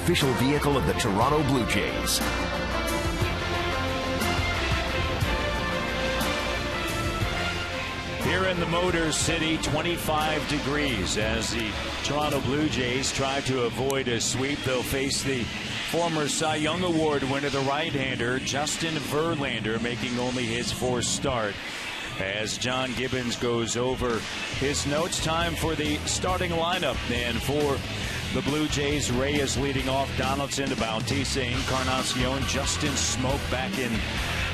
official vehicle of the Toronto Blue Jays. Here in the Motor City, 25 degrees as the Toronto Blue Jays try to avoid a sweep. They'll face the former Cy Young Award winner, the right-hander Justin Verlander, making only his fourth start. As John Gibbons goes over his notes, time for the starting lineup. And for the Blue Jays, Reyes leading off, Donaldson to Bautista, Encarnacion, Justin Smoke back in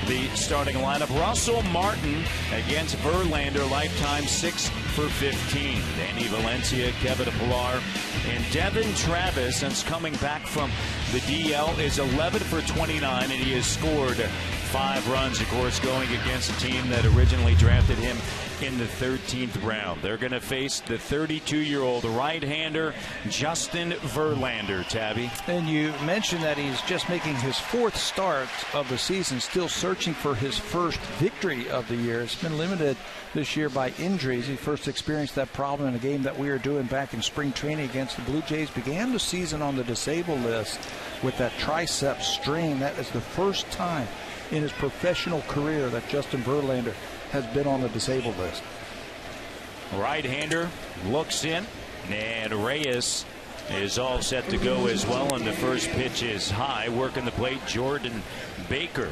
the starting lineup. Russell Martin against Verlander, lifetime 6 for 15. Danny Valencia, Kevin Pillar, and Devin Travis, since coming back from the DL, is 11 for 29, and he has scored 5 runs, of course, going against a team that originally drafted him in the 13th round. They're going to face the 32-year-old right-hander Justin Verlander, Tabby. And you mentioned that he's just making his 4th start of the season, still searching for his first victory of the year. It's been limited this year by injuries. He first experienced that problem in a game that we were doing back in spring training against the Blue Jays. Began the season on the disabled list with that tricep strain. That is the first time in his professional career that Justin Verlander has been on the disabled list. Right-hander looks in, and Reyes is all set to go as well, and the first pitch is high. Working the plate, Jordan Baker.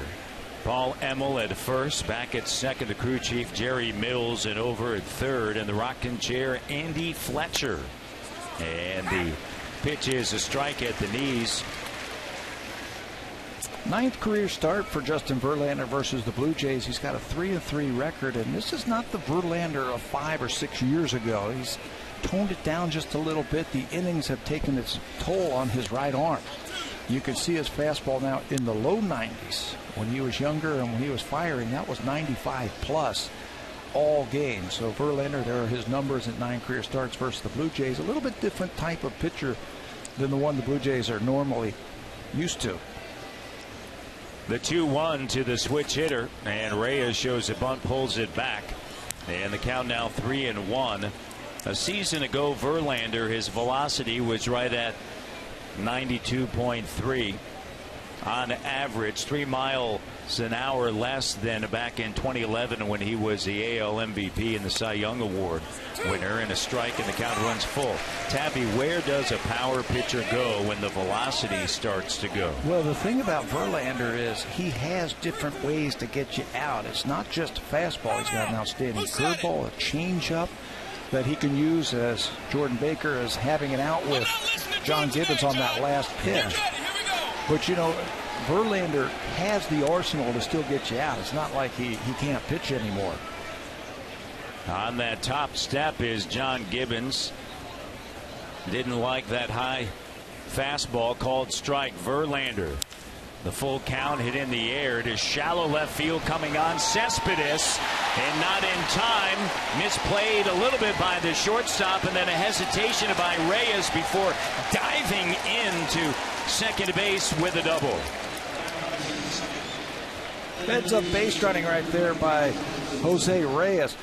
Paul Emmel at first, back at second, the crew chief Jerry Mills, and over at third, and the rocking chair, Andy Fletcher. And the pitch is a strike at the knees. 9th career start for Justin Verlander versus the Blue Jays. He's got a 3-3 record, and this is not the Verlander of 5 or 6 years ago. He's toned it down just a little bit. The innings have taken its toll on his right arm. You can see his fastball now in the low 90s. When he was younger and when he was firing, that was 95 plus all game. So Verlander, there are his numbers at 9 career starts versus the Blue Jays. A little bit different type of pitcher than the one the Blue Jays are normally used to. The 2-1 to the switch hitter, and Reyes shows a bunt, pulls it back, and the count now 3-1. A season ago, Verlander, his velocity was right at 92.3 on average, 3 miles an hour less than back in 2011 when he was the AL MVP and the Cy Young Award winner. And a strike, and the count runs full. Tabby, where does a power pitcher go when the velocity starts to go? Well, the thing about Verlander is he has different ways to get you out. It's not just a fastball. He's got an outstanding curveball, a changeup that he can use, as Jordan Baker is having it out with John Gibbons on that last pitch. But, you know, Verlander has the arsenal to still get you out. It's not like he can't pitch anymore. On that top step is John Gibbons. Didn't like that high fastball, called strike. Verlander, the full count, hit in the air to shallow left field, coming on Cespedes, and not in time. Misplayed a little bit by the shortstop, and then a hesitation by Reyes before diving into second base with a double. Heads up base running right there by Jose Reyes.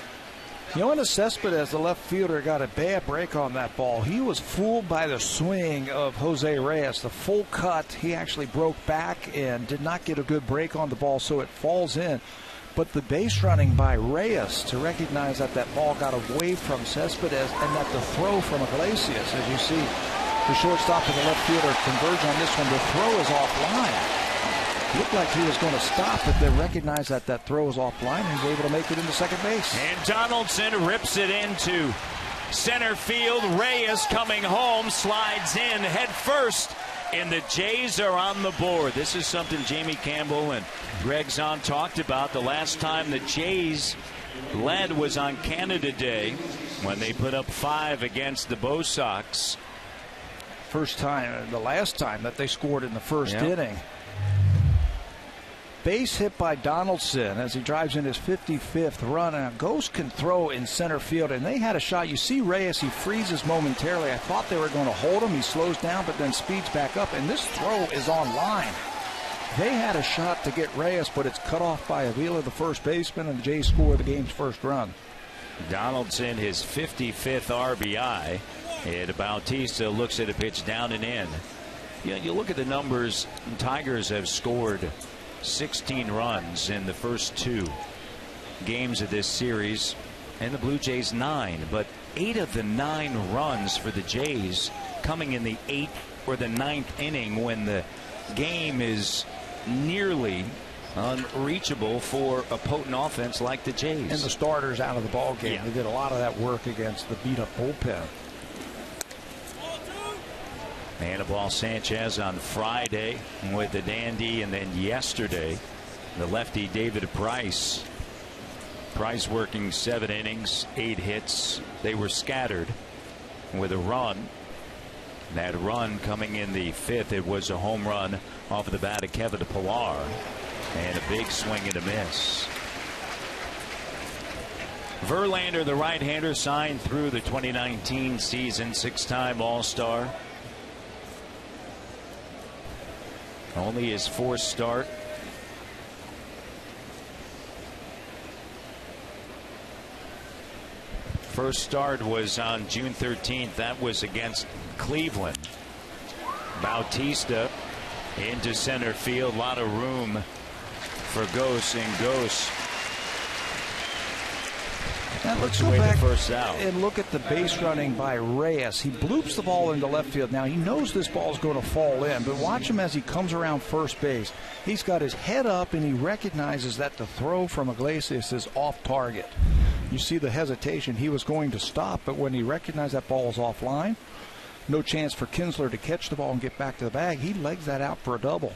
Yoenis Cespedes, the left fielder, got a bad break on that ball. He was fooled by the swing of Jose Reyes. The full cut, he actually broke back and did not get a good break on the ball, so it falls in. But the base running by Reyes to recognize that that ball got away from Cespedes, and that the throw from Iglesias, as you see the shortstop and the left fielder converge on this one, the throw is offline. Looked like he was going to stop, but they recognized that that throw was offline, and he's able to make it into second base. And Donaldson rips it into center field. Reyes coming home, slides in head first, and the Jays are on the board. This is something Jamie Campbell and Greg Zahn talked about. The last time the Jays led was on Canada Day when they put up 5 against the Bo Sox. First time, the last time that they scored in the first inning. Base hit by Donaldson as he drives in his 55th run, and a ghost can throw in center field, and they had a shot. You see Reyes, he freezes momentarily. I thought they were going to hold him. He slows down but then speeds back up, and this throw is on line. They had a shot to get Reyes, but it's cut off by Avila, the first baseman, and the Jays score the game's first run. Donaldson, his 55th RBI, and Bautista looks at a pitch down and in. Yeah, you look at the numbers. Tigers have scored 16 runs in the first 2 games of this series, and the Blue Jays 9. But 8 of the 9 runs for the Jays coming in the 8th or the 9th inning, when the game is nearly unreachable for a potent offense like the Jays. And the starters out of the ball game. Yeah. They did a lot of that work against the beat-up bullpen. Anibal Sanchez on Friday with the dandy, and then yesterday the lefty David Price. Price working 7 innings, 8 hits. They were scattered with a run. That run coming in the 5th. It was a home run off of the bat of Kevin Pillar, and a big swing and a miss. Verlander, the right-hander, signed through the 2019 season, 6-time All-Star. Only his 4th start. First start was on June 13th. That was against Cleveland. Bautista into center field. A lot of room for Gose, and Gose Let's go back and look at the base running by Reyes. He bloops the ball into left field. Now, he knows this ball is going to fall in, but watch him as he comes around first base. He's got his head up, and he recognizes that the throw from Iglesias is off target. You see the hesitation. He was going to stop, but when he recognized that ball was offline, no chance for Kinsler to catch the ball and get back to the bag. He legs that out for a double.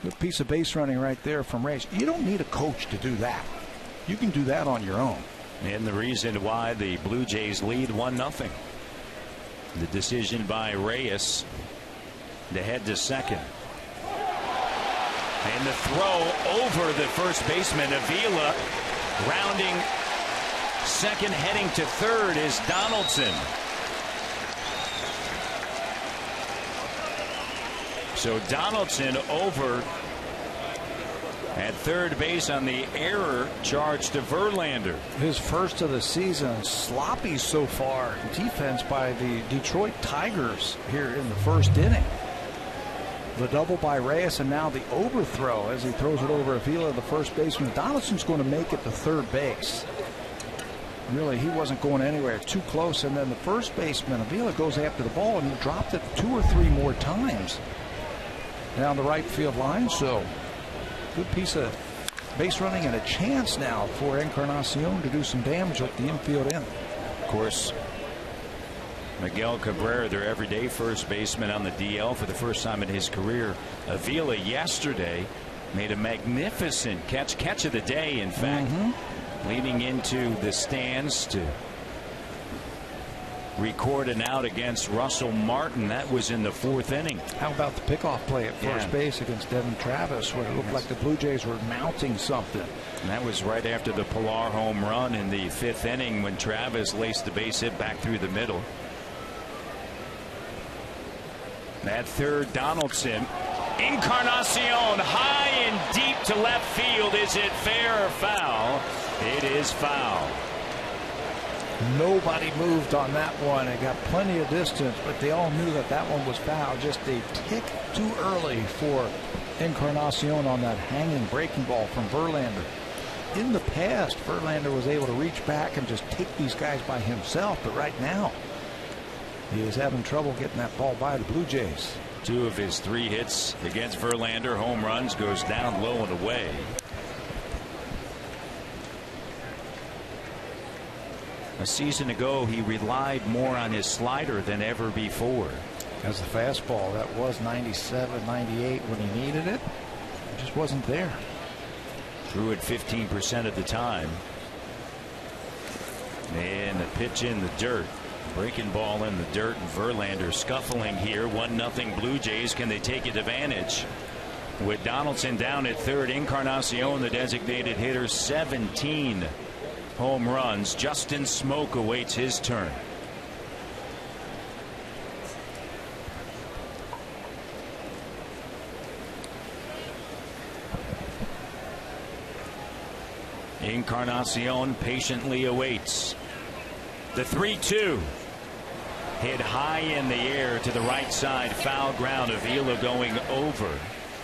Good piece of base running right there from Reyes. You don't need a coach to do that. You can do that on your own. And the reason why the Blue Jays lead 1-0. The decision by Reyes to head to second. And the throw over the first baseman, Avila. Rounding second, heading to third is Donaldson. So Donaldson over at third base on the error charge to Verlander. His first of the season. Sloppy so far defense by the Detroit Tigers here in the first inning. The double by Reyes, and now the overthrow as he throws it over Avila, the first baseman. Donaldson's going to make it to third base. Really, he wasn't going anywhere, too close. And then the first baseman, Avila, goes after the ball, and he dropped it 2 or 3 more times down the right field line. So good piece of base running, and a chance now for Encarnacion to do some damage at the infield end. Of course, Miguel Cabrera, their everyday first baseman, on the DL for the first time in his career. Avila yesterday made a magnificent catch of the day, in fact, leading into the stands to record an out against Russell Martin. That was in the 4th inning. How about the pickoff play at first base against Devin Travis, where it looked like the Blue Jays were mounting something? And that was right after the Pillar home run in the 5th inning, when Travis laced the base hit back through the middle. That third, Donaldson. Encarnacion high and deep to left field. Is it fair or foul? It is foul. Nobody moved on that one. It got plenty of distance, but they all knew that that one was foul. Just a tick too early for Encarnacion on that hanging breaking ball from Verlander. In the past, Verlander was able to reach back and just take these guys by himself, but right now he is having trouble getting that ball by the Blue Jays. 2 of his 3 hits against Verlander, home runs, goes down low and away. A season ago, he relied more on his slider than ever before. As the fastball, that was 97, 98 when he needed it. It just wasn't there. Threw it 15% of the time. And the pitch in the dirt. Breaking ball in the dirt, and Verlander scuffling here. 1-0 Blue Jays. Can they take advantage? With Donaldson down at third, Encarnacion, the designated hitter, 17 home runs. Justin Smoke awaits his turn. Encarnacion patiently awaits. The 3-2. hit high in the air to the right side, foul ground. Avila going over.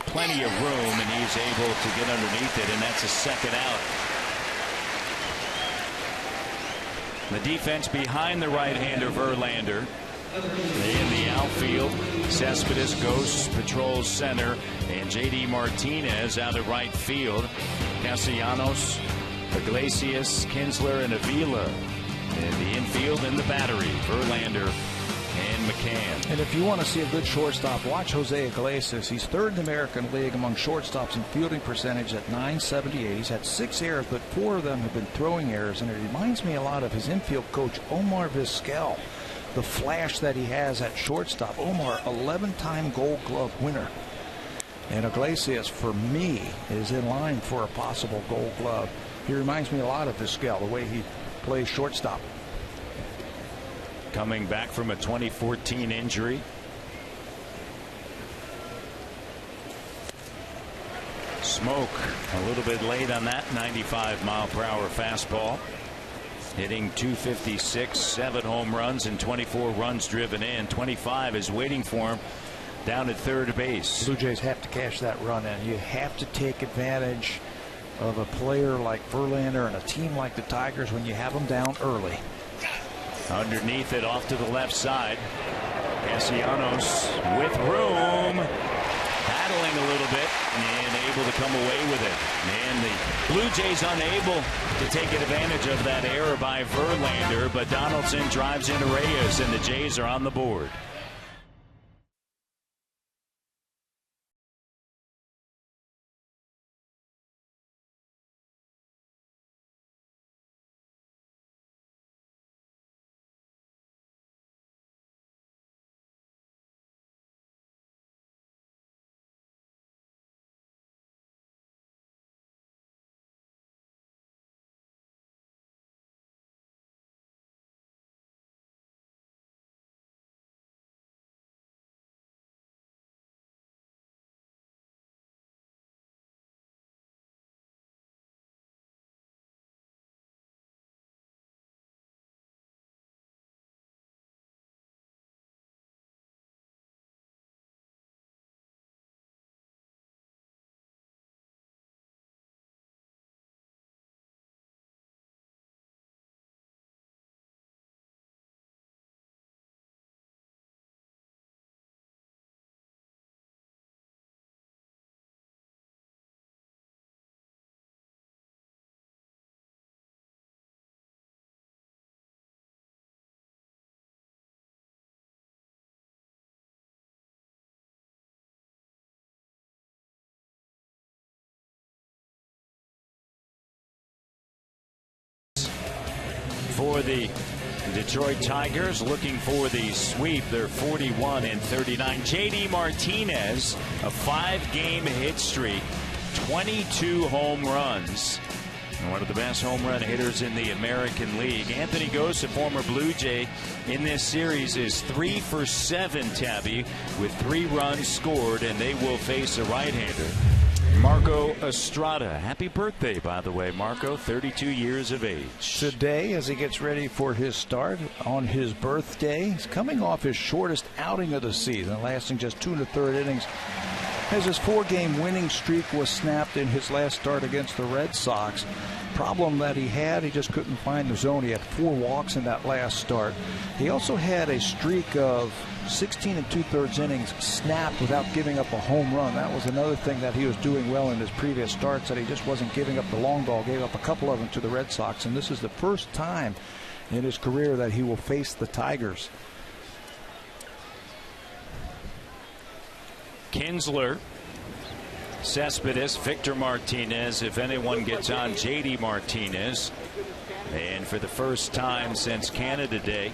Plenty of room, and he's able to get underneath it, and that's a second out. The defense behind the right-hander Verlander. In the outfield, Cespedes, Ghosts, patrols center, and J.D. Martinez out at right field. Castellanos, Iglesias, Kinsler, and Avila in the infield, and the battery, Verlander and McCann. And if you want to see a good shortstop, watch Jose Iglesias. He's third in the American League among shortstops in fielding percentage at .978. He's had 6 errors, but 4 of them have been throwing errors, and it reminds me a lot of his infield coach, Omar Vizquel. The flash that he has at shortstop. Omar, 11-time Gold Glove winner. And Iglesias, for me, is in line for a possible Gold Glove. He reminds me a lot of Vizquel, the way he plays shortstop. Coming back from a 2014 injury. Smoke a little bit late on that 95-mile-per-hour fastball. Hitting .256, 7 home runs and 24 runs driven in. 25 is waiting for him down at third base. Blue Jays have to cash that run in. You have to take advantage of a player like Verlander and a team like the Tigers when you have them down early. Underneath it, off to the left side. Castellanos with room, battling a little bit and able to come away with it. And the Blue Jays unable to take advantage of that error by Verlander, but Donaldson drives into Reyes, and the Jays are on the board. For the Detroit Tigers, looking for the sweep. They're 41-39. J.D. Martinez, a 5-game hit streak, 22 home runs. And one of the best home run hitters in the American League. Anthony Ghost, a former Blue Jay, in this series is 3 for 7, Tabby, with 3 runs scored, and they will face a right-hander, Marco Estrada. Happy birthday, by the way, Marco, 32 years of age. Today, as he gets ready for his start on his birthday, he's coming off his shortest outing of the season, lasting just 2 1/3 innings, as his 4-game winning streak was snapped in his last start against the Red Sox. Problem that he had, he just couldn't find the zone. He had 4 walks in that last start. He also had a streak of 16 2/3 innings snapped without giving up a home run. That was another thing that he was doing well in his previous starts, that he just wasn't giving up the long ball. Gave up a couple of them to the Red Sox, and this is the first time in his career that he will face the Tigers. Kinsler, Cespedes, Victor Martinez, if anyone gets on, J.D. Martinez. And for the first time since Canada Day,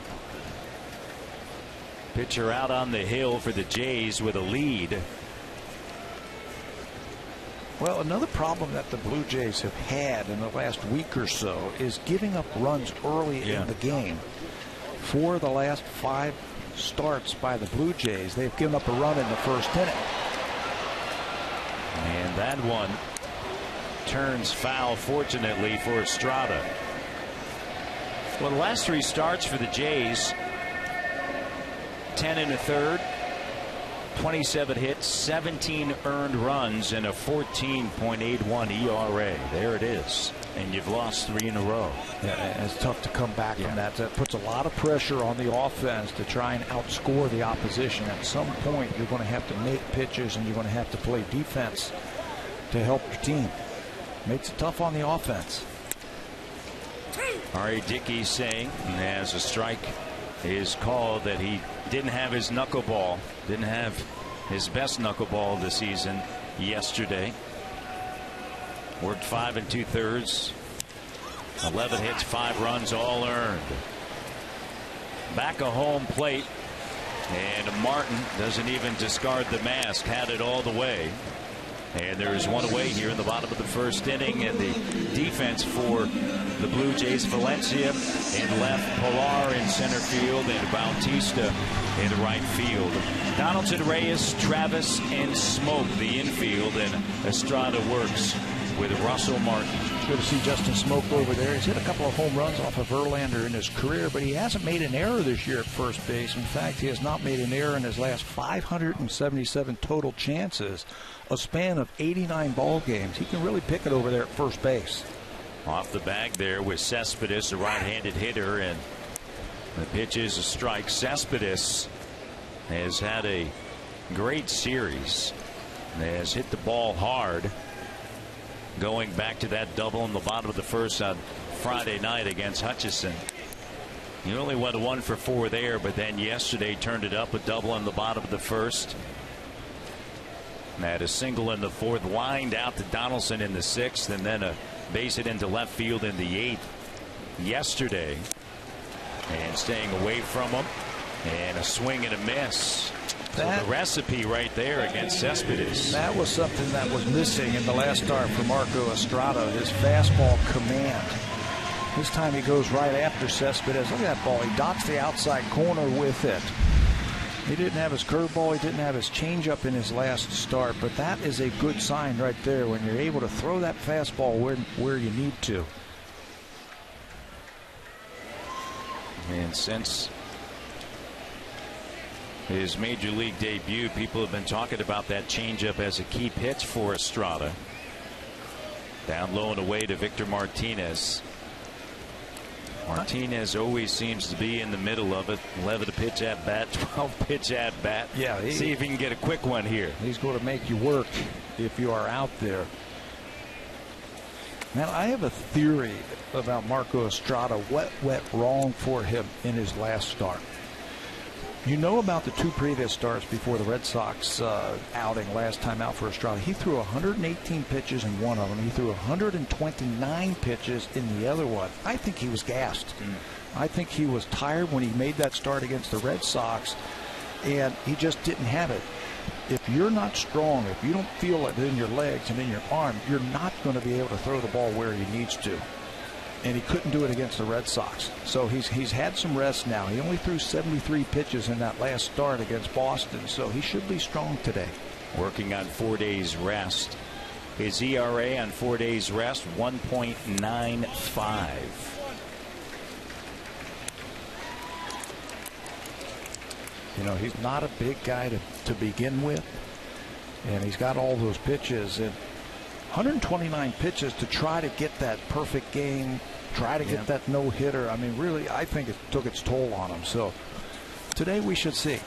pitcher out on the hill for the Jays with a lead. Well, another problem that the Blue Jays have had in the last week or so is giving up runs early in the game. For the last 5 starts by the Blue Jays, they've given up a run in the first inning. And that one turns foul, fortunately, for Estrada. Well, the last 3 starts for the Jays, 10 in the third, 27 hits, 17 earned runs, and a 14.81 ERA. There it is. And you've lost 3 in a row. Yeah, and it's tough to come back from that. That puts a lot of pressure on the offense to try and outscore the opposition. At some point, you're going to have to make pitches, and you're going to have to play defense to help your team. Makes it tough on the offense. R.A. Dickey saying, as a strike is called, that he didn't have his knuckleball, didn't have his best knuckleball of the season yesterday. Worked 5 2/3, 11 hits, 5 runs, all earned. Back of home plate, and Martin doesn't even discard the mask, had it all the way. And there's one away here in the bottom of the first inning, and the defense for the Blue Jays, Valencia in left, Pilar in center field, and Bautista in right field. Donaldson, Reyes, Travis, and Smoke the infield, and Estrada works with Russell Martin. Good to see Justin Smoke over there. He's hit a couple of home runs off of Verlander in his career, but he hasn't made an error this year at first base. In fact, he has not made an error in his last 577 total chances, a span of 89 ball games. He can really pick it over there at first base. Off the bag there with Cespedes, a right-handed hitter, and the pitch is a strike. Cespedes has had a great series, has hit the ball hard, going back to that double in the bottom of the first on Friday night against Hutchison. He only went 1 for 4 there, but then yesterday turned it up, a double in the bottom of the first. Had a single in the fourth, lined out to Donaldson in the sixth, and then a base hit into left field in the eighth yesterday. And staying away from him, and a swing and a miss. So the recipe right there against Cespedes. That was something that was missing in the last start for Marco Estrada, his fastball command. This time he goes right after Cespedes. Look at that ball. He dots the outside corner with it. He didn't have his curveball. He didn't have his changeup in his last start, but that is a good sign right there when you're able to throw that fastball where you need to. And since his major league debut, people have been talking about that changeup as a key pitch for Estrada. Down low and away to Victor Martinez. Martinez always seems to be in the middle of it. 11 pitch at bat, 12 pitch at bat. Yeah, see if he can get a quick one here. He's going to make you work if you are out there. Now, I have a theory about Marco Estrada. What went wrong for him in his last start? You know about the 2 previous starts before the Red Sox outing last time out for Estrada. He threw 118 pitches in one of them. He threw 129 pitches in the other one. I think he was gassed. I think he was tired when he made that start against the Red Sox, and he just didn't have it. If you're not strong, if you don't feel it in your legs and in your arm, you're not going to be able to throw the ball where he needs to. And he couldn't do it against the Red Sox. So he's had some rest now. He only threw 73 pitches in that last start against Boston, so he should be strong today. Working on 4 days rest. His ERA on 4 days rest, 1.95. You know, he's not a big guy to begin with, and he's got all those pitches. And 129 pitches to try to get that perfect game, try to get that no-hitter. I mean, really, I think it took its toll on him. So today we should see.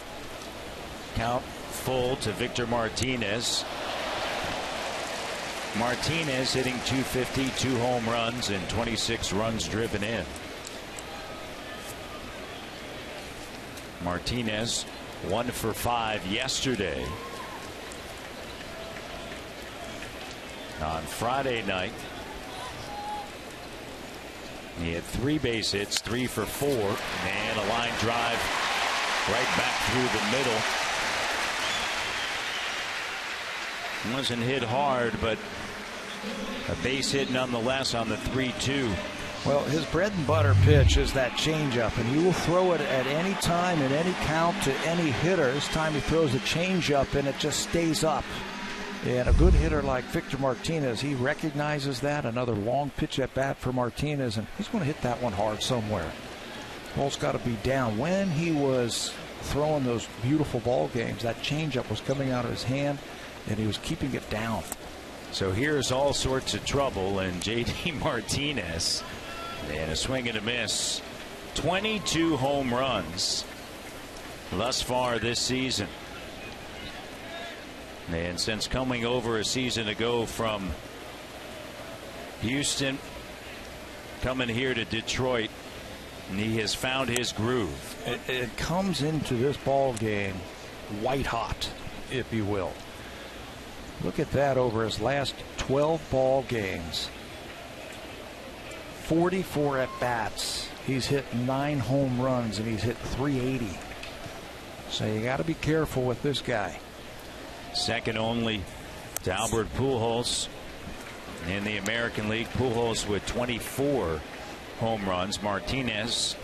Count full to Victor Martinez. Martinez hitting .250, 2 home runs, and 26 runs driven in. Martinez 1 for 5 yesterday. On Friday night, he had 3 base hits, 3 for 4, and a line drive right back through the middle. Wasn't hit hard, but a base hit nonetheless on the 3-2. Well, his bread and butter pitch is that changeup, and he will throw it at any time, at any count, to any hitter. This time he throws a changeup, and it just stays up. And a good hitter like Victor Martinez, he recognizes that. Another long pitch at bat for Martinez, and he's going to hit that one hard somewhere. Ball's got to be down. When he was throwing those beautiful ball games. That changeup was coming out of his hand, and he was keeping it down. So here's all sorts of trouble, and J.D. Martinez, and a swing and a miss. 22 home runs thus far this season. And since coming over a season ago from Houston, coming here to Detroit, and he has found his groove. It comes into this ball game white hot, if you will. Look at that over his last 12 ball games. 44 at bats. He's hit 9 home runs and he's hit 380. So you got to be careful with this guy. Second only to Albert Pujols in the American League. Pujols with 24 home runs. Martinez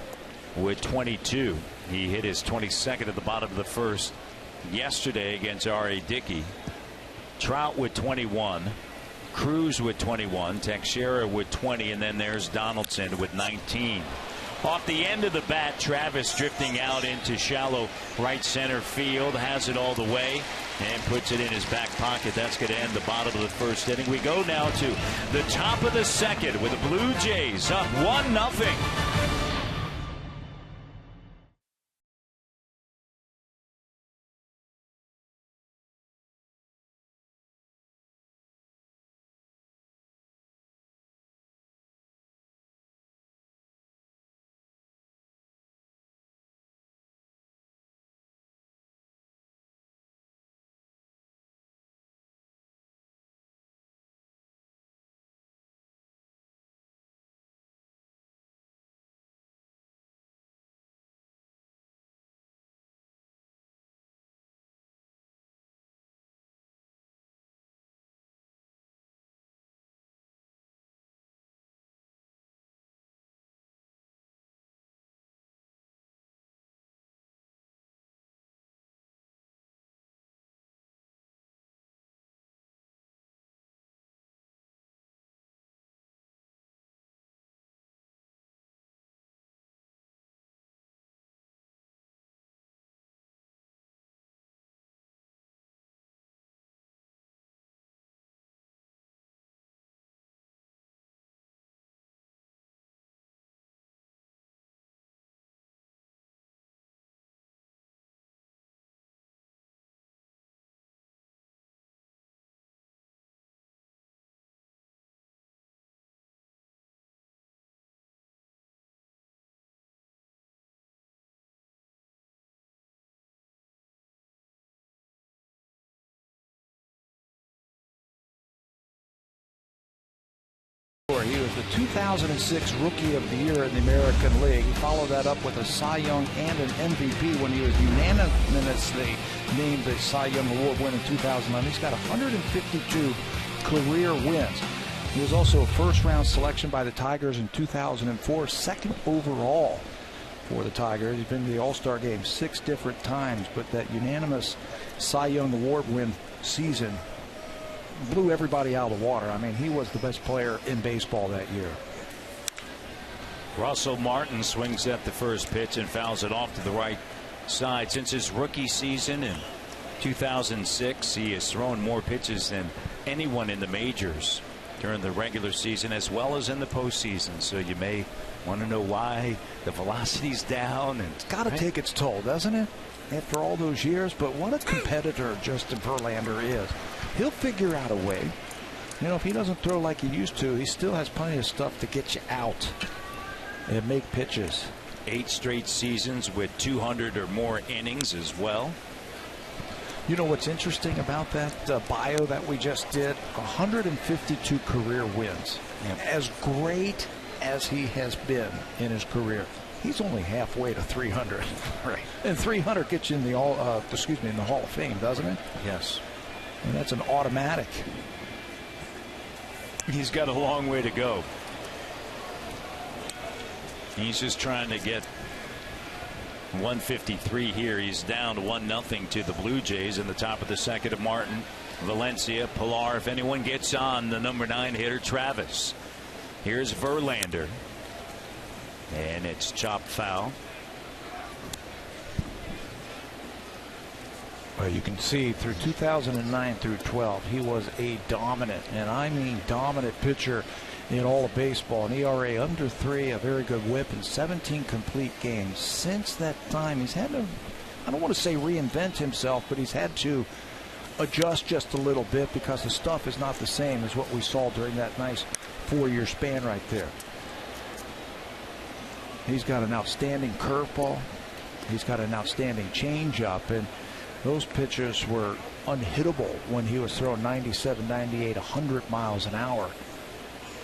with 22. He hit his 22nd at the bottom of the first yesterday against R.A. Dickey. Trout with 21. Cruz with 21. Teixeira with 20. And then there's Donaldson with 19. Off the end of the bat, Travis drifting out into shallow right center field. Has it all the way and puts it in his back pocket. That's going to end the bottom of the first inning. We go now to the top of the second with the Blue Jays up 1-0. He was the 2006 Rookie of the Year in the American League. He followed that up with a Cy Young and an MVP when he was unanimously named the Cy Young Award winner in 2009. He's got 152 career wins. He was also a first-round selection by the Tigers in 2004, second overall for the Tigers. He's been to the All-Star game 6 different times, but that unanimous Cy Young Award win season blew everybody out of the water. I mean, he was the best player in baseball that year. Russell Martin swings at the first pitch and fouls it off to the right side. Since his rookie season in 2006, he has thrown more pitches than anyone in the majors during the regular season as well as in the postseason. So you may want to know why the velocity's down. And it's got to take its toll, doesn't it? After all those years. But what a competitor Justin Verlander is. He'll figure out a way. You know, if he doesn't throw like he used to, he still has plenty of stuff to get you out and make pitches. 8 straight seasons with 200 or more innings as well. You know what's interesting about that bio that we just did? 152 career wins. Yeah. As great as he has been in his career, he's only halfway to 300. Right. And 300 gets you in the Hall of Fame, doesn't it? Yes. And that's an automatic. He's got a long way to go. He's just trying to get 153 here. He's down 1-0 to the Blue Jays in the top of the second of Martin, Valencia, Pilar. If anyone gets on the number 9 hitter, Travis. Here's Verlander. And it's chopped foul. Well, you can see through 2009 through 12, he was a dominant, and I mean dominant pitcher in all of baseball. An ERA under 3, a very good whip, and 17 complete games. Since that time, he's had to, I don't want to say reinvent himself, but he's had to adjust just a little bit because the stuff is not the same as what we saw during that nice 4-year span right there. He's got an outstanding curveball. He's got an outstanding changeup, and those pitches were unhittable when he was throwing 97, 98, 100 miles an hour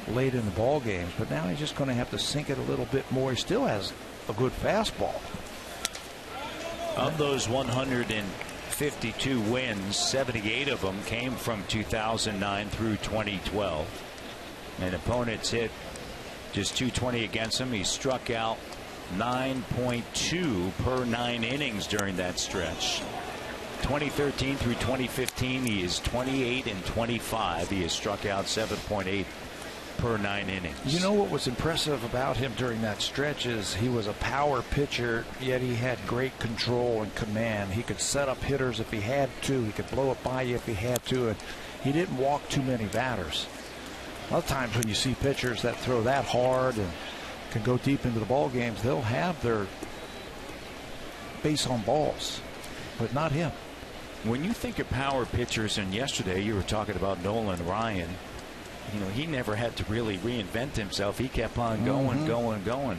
late in the ball games. But now he's just going to have to sink it a little bit more. He still has a good fastball. Of those 152 wins, 78 of them came from 2009 through 2012. And opponents hit just 220 against him. He struck out 9.2 per 9 innings during that stretch. 2013 through 2015, he is 28 and 25. He has struck out 7.8 per 9 innings. You know what was impressive about him during that stretch is he was a power pitcher, yet he had great control and command. He could set up hitters if he had to. He could blow it by you if he had to, and he didn't walk too many batters. A lot of times when you see pitchers that throw that hard and can go deep into the ball games, they'll have their base on balls, but not him. When you think of power pitchers, and yesterday you were talking about Nolan Ryan, you know, he never had to really reinvent himself. He kept on going, going.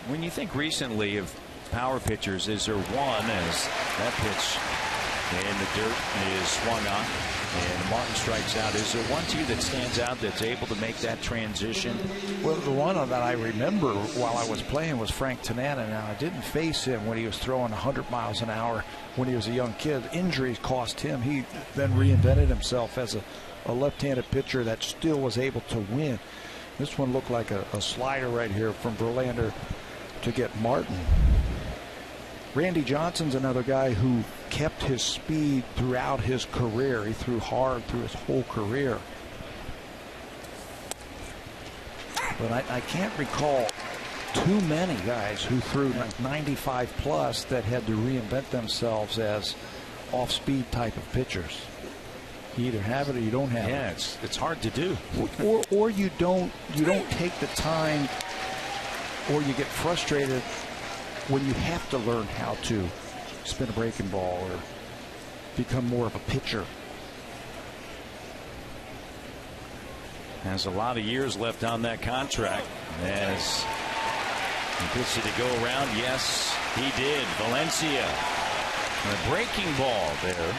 When you think recently of power pitchers, is there one as that pitch in the dirt is swung on and Martin strikes out? Is there one to you that stands out that's able to make that transition? Well, the one that I remember while I was playing was Frank Tanana. Now, I didn't face him when he was throwing 100 miles an hour when he was a young kid. Injuries cost him. He then reinvented himself as a left-handed pitcher that still was able to win. This one looked like a slider right here from Verlander to get Martin. Randy Johnson's another guy who kept his speed throughout his career. He threw hard through his whole career. But I can't recall too many guys who threw 95 plus that had to reinvent themselves as off-speed type of pitchers. You either have it or you don't have it. Yeah, it's hard to do. Or you don't take the time, or you get frustrated when you have to learn how to spin a breaking ball or become more of a pitcher. Has a lot of years left on that contract. As he gets it to go around, yes, he did. Valencia, a breaking ball there.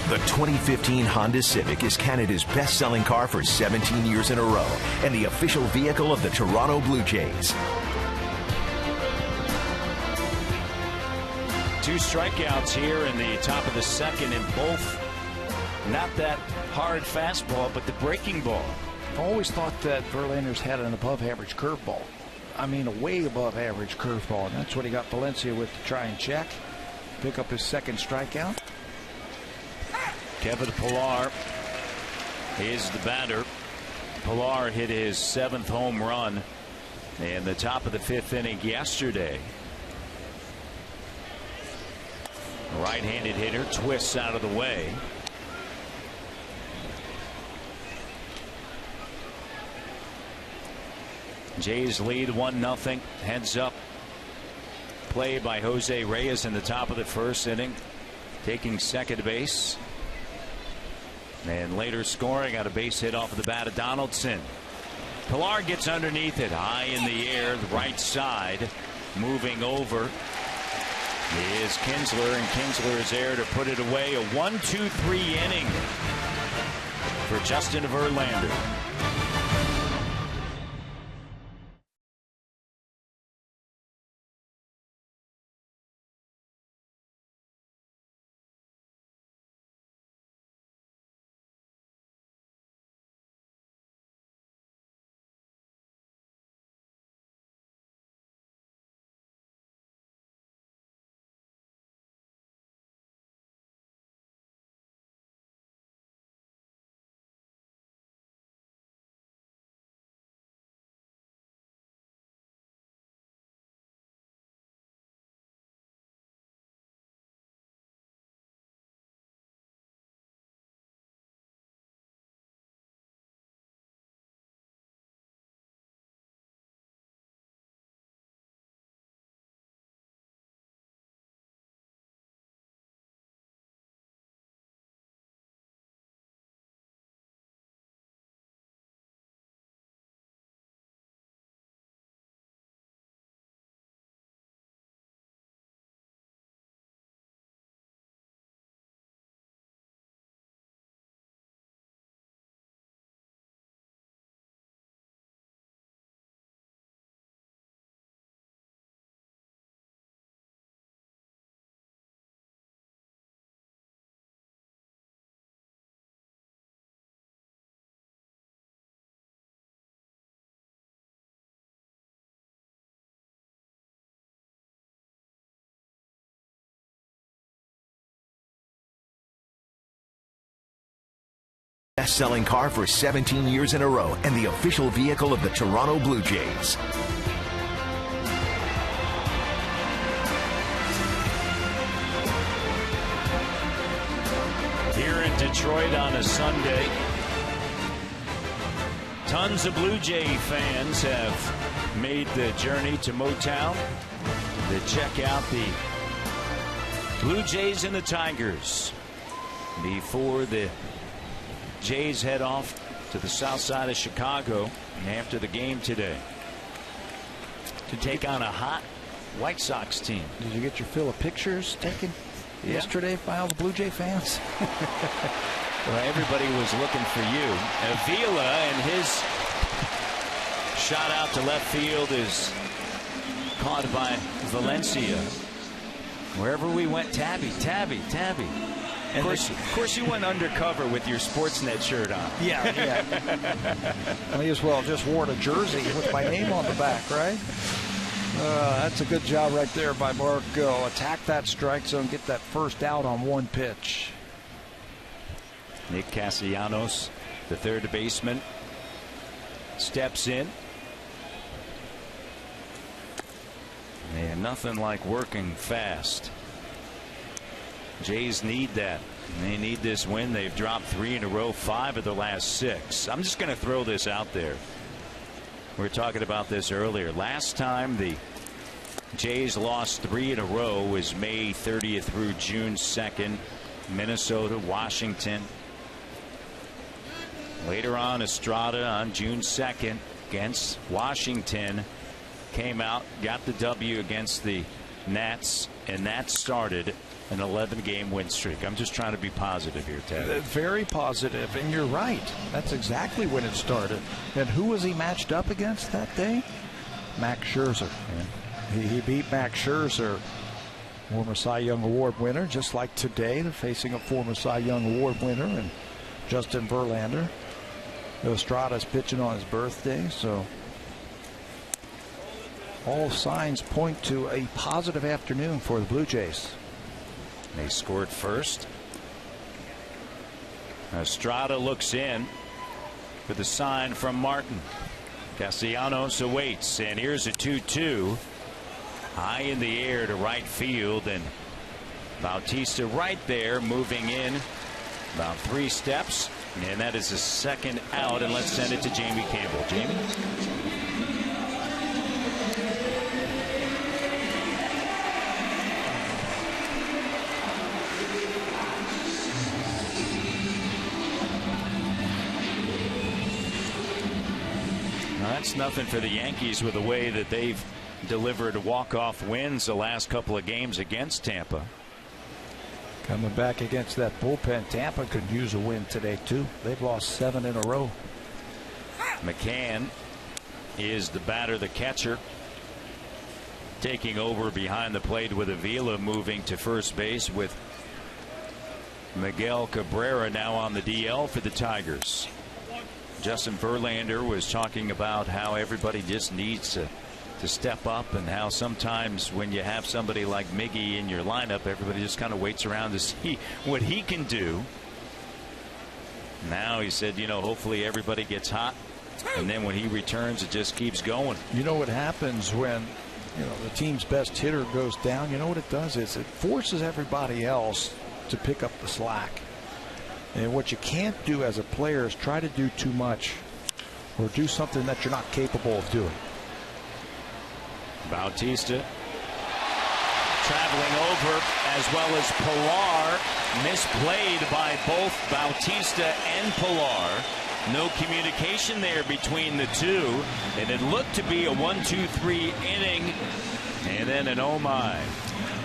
The 2015 Honda Civic is Canada's best-selling car for 17 years in a row and the official vehicle of the Toronto Blue Jays. 2 strikeouts here in the top of the second, and both not that hard fastball, but the breaking ball. I always thought that Verlander's had an above-average curveball. I mean, a way above-average curveball, and that's what he got Valencia with to try and check. Pick up his second strikeout. Kevin Pillar is the batter. Pillar hit his 7th home run in the top of the 5th inning yesterday. Right-handed hitter twists out of the way. Jays lead 1-0. Heads up play by Jose Reyes in the top of the 1st inning, taking second base. And later scoring on a base hit off of the bat of Donaldson. Pillar gets underneath it, high in the air, the right side. Moving over is Kinsler, and Kinsler is there to put it away. A 1-2-3 inning for Justin Verlander. best-selling car for 17 years in a row and the official vehicle of the Toronto Blue Jays. Here in Detroit on a Sunday, tons of Blue Jay fans have made the journey to Motown to check out the Blue Jays and the Tigers before the Jays head off to the south side of Chicago after the game today to take on a hot White Sox team. Did you get your fill of pictures taken yesterday by all the Blue Jay fans? Well, everybody was looking for you. Avila and his shot out to left field is caught by Valencia. Wherever we went, Tabby. And of course, you went undercover with your Sportsnet shirt on. Yeah. May as well just wore a jersey with my name on the back, right? That's a good job right there by Marco. Attack that strike zone, get that first out on one pitch. Nick Castellanos, the third baseman, steps in. Man, nothing like working fast. Jays need that. They need this win. They've dropped 3 in a row, 5 of the last 6. I'm just going to throw this out there. We were talking about this earlier. Last time the Jays lost 3 in a row was May 30th through June 2nd. Minnesota, Washington. Later on, Estrada on June 2nd against Washington. Came out, got the W against the Nats, and that started an 11-game win streak. I'm just trying to be positive here, Ted. Very positive, and you're right. That's exactly when it started. And who was he matched up against that day? Max Scherzer. Yeah. He beat Max Scherzer, former Cy Young Award winner, just like today. They're facing a former Cy Young Award winner and Justin Verlander. Estrada's pitching on his birthday, so all signs point to a positive afternoon for the Blue Jays. They scored first. Estrada looks in for the sign from Martin. Castellanos awaits, and here's a 2-2 high in the air to right field, and Bautista right there moving in about 3 steps, and that is the second out. And let's send it to Jamie Campbell. Jamie. That's nothing for the Yankees with the way that they've delivered walk-off wins the last couple of games against Tampa. Coming back against that bullpen, Tampa could use a win today too. They've lost 7 in a row. McCann is the batter, the catcher, taking over behind the plate with Avila moving to first base with Miguel Cabrera now on the DL for the Tigers. Justin Verlander was talking about how everybody just needs to step up, and how sometimes when you have somebody like Miggy in your lineup, everybody just kind of waits around to see what he can do. Now he said, hopefully everybody gets hot, and then when he returns, it just keeps going. You know what happens when the team's best hitter goes down? You know what it does is it forces everybody else to pick up the slack. And what you can't do as a player is try to do too much or do something that you're not capable of doing. Bautista traveling over, as well as Pilar, misplayed by both Bautista and Pilar. No communication there between the two, and it looked to be a 1-2-3 inning, and then an oh my.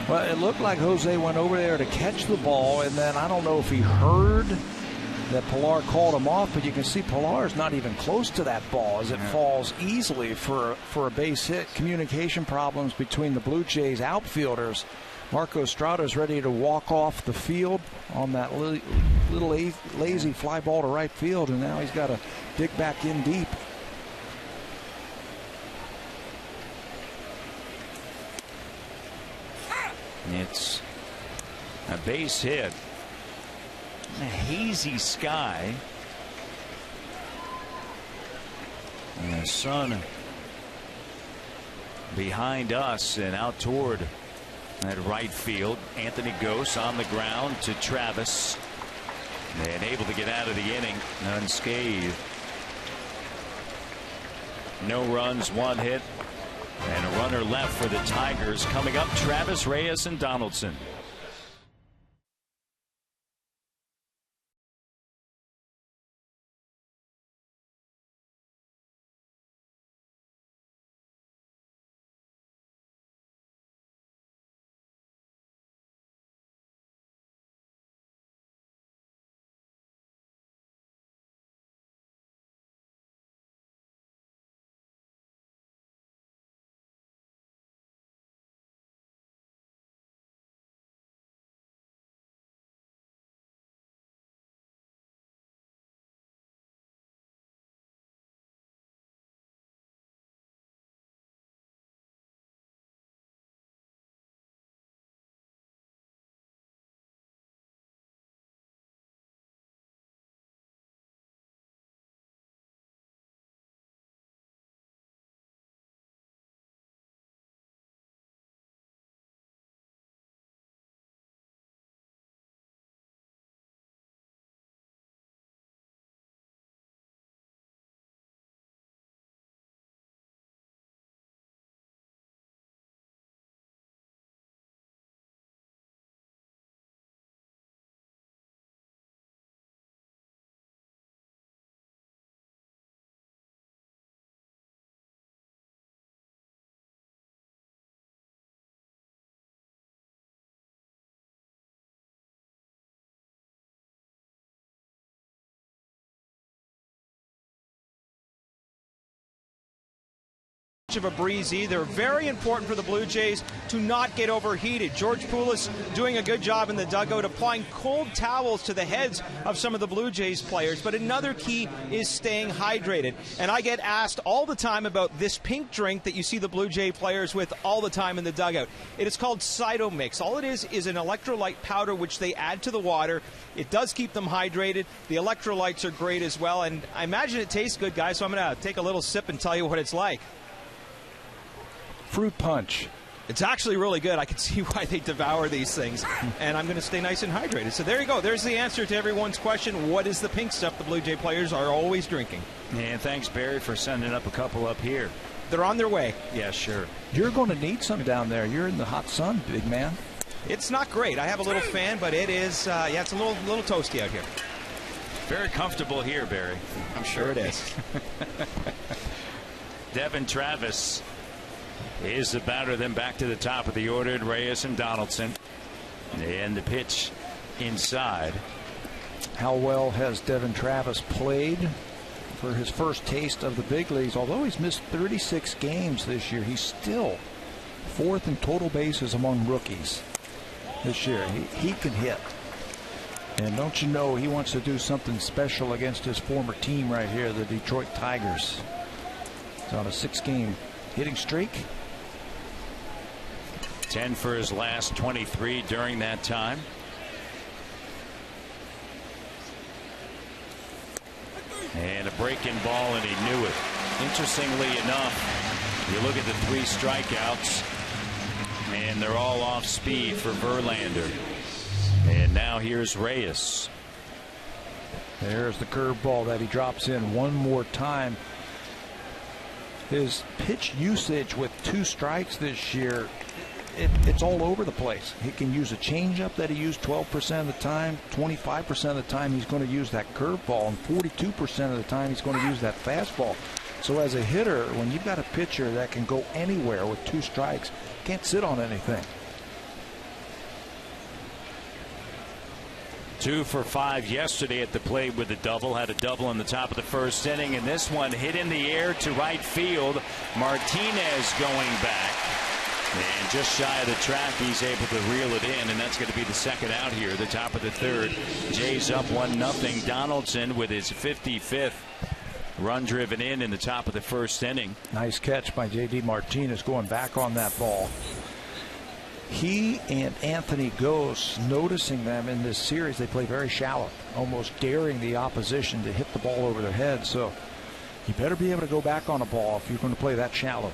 Well, it looked like Jose went over there to catch the ball, and then I don't know if he heard that Pilar called him off, but you can see Pilar's not even close to that ball as it falls easily for a base hit. Communication problems between the Blue Jays outfielders. Marco Estrada's ready to walk off the field on that little lazy fly ball to right field, and now he's got to dig back in deep. It's a base hit. A hazy sky. The sun behind us and out toward that right field. Anthony Gose on the ground to Travis, and able to get out of the inning unscathed. No runs, 1 hit, and a runner left for the Tigers. Coming up, Travis, Reyes, and Donaldson. Of a breeze either. Very important for the Blue Jays to not get overheated. George Poulis doing a good job in the dugout, applying cold towels to the heads of some of the Blue Jays players. But another key is staying hydrated. And I get asked all the time about this pink drink that you see the Blue Jay players with all the time in the dugout. It is called Cytomix. All it is an electrolyte powder which they add to the water. It does keep them hydrated. The electrolytes are great as well. And I imagine it tastes good, guys, so I'm going to take a little sip and tell you what it's like. Fruit punch. It's actually really good. I can see why they devour these things. And I'm going to stay nice and hydrated. So there you go. There's the answer to everyone's question. What is the pink stuff the Blue Jay players are always drinking? And thanks, Barry, for sending up a couple up here. They're on their way. Yeah, sure. You're going to need some down there. You're in the hot sun, big man. It's not great. I have a little fan, but it is, it's a little toasty out here. Very comfortable here, Barry. I'm sure it is. Devin Travis is the batter, then back to the top of the order, Reyes and Donaldson. And the pitch inside. How well has Devin Travis played for his first taste of the big leagues? Although he's missed 36 games this year, he's still 4th in total bases among rookies this year. He can hit. And don't you know, he wants to do something special against his former team right here, the Detroit Tigers. He's on a 6-game hitting streak. 10 for his last 23 during that time. And a breaking ball, and he knew it. Interestingly enough, you look at the 3 strikeouts, and they're all off speed for Verlander. And now here's Reyes. There's the curveball that he drops in one more time. His pitch usage with 2 strikes this year, it's all over the place. He can use a changeup that he used 12% of the time. 25% of the time he's going to use that curveball, and 42% of the time he's going to use that fastball. So as a hitter, when you've got a pitcher that can go anywhere with 2 strikes, can't sit on anything. 2 for 5 yesterday at the plate with a double. Had a double in the top of the first inning, and this one hit in the air to right field. Martinez going back. And just shy of the track, he's able to reel it in, and that's going to be the second out here, the top of the third. Jays up 1-0. Donaldson with his 55th run driven in the top of the first inning. Nice catch by J.D. Martinez going back on that ball. He and Anthony Gose, noticing them in this series, they play very shallow, almost daring the opposition to hit the ball over their head. So You better be able to go back on a ball if you're going to play that shallow.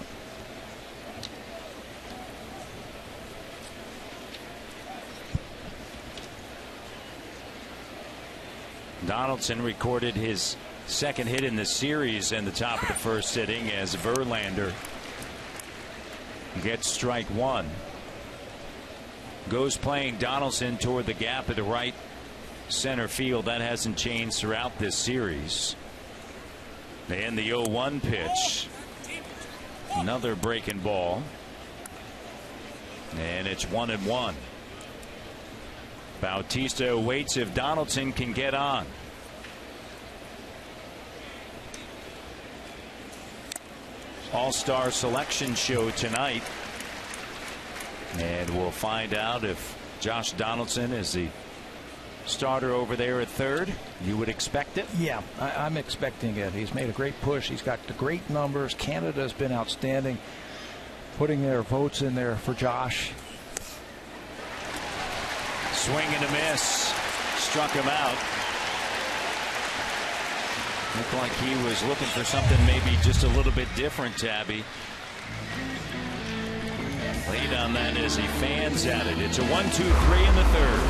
Donaldson recorded his second hit in the series in the top of the first inning as Verlander gets strike one. Goes playing Donaldson toward the gap at the right center field. That hasn't changed throughout this series. And the 0-1 pitch. Another breaking ball. And it's 1-1. Bautista waits if Donaldson can get on. All-star selection show tonight. And we'll find out if Josh Donaldson is the starter over there at third. You would expect it? Yeah, I'm expecting it. He's made a great push. He's got the great numbers. Canada's been outstanding, putting their votes in there for Josh. Swing and a miss. Struck him out. Looked like he was looking for something maybe just a little bit different, Tabby. Lead on that as he fans at it. It's a 1-2-3 in the third.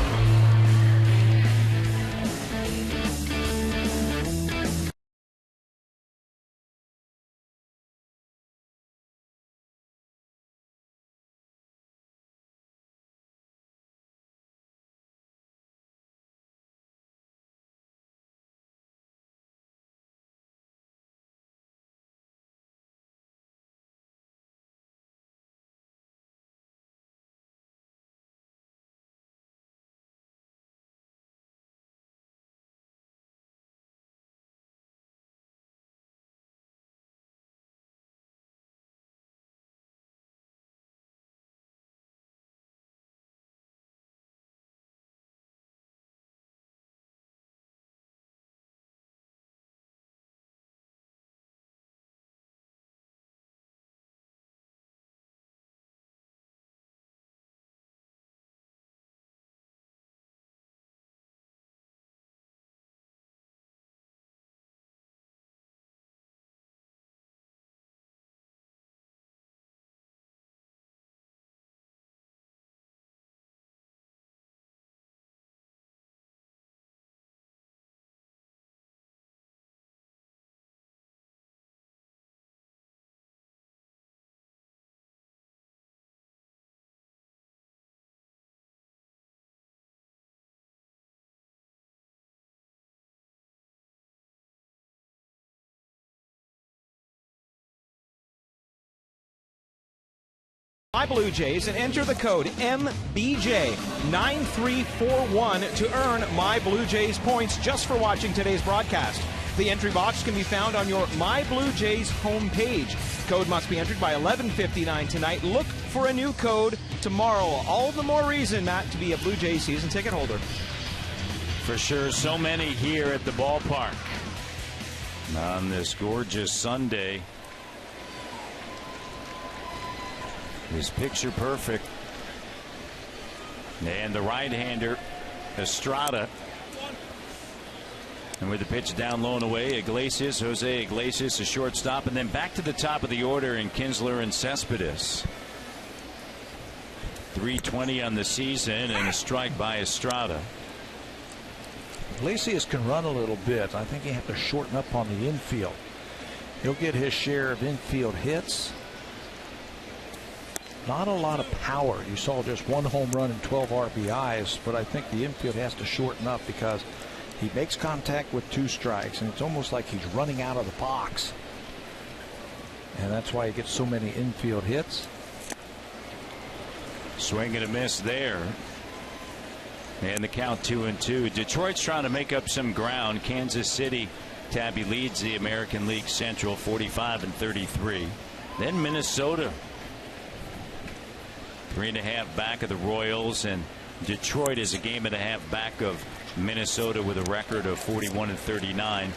My Blue Jays and enter the code MBJ9341 to earn My Blue Jays points just for watching today's broadcast. The entry box can be found on your My Blue Jays homepage. Code must be entered by 11:59 tonight. Look for a new code tomorrow. All the more reason, Matt, to be a Blue Jays season ticket holder. For sure, so many here at the ballpark on this gorgeous Sunday. Is picture perfect. And the right-hander, Estrada. And with the pitch down low and away, Iglesias, Jose Iglesias, a shortstop, and then back to the top of the order in Kinsler and Cespedes. 320 on the season and a strike by Estrada. Iglesias can run a little bit. I think you have to shorten up on the infield. He'll get his share of infield hits. Not a lot of power. You saw just one home run and 12 RBIs, but I think the infield has to shorten up because he makes contact with two strikes, and it's almost like he's running out of the box. And that's why he gets so many infield hits. Swing and a miss there. And the count 2-2. Detroit's trying to make up some ground. Kansas City, Tabby, leads the American League Central 45-33. Then Minnesota 3.5 back of the Royals, and Detroit is a game and a half back of Minnesota with a record of 41-39.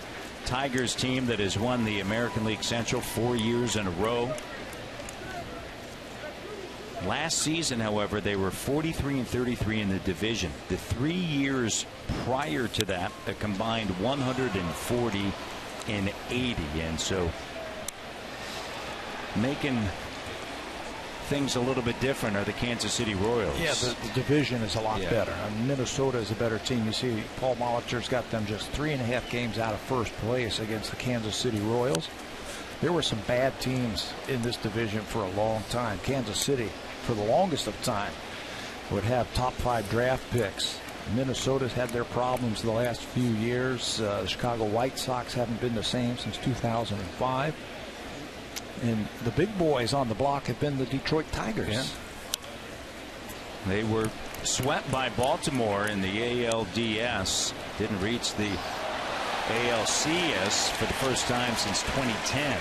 Tigers team that has won the American League Central 4 years in a row. Last season, however, they were 43-33 in the division. The 3 years prior to that, a combined 140 in 80, and so making things a little bit different are the Kansas City Royals. Yeah, the division is a lot better. I mean, Minnesota is a better team. You see, Paul Molitor's got them just 3.5 games out of first place against the Kansas City Royals. There were some bad teams in this division for a long time. Kansas City, for the longest of time, would have top 5 draft picks. Minnesota's had their problems the last few years. The Chicago White Sox haven't been the same since 2005. And the big boys on the block have been the Detroit Tigers. Yeah. They were swept by Baltimore in the ALDS. Didn't reach the ALCS for the first time since 2010.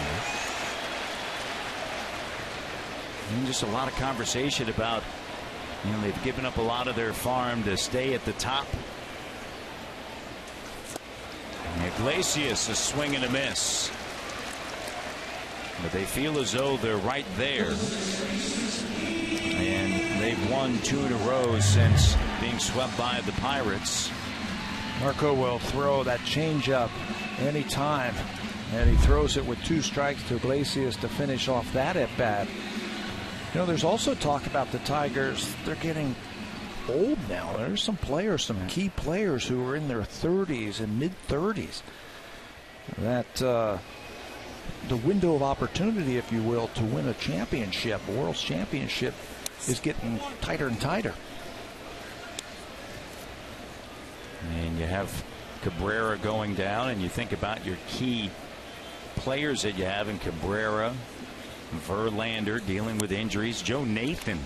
And just a lot of conversation about, you know, they've given up a lot of their farm to stay at the top. And Iglesias, a swing and a miss. But they feel as though they're right there. And they've won 2 in a row since being swept by the Pirates. Marco will throw that changeup anytime, and he throws it with 2 strikes to Iglesias to finish off that at bat. You know, there's also talk about the Tigers. They're getting old now. There's some players, some key players who are in their 30s and mid-30s. That the window of opportunity, if you will, to win a championship, a World Championship, is getting tighter and tighter. And you have Cabrera going down, and you think about your key players that you have in Cabrera, Verlander dealing with injuries, Joe Nathan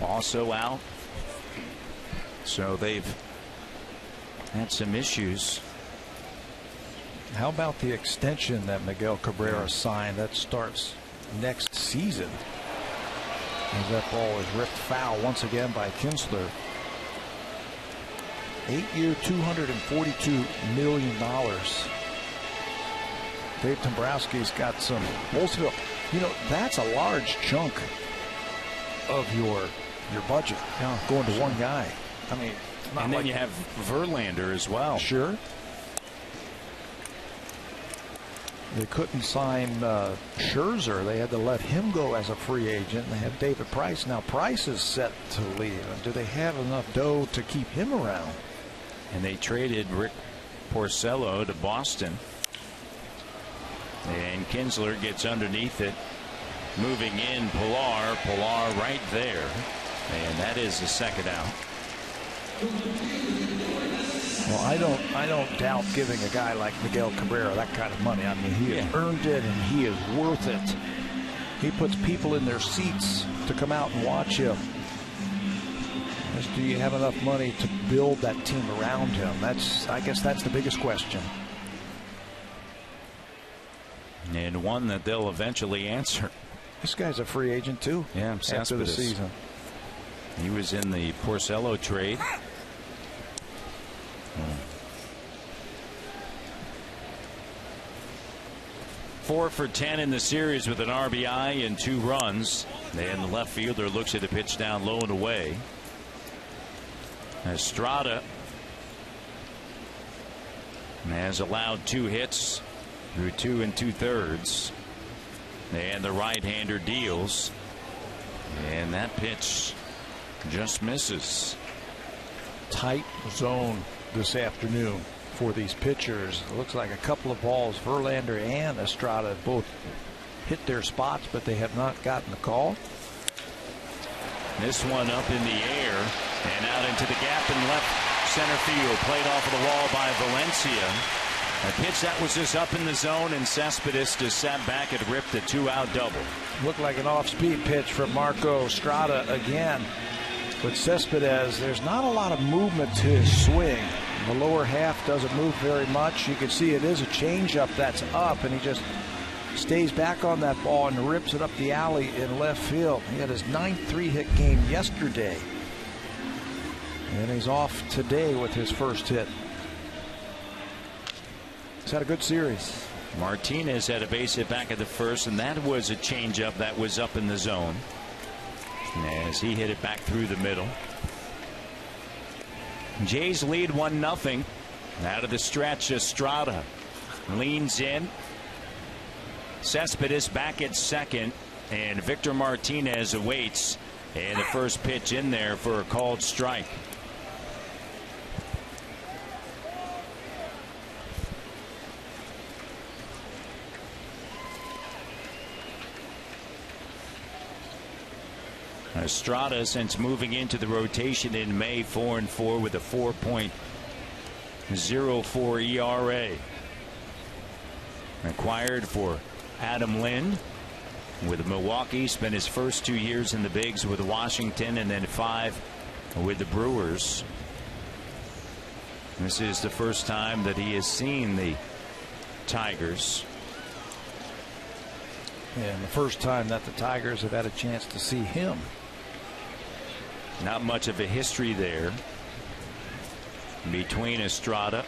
also out. So they've had some issues. How about the extension that Miguel Cabrera signed? That starts next season. As that ball is ripped foul once again by Kinsler. 8-year, $242 million. Dave Dombrowski's got some Bolsville. You know, that's a large chunk of your budget going to one guy. I mean, and then you have Verlander as well. Sure. They couldn't sign Scherzer. They had to let him go as a free agent. They have David Price. Now Price is set to leave. Do they have enough dough to keep him around? And they traded Rick Porcello to Boston. And Kinsler gets underneath it. Moving in Pilar right there. And that is the second out. Well, I don't doubt giving a guy like Miguel Cabrera that kind of money. I mean, he has earned it, and he is worth it. He puts people in their seats to come out and watch him. Do you have enough money to build that team around him? I guess that's the biggest question. And one that they'll eventually answer. This guy's a free agent too. Yeah, after the season. He was in the Porcello trade. 4 for 10 in the series with an RBI and 2 runs. And the left fielder looks at the pitch down low and away. Estrada has allowed 2 hits through 2 2/3. And the right-hander deals. And that pitch just misses. Tight zone this afternoon for these pitchers. It looks like a couple of balls. Verlander and Estrada both hit their spots, but they have not gotten the call. This one up in the air and out into the gap in left center field. Played off of the wall by Valencia. A pitch that was just up in the zone, and Cespedes just sat back and ripped a 2-out double. Looked like an off-speed pitch from Marco Estrada again. But Cespedes, there's not a lot of movement to his swing. The lower half doesn't move very much. You can see it is a changeup that's up, and he just stays back on that ball and rips it up the alley in left field. He had his 9th 3-hit game yesterday. And he's off today with his first hit. He's had a good series. Martinez had a base hit back at the first, and that was a changeup that was up in the zone. As he hit it back through the middle. Jays lead 1-0. Out of the stretch, Estrada leans in. Cespedes back at second, and Victor Martinez awaits. And the first pitch in there for a called strike. Estrada, since moving into the rotation in May, 4-4 with a 4.04 ERA. Acquired for Adam Lind with Milwaukee, spent his first 2 years in the bigs with Washington, and then 5 with the Brewers. This is the first time that he has seen the Tigers. And the first time that the Tigers have had a chance to see him. Not much of a history there between Estrada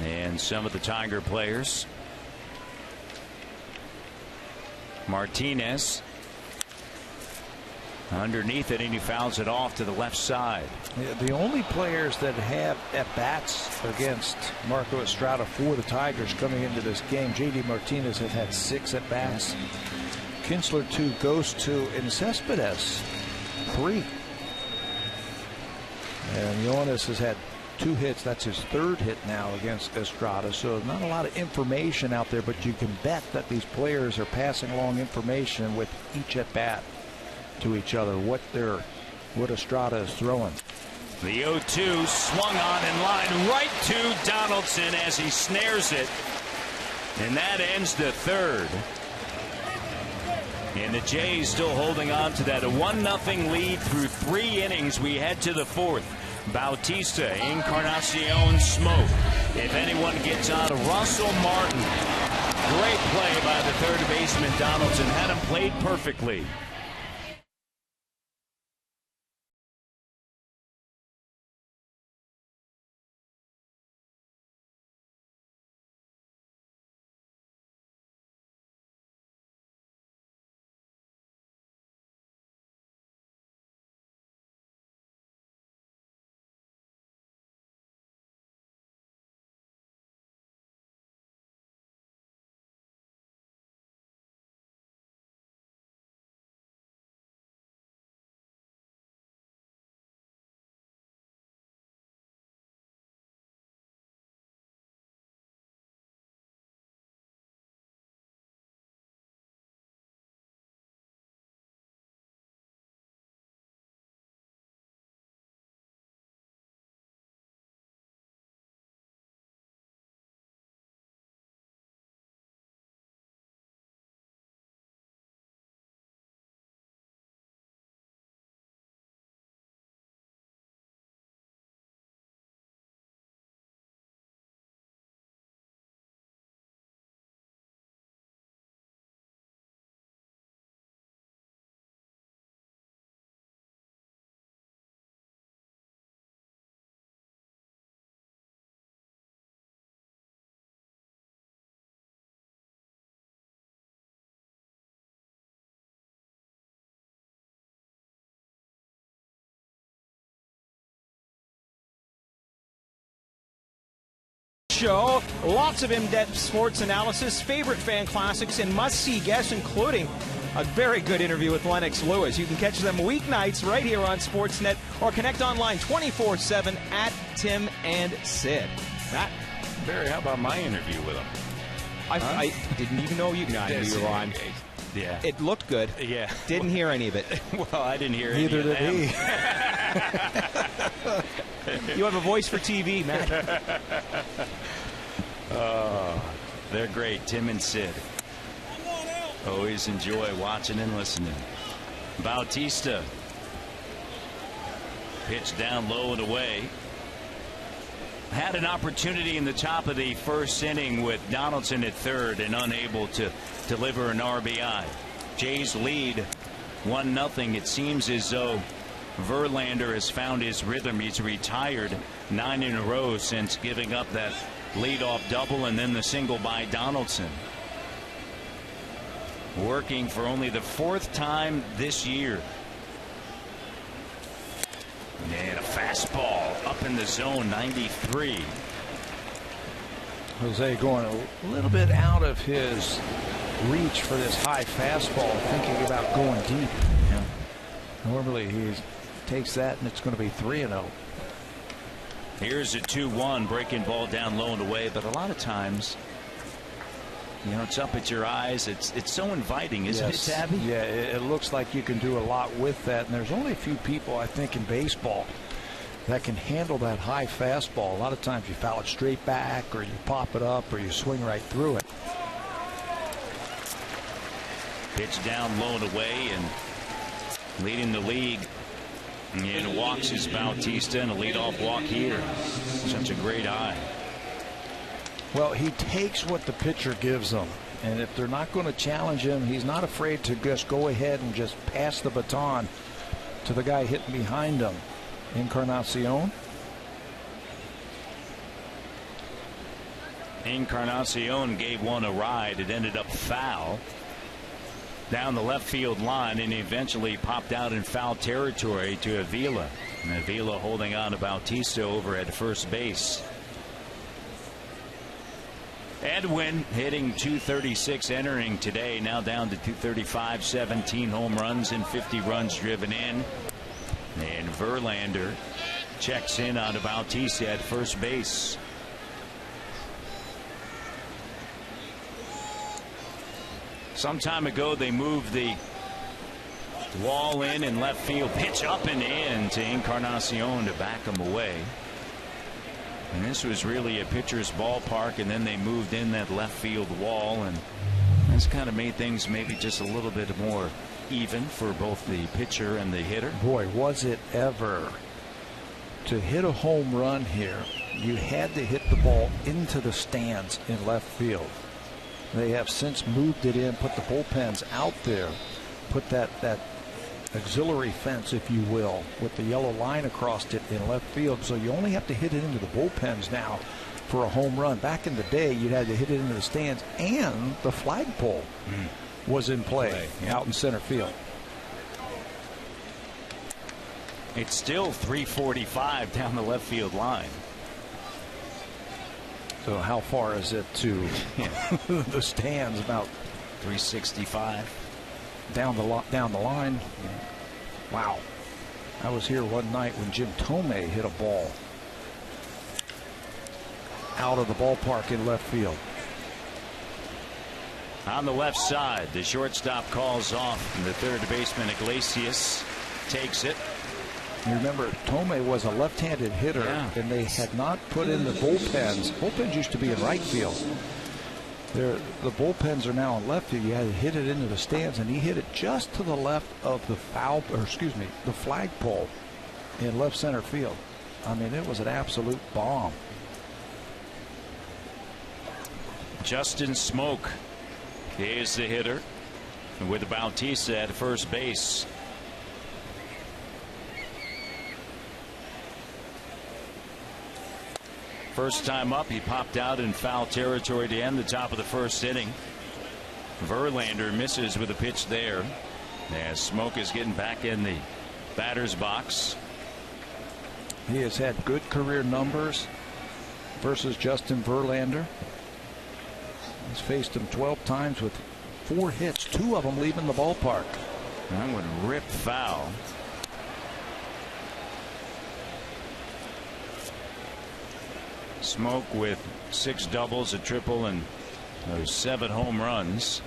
and some of the Tiger players. Martinez underneath it, and he fouls it off to the left side. Yeah, the only players that have at-bats against Marco Estrada for the Tigers coming into this game, J.D. Martinez has had 6 at-bats. Kinsler 2, Ghost 2, and Cespedes 3. And Yoenis has had 2 hits. That's his 3rd hit now against Estrada. So not a lot of information out there, but you can bet that these players are passing along information with each at-bat to each other, what Estrada is throwing. The 0-2 swung on in line right to Donaldson as he snares it, and that ends the 3rd. And the Jays still holding on to that 1-0 lead through 3 innings. We head to the 4th. Bautista, Encarnacion, Smoke. If anyone gets out of Russell Martin, great play by the 3rd baseman Donaldson, had him played perfectly. Show. Lots of in-depth sports analysis, favorite fan classics, and must-see guests, including a very good interview with Lennox Lewis. You can catch them weeknights right here on Sportsnet or connect online 24/7 at Tim and Sid. Matt? Barry, how about my interview with him? I didn't even know you were on. Yeah. It looked good. Yeah. Didn't hear any of it. Well, I didn't hear Neither any of did them. he. You have a voice for TV, Matt. Oh, they're great, Tim and Sid. Always enjoy watching and listening. Bautista. Pitch down low and away. Had an opportunity in the top of the 1st inning with Donaldson at 3rd and unable to deliver an RBI. Jays lead 1-0. It seems as though Verlander has found his rhythm. He's retired 9 in a row since giving up that leadoff double and then the single by Donaldson. Working for only the 4th time this year. And a fastball up in the zone, 93. Jose going a little bit out of his reach for this high fastball, thinking about going deep. Yeah. Normally he takes that and it's going to be 3-0. Here's a 2-1 breaking ball down low and away, but a lot of times, you know, it's up at your eyes. It's so inviting, isn't it, Tabby? Yeah, it looks like you can do a lot with that, and there's only a few people, I think, in baseball that can handle that high fastball. A lot of times you foul it straight back, or you pop it up, or you swing right through it. Pitch down low and away, and leading the league in walks is Bautista, and a leadoff walk here. Such a great eye. Well, he takes what the pitcher gives him, and if they're not going to challenge him, he's not afraid to just go ahead and just pass the baton to the guy hitting behind him. Encarnacion. Gave one a ride. It ended up foul down the left field line, and eventually popped out in foul territory to Avila. And Avila holding on to Bautista over at first base. Edwin hitting .236 entering today, now down to .235, 17 home runs and 50 runs driven in. And Verlander checks in on Bautista at first base. Some time ago they moved the wall in left field. Pitch up and in to Encarnacion to back him away. And this was really a pitcher's ballpark, and then they moved in that left field wall, and that's kind of made things maybe just a little bit more even for both the pitcher and the hitter. Boy, was it ever. To hit a home run here, you had to hit the ball into the stands in left field. They have since moved it in, put the bullpens out there, put that auxiliary fence, if you will, with the yellow line across it in left field. So you only have to hit it into the bullpens now for a home run. Back in the day, you had to hit it into the stands, and the flagpole was in play out in center field. It's still 345 down the left field line. So how far is it to the stands? About 365 down the line. Wow. I was here one night when Jim Thome hit a ball out of the ballpark in left field. On the left side, the shortstop calls off, and the third baseman Iglesias takes it. You remember, Thome was a left-handed hitter, and they had not put in the bullpens. Bullpens used to be in right field. The bullpens are now in left field. You had to hit it into the stands, and he hit it just to the left of the the flagpole in left center field. I mean, it was an absolute bomb. Justin Smoke is the hitter, with Bautista at first base. First time up, he popped out in foul territory to end the top of the first inning. Verlander misses with a pitch there, as Smoke is getting back in the batter's box. He has had good career numbers versus Justin Verlander. He's faced him 12 times with 4 hits, 2 of them leaving the ballpark. That would rip foul. Smoke with 6 doubles, a triple, and those 7 home runs.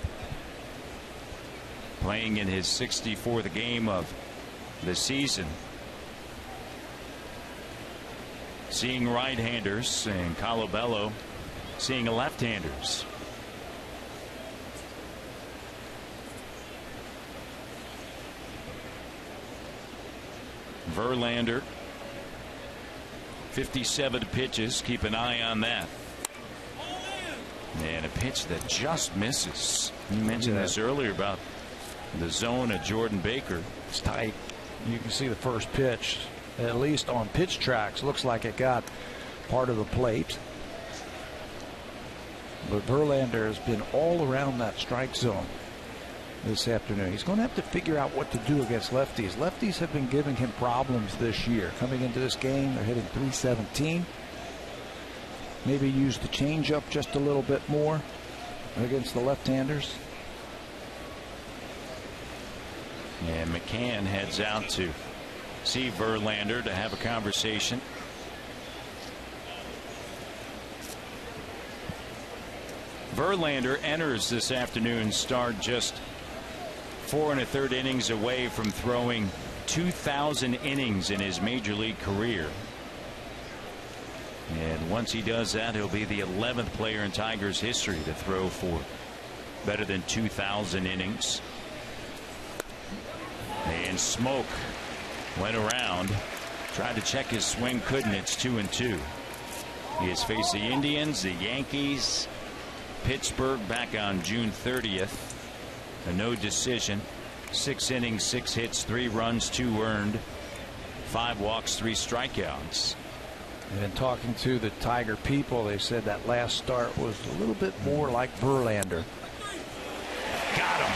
Playing in his 64th game of the season. Seeing right-handers, and Colabello seeing left-handers. Verlander, 57 pitches. Keep an eye on that. And a pitch that just misses. You mentioned this earlier about the zone of Jordan Baker. It's tight. You can see the first pitch, at least on pitch tracks, looks like it got part of the plate. But Verlander has been all around that strike zone this afternoon. He's going to have to figure out what to do against lefties. Lefties have been giving him problems this year. Coming into this game, they're hitting .317. maybe use the changeup just a little bit more against the left-handers. And McCann heads out to see Verlander to have a conversation. Verlander enters this afternoon's start just 4 1/3 innings away from throwing 2,000 innings in his major league career. And once he does that, he'll be the 11th player in Tigers history to throw for better than 2,000 innings. And Smoke went around, tried to check his swing, couldn't. It's 2-2. He has faced the Indians, the Yankees, Pittsburgh back on June 30th. A no decision. 6 innings, 6 hits, 3 runs, 2 earned, 5 walks, 3 strikeouts. And talking to the Tiger people, they said that last start was a little bit more like Verlander. Got him.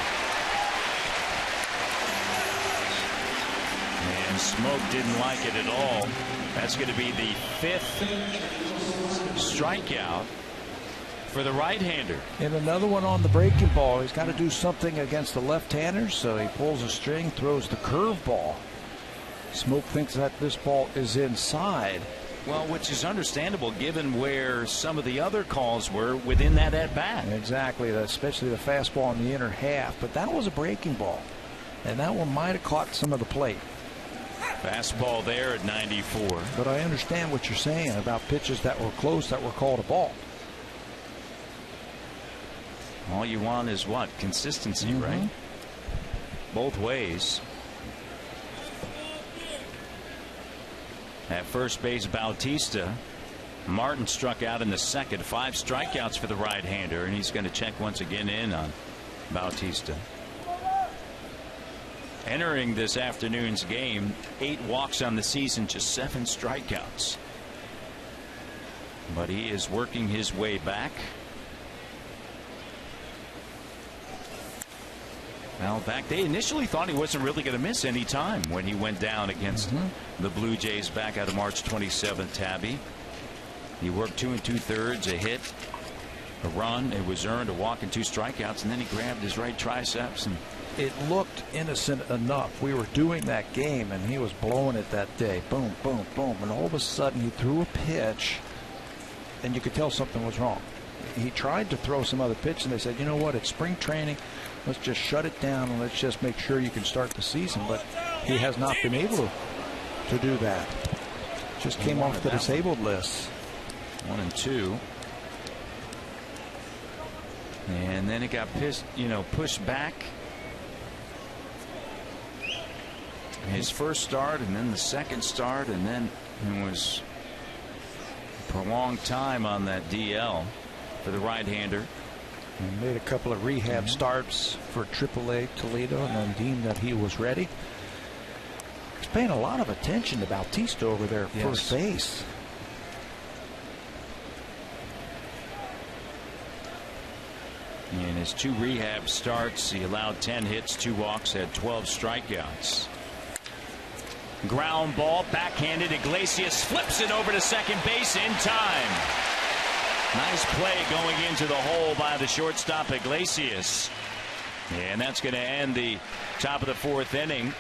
And Smoke didn't like it at all. That's going to be the 5th strikeout for the right-hander. And another one on the breaking ball. He's got to do something against the left-handers, so he pulls a string, throws the curveball. Smoke thinks that this ball is inside. Well, which is understandable given where some of the other calls were within that at-bat. Exactly, especially the fastball in the inner half. But that was a breaking ball, and that one might have caught some of the plate. Fastball there at 94. But I understand what you're saying about pitches that were close that were called a ball. All you want is what? Consistency, right? Both ways. At first base, Bautista. Martin struck out in the second. 5 strikeouts for the right-hander, and he's going to check once again in on Bautista. Entering this afternoon's game, 8 walks on the season, just 7 strikeouts. But he is working his way back. Well, back they initially thought he wasn't really going to miss any time when he went down against the Blue Jays back out of March 27th. Tabby. He worked 2 2/3, a hit, a run. It was earned, a walk, and 2 strikeouts, and then he grabbed his right triceps. And it looked innocent enough. We were doing that game, and he was blowing it that day. Boom, boom, boom, and all of a sudden he threw a pitch, and you could tell something was wrong. He tried to throw some other pitch, and they said, you know what, it's spring training. Let's just shut it down and let's just make sure you can start the season. But he has not been able to do that. Just came off the disabled list. 1 and 2. And then it got pushed back. His first start and then the second start, and then it was a prolonged time on that DL for the right-hander. And made a couple of rehab starts for AAA Toledo, and then deemed that he was ready. He's paying a lot of attention to Bautista over there at first base. In his 2 rehab starts, he allowed 10 hits, 2 walks, had 12 strikeouts. Ground ball, backhanded. Iglesias flips it over to second base in time. Nice play going into the hole by the shortstop Iglesias. And that's going to end the top of the 4th inning.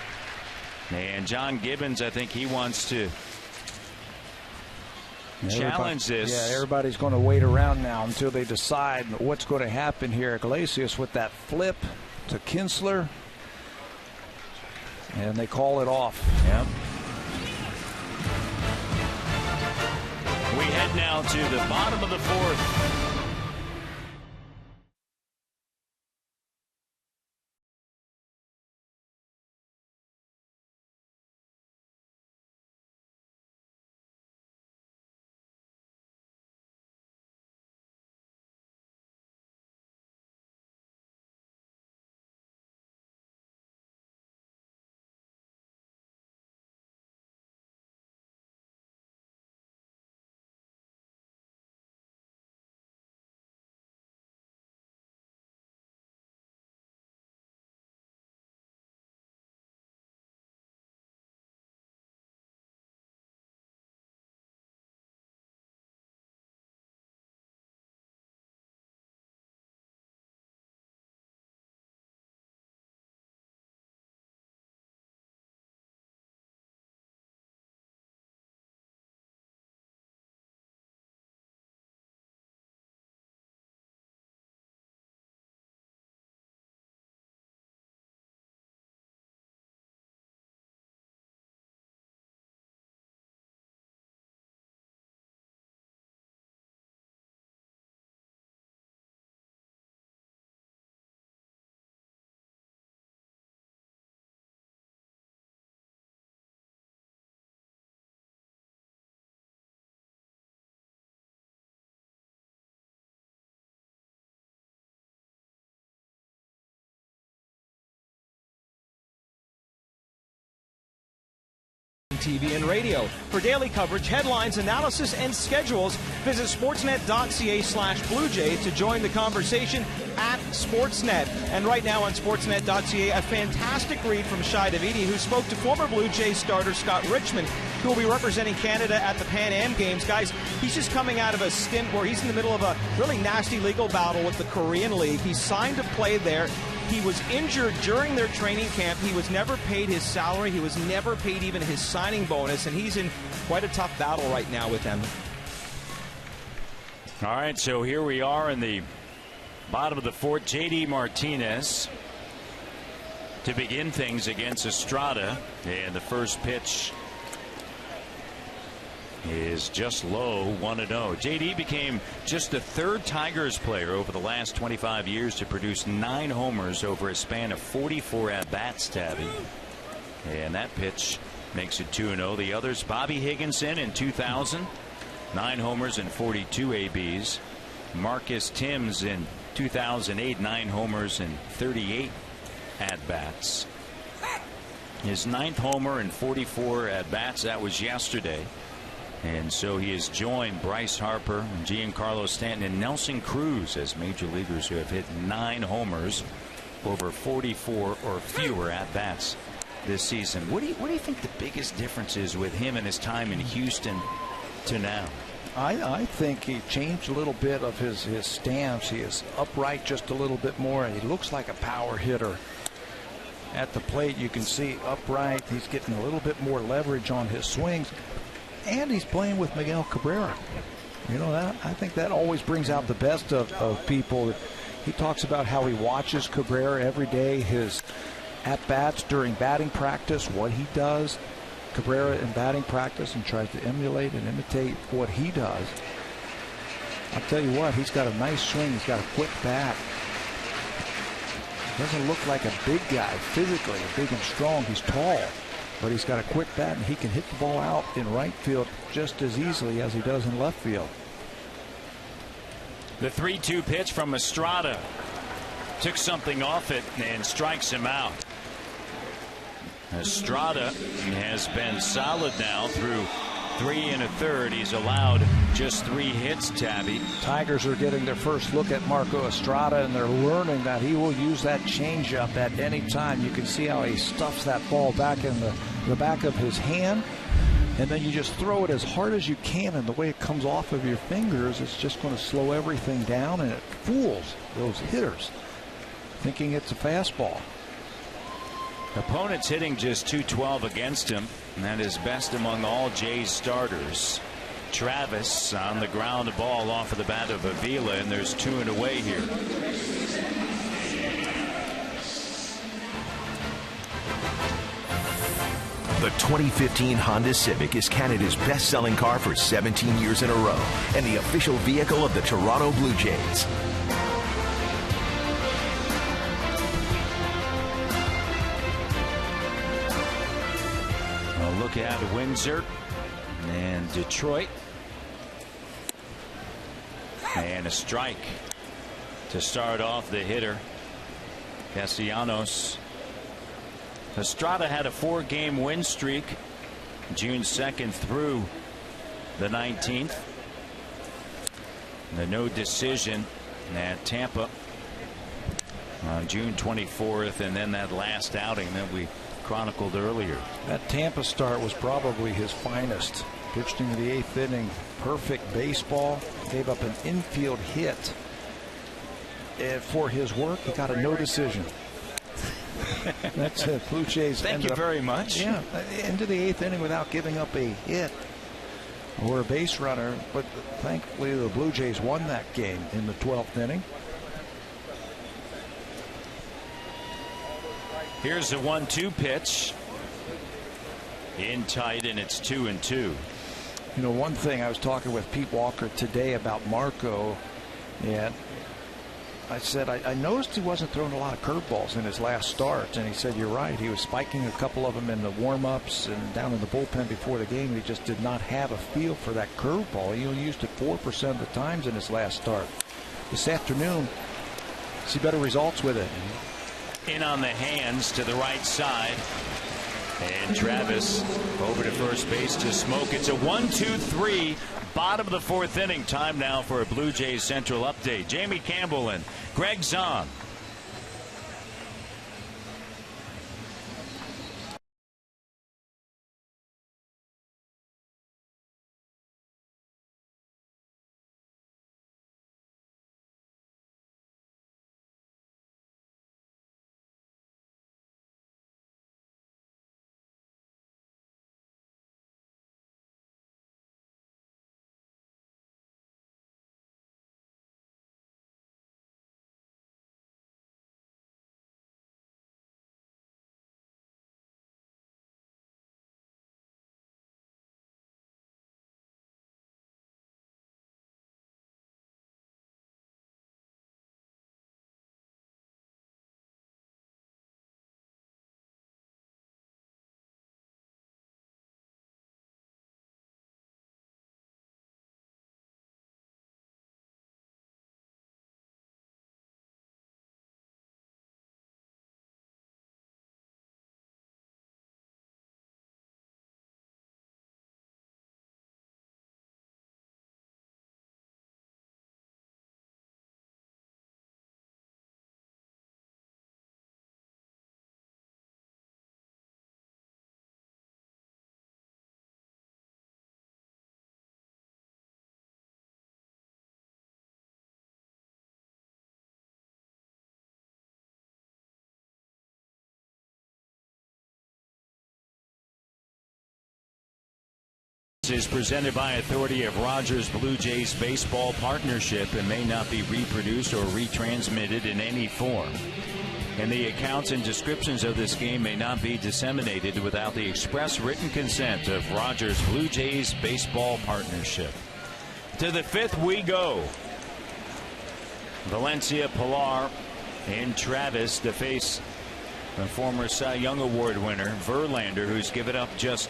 And John Gibbons, I think he wants to challenge this. Yeah, everybody's going to wait around now until they decide what's going to happen here. Iglesias with that flip to Kinsler. And they call it off. Yep. We head now to the bottom of the 4th. TV and radio. For daily coverage, headlines, analysis, and schedules, visit sportsnet.ca/Blue Jays to join the conversation at Sportsnet. And right now on sportsnet.ca, a fantastic read from Shai Davidi, who spoke to former Blue Jays starter Scott Richmond, who will be representing Canada at the Pan Am Games. Guys, he's just coming out of a stint where he's in the middle of a really nasty legal battle with the Korean League. He signed to play there. He was injured during their training camp. He was never paid his salary. He was never paid even his signing bonus, and he's in quite a tough battle right now with them. All right, so here we are in the bottom of the fourth. J.D. Martinez to begin things against Estrada, and the first pitch is just low, 1-0. J.D. became just the third Tigers player over the last 25 years to produce 9 homers over a span of 44 at-bats, Tabby. And that pitch makes it 2-0. The others, Bobby Higginson in 2000, 9 homers and 42 ABs. Marcus Timms in 2008, 9 homers and 38 at-bats. His 9th homer and 44 at-bats, that was yesterday. And so he has joined Bryce Harper, Giancarlo Stanton, and Nelson Cruz as major leaguers who have hit 9 homers over 44 or fewer at-bats this season. What do you think the biggest difference is with him and his time in Houston to now? I think he changed a little bit of his stance. He is upright just a little bit more. He looks like a power hitter. At the plate, you can see upright. He's getting a little bit more leverage on his swings. And he's playing with Miguel Cabrera. You know, that I think that always brings out the best of people. He talks about how he watches Cabrera every day, his at-bats during batting practice, what he does. Cabrera in batting practice, and tries to emulate and imitate what he does. I'll tell you what, he's got a nice swing. He's got a quick bat. Doesn't look like a big guy physically, big and strong. He's tall. But he's got a quick bat, and he can hit the ball out in right field just as easily as he does in left field. The 3-2 pitch from Estrada took something off it and strikes him out. Estrada has been solid now through 3 1/3. He's allowed just 3 hits, Tabby. Tigers are getting their first look at Marco Estrada, and they're learning that he will use that changeup at any time. You can see how he stuffs that ball back in the back of his hand, and then you just throw it as hard as you can, and the way it comes off of your fingers, it's just going to slow everything down, and it fools those hitters thinking it's a fastball. Opponents hitting just .212 against him, and that is best among all Jays starters. Travis on the ground ball off of the bat of Avila, and there's 2 and away here. The 2015 Honda Civic is Canada's best-selling car for 17 years in a row and the official vehicle of the Toronto Blue Jays. Look at Windsor and Detroit, and a strike to start off the hitter, Castellanos. Estrada had a 4-game win streak June 2nd through the 19th. The no decision at Tampa on June 24th, and then that last outing that we chronicled earlier. That Tampa start was probably his finest. Pitched into the 8th inning, perfect baseball, gave up an infield hit. And for his work, he got a no decision. That's it. Blue Jays. Thank you very much. Yeah, into the 8th inning without giving up a hit or a base runner. But thankfully, the Blue Jays won that game in the 12th inning. Here's the 1-2 pitch. In tight, and it's 2-2. You know, one thing, I was talking with Pete Walker today about Marco, and I said I noticed he wasn't throwing a lot of curveballs in his last start, and he said, you're right. He was spiking a couple of them in the warm-ups and down in the bullpen before the game. He just did not have a feel for that curveball. He only used it 4% of the times in his last start. This afternoon, see better results with it. In on the hands to the right side. And Travis over to first base to Smoke. It's a 1-2-3, bottom of the fourth inning. Time now for a Blue Jays Central update. Jamie Campbell and Greg Zahn. Is presented by authority of Rogers Blue Jays Baseball Partnership and may not be reproduced or retransmitted in any form. And the accounts and descriptions of this game may not be disseminated without the express written consent of Rogers Blue Jays Baseball Partnership. To the fifth we go. Valencia, Pilar, and Travis to face the former Cy Young Award winner Verlander, who's given up just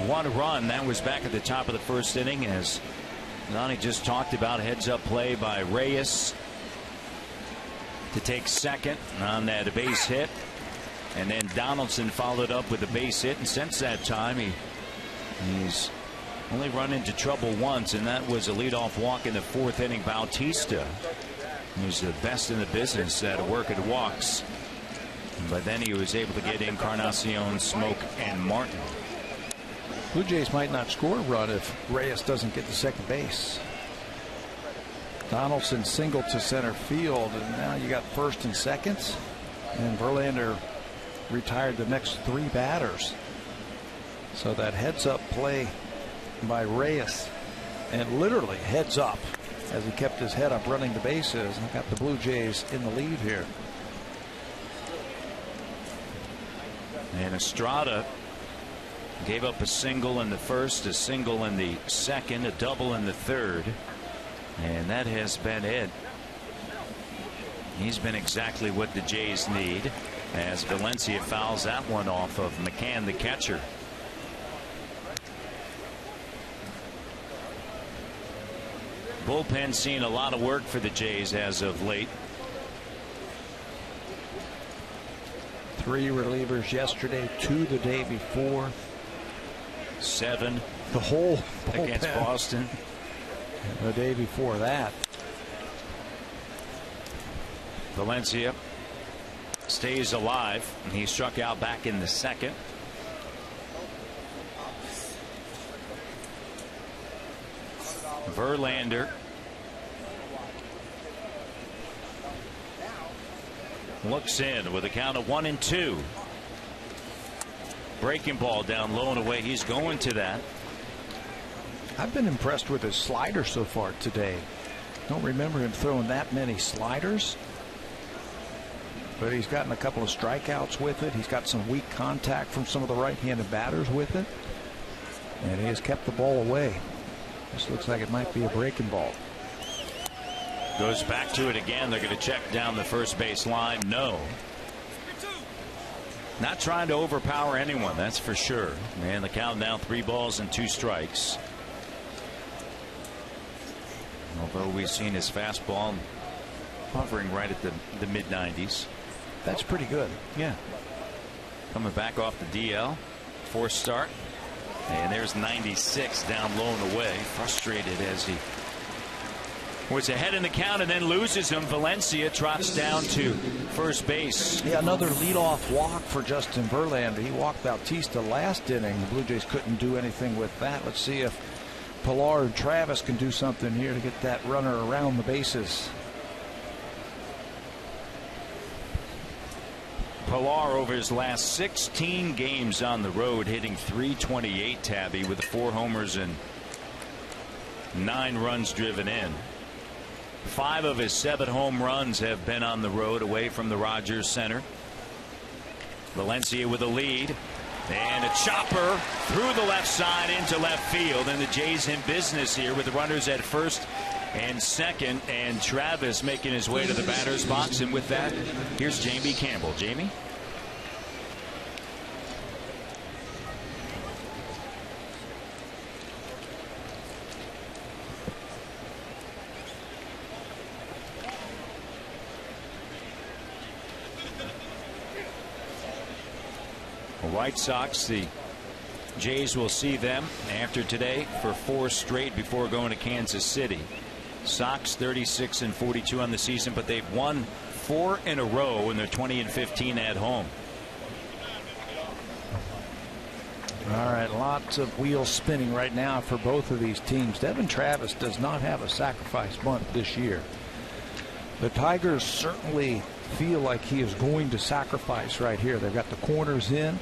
one run. That was back at the top of the first inning, as Donnie just talked about. Heads up play by Reyes to take second on that base hit, and then Donaldson followed up with a base hit, and since that time he's only run into trouble once, and that was a leadoff walk in the fourth inning. Bautista, who's the best in the business at working walks, but then he was able to get Encarnacion, Smoke, and Martin. Blue Jays might not score a run if Reyes doesn't get to second base. Donaldson singled to center field, and now you got first and seconds, and Verlander retired the next three batters. So that heads up play by Reyes, and literally heads up as he kept his head up running the bases, and got the Blue Jays in the lead here. And Estrada gave up a single in the first, a single in the second, a double in the third, and that has been it. He's been exactly what the Jays need, as Valencia fouls that one off of McCann, the catcher. Bullpen seen a lot of work for the Jays as of late. 3 relievers yesterday, 2 the day before. 7 the whole against Boston the day before that. Valencia stays alive, and he struck out back in the second. Verlander looks in with a count of 1-2. Breaking ball down low and away. He's going to that. I've been impressed with his slider so far today. Don't remember him throwing that many sliders, but he's gotten a couple of strikeouts with it. He's got some weak contact from some of the right-handed batters with it, and he has kept the ball away. This looks like it might be a breaking ball. Goes back to it again. They're going to check down the first base line. No. Not trying to overpower anyone, that's for sure. And the count now 3 balls and 2 strikes. Although we've seen his fastball hovering right at the mid-90s. That's pretty good. Yeah. Coming back off the DL. Forced start. And there's 96 down low and away. Frustrated as he was ahead in the count and then loses him. Valencia trots down to first base. Yeah, another leadoff walk for Justin Verlander. He walked Bautista last inning. The Blue Jays couldn't do anything with that. Let's see if Pilar and Travis can do something here to get that runner around the bases. Pilar over his last 16 games on the road hitting .328, Tabby, with 4 homers and 9 runs driven in. 5 of his 7 home runs have been on the road away from the Rogers Center. Valencia with a lead and a chopper through the left side into left field, and the Jays in business here with the runners at first and second, and Travis making his way to the batter's box. And with that, here's Jamie Campbell. Jamie. White Sox, the Jays will see them after today for 4 straight before going to Kansas City. Sox 36-42 on the season, but they've won 4 in a row and they're 20-15 at home. All right, lots of wheels spinning right now for both of these teams. Devin Travis does not have a sacrifice bunt this year. The Tigers certainly feel like he is going to sacrifice right here. They've got the corners in.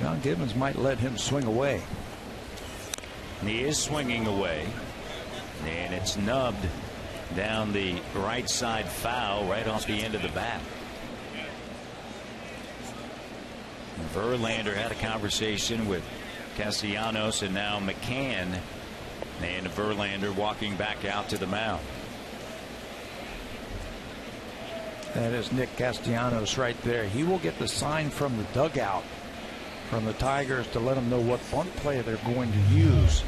John Gibbons might let him swing away. He is swinging away, and it's nubbed down the right side foul right off the end of the bat. Verlander had a conversation with Castellanos and now McCann, and Verlander walking back out to the mound. That is Nick Castellanos right there. He will get the sign from the dugout from the Tigers to let them know what bunt play they're going to use.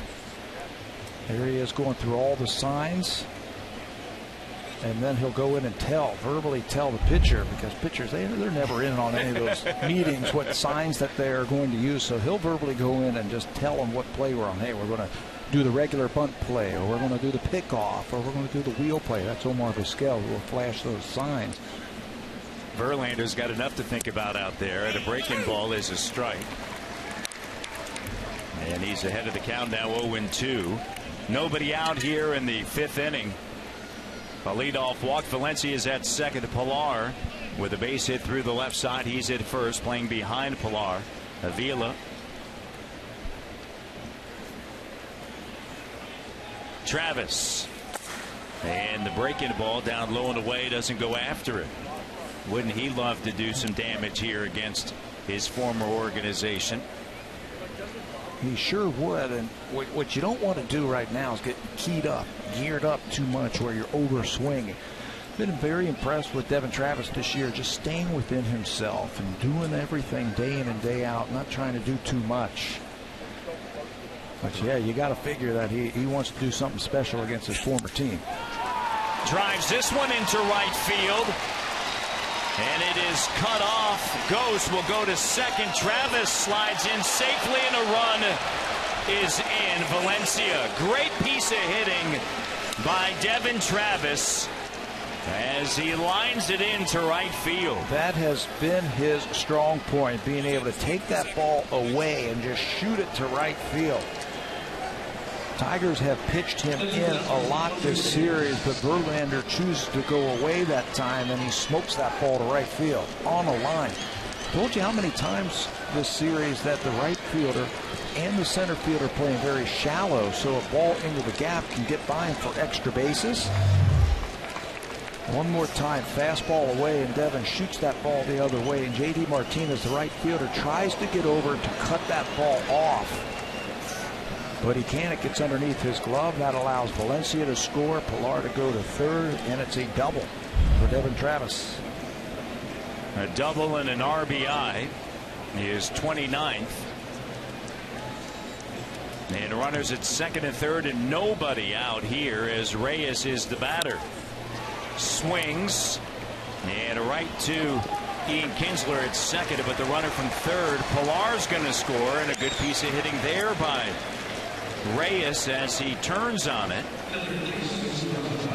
There he is going through all the signs, and then he'll go in and verbally tell the pitcher, because pitchers, they're never in on any of those meetings what signs that they're going to use. So he'll verbally go in and just tell them what play we're on. Hey, we're going to do the regular bunt play, or we're going to do the pickoff, or we're going to do the wheel play. That's Omar Vizquel who will flash those signs. Verlander's got enough to think about out there, and a breaking ball is a strike. And he's ahead of the count now, 0-2. Nobody out here in the 5th inning. A leadoff walk. Valencia is at second. Pilar with a base hit through the left side. He's at first, playing behind Pilar. Avila. Travis. And the breaking ball down low and away, doesn't go after it. Wouldn't he love to do some damage here against his former organization? He sure would. And what you don't want to do right now is get keyed up, geared up too much where you're over swinging. Been very impressed with Devin Travis this year, just staying within himself and doing everything day in and day out, not trying to do too much. But yeah, you got to figure that he wants to do something special against his former team. Drives this one into right field. And it is cut off. Ghost will go to second. Travis slides in safely, and a run is in. Valencia, great piece of hitting by Devin Travis as he lines it into right field. That has been his strong point, being able to take that ball away and just shoot it to right field. Tigers have pitched him in a lot this series, but Verlander chooses to go away that time, and he smokes that ball to right field on a line. Told you how many times this series that the right fielder and the center fielder playing very shallow, so a ball into the gap can get by him for extra bases. One more time, fastball away, and Devin shoots that ball the other way, and J.D. Martinez, the right fielder, tries to get over to cut that ball off. But he can't. It gets underneath his glove. That allows Valencia to score, Pilar to go to third, and it's a double for Devin Travis. A double and an RBI. He is 29th. And runners at second and third, and nobody out here as Reyes is the batter. Swings, and right to Ian Kinsler at second to put the runner from third. Pilar's going to score, and a good piece of hitting there by Reyes as he turns on it.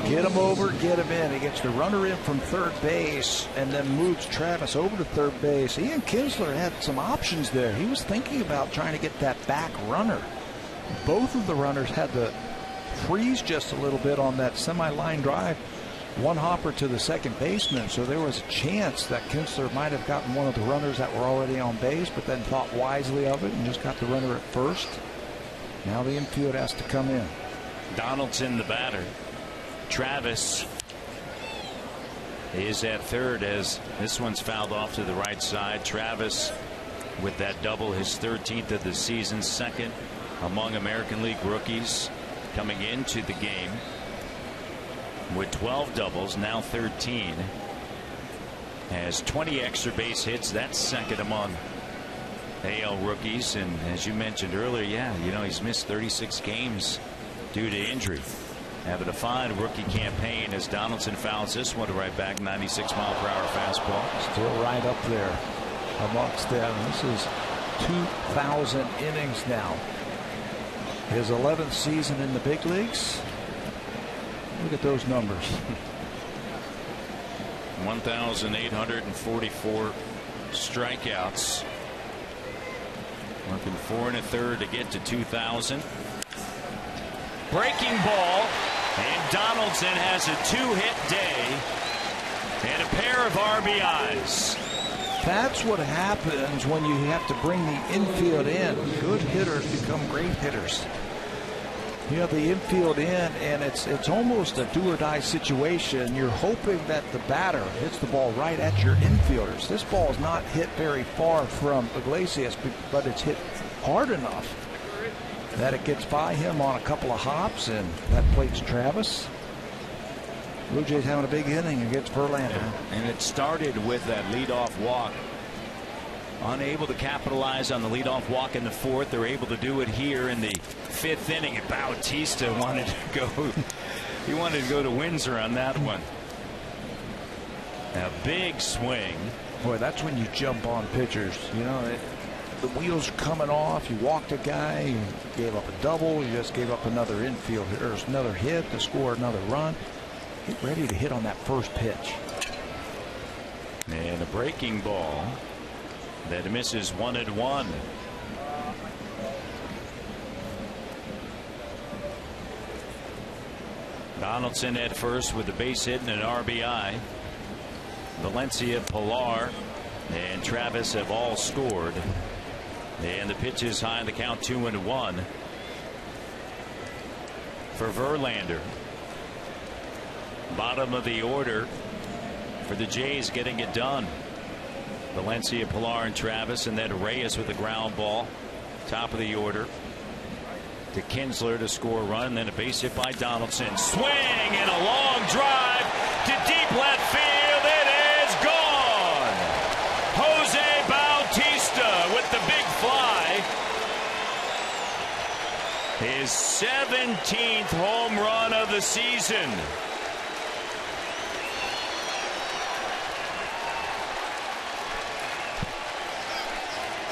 Get him over, get him in. He gets the runner in from third base and then moves Travis over to third base. Ian Kinsler had some options there. He was thinking about trying to get that back runner. Both of the runners had to freeze just a little bit on that semi-line drive. One hopper to the second baseman, so there was a chance that Kinsler might have gotten one of the runners that were already on base, but then thought wisely of it and just got the runner at first. Now the infield has to come in. Donaldson, the batter. Travis is at third as this one's fouled off to the right side. Travis with that double, his 13th of the season, second among American League rookies coming into the game with 12 doubles, now 13. Has 20 extra base hits. That's second among AL rookies. And as you mentioned earlier, he's missed 36 games due to injury. Having a fine rookie campaign as Donaldson fouls this one to right back. 96-mile-per-hour fastball. Still right up there amongst them. This is 2,000 innings now. His 11th season in the big leagues. Look at those numbers. 1,844 strikeouts. Working 4 1/3 to get to 2,000. Breaking ball, and Donaldson has a 2-hit day and a pair of RBIs. That's what happens when you have to bring the infield in. Good hitters become great hitters. You have the infield in, and it's almost a do-or-die situation. You're hoping that the batter hits the ball right at your infielders. This ball is not hit very far from Iglesias, but it's hit hard enough that it gets by him on a couple of hops, and that plates Travis. Blue Jays having a big inning against Verlander. Yeah. And it started with that leadoff walk. Unable to capitalize on the leadoff walk in the fourth. They're able to do it here in the fifth inning. And Bautista wanted to go. He wanted to go to Windsor on that one. A big swing. Boy, that's when you jump on pitchers. The wheels are coming off. You walked a guy. You gave up a double. You just gave up another infield or another hit to score another run. Get ready to hit on that first pitch. And a breaking ball that misses 1-1. Donaldson at first with the base hit and an RBI. Valencia, Pilar, and Travis have all scored. And the pitch is high in the count, 2-1 for Verlander. Bottom of the order for the Jays getting it done. Valencia, Pilar, and Travis, and then Reyes with a ground ball. Top of the order to Kinsler to score a run, then a base hit by Donaldson. Swing and a long drive to deep left field. It is gone. Jose Bautista with the big fly. His 17th home run of the season.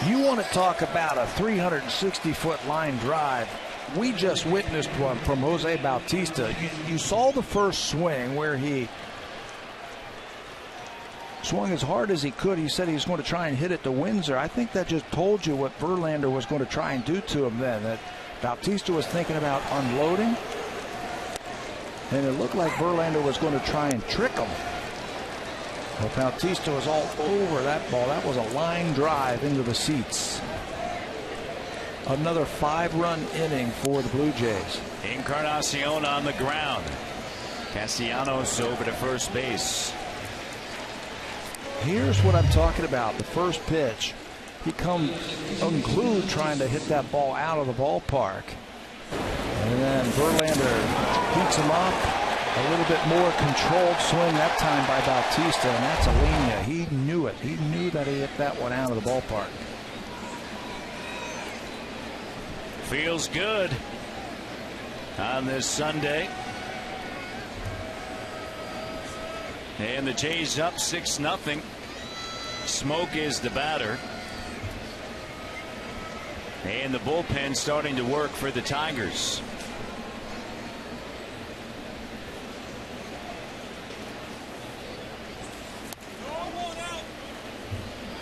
You want to talk about a 360-foot line drive. We just witnessed one from Jose Bautista. You saw the first swing where he swung as hard as he could. He said he was going to try and hit it to Windsor. I think that just told you what Verlander was going to try and do to him then. That Bautista was thinking about unloading, and it looked like Verlander was going to try and trick him. But Bautista was all over that ball. That was a line drive into the seats. Another 5-run inning for the Blue Jays. Encarnacion on the ground. Castellanos over to first base. Here's what I'm talking about. The first pitch. He comes unglued trying to hit that ball out of the ballpark. And then Verlander heats him up. A little bit more controlled swing that time by Bautista, and that's a linea. He knew it. He knew that he hit that one out of the ballpark. Feels good on this Sunday. And the Jays up 6-0. Smoke is the batter. And the bullpen starting to work for the Tigers.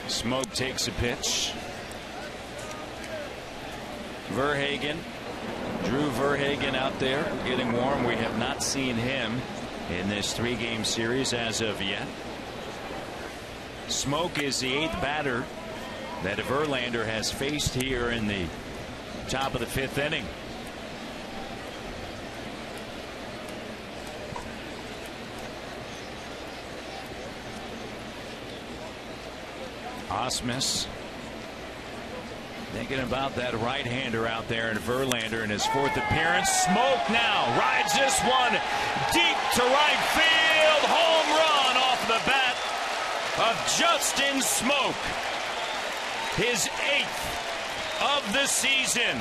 Smoke takes a pitch. Verhagen. Drew Verhagen out there getting warm. We have not seen him in this 3-game series as of yet. Smoke is the 8th batter that Verlander has faced here in the top of the 5th inning. Osmus thinking about that right-hander out there in Verlander in his 4th appearance. Smoke now rides this one deep to right field. Home run off the bat of Justin Smoke. His 8th of the season,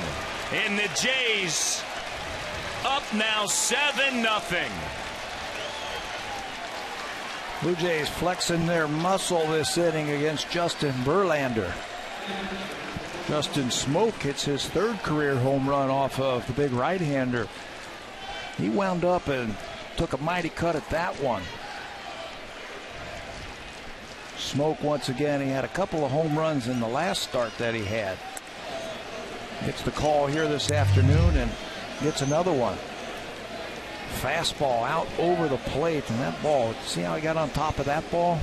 and the Jays up now 7-0. Blue Jays flexing their muscle this inning against Justin Verlander. Justin Smoke hits his 3rd career home run off of the big right-hander. He wound up and took a mighty cut at that one. Smoke once again, he had a couple of home runs in the last start that he had. Gets the call here this afternoon and gets another one. Fastball out over the plate, and that ball, see how he got on top of that ball?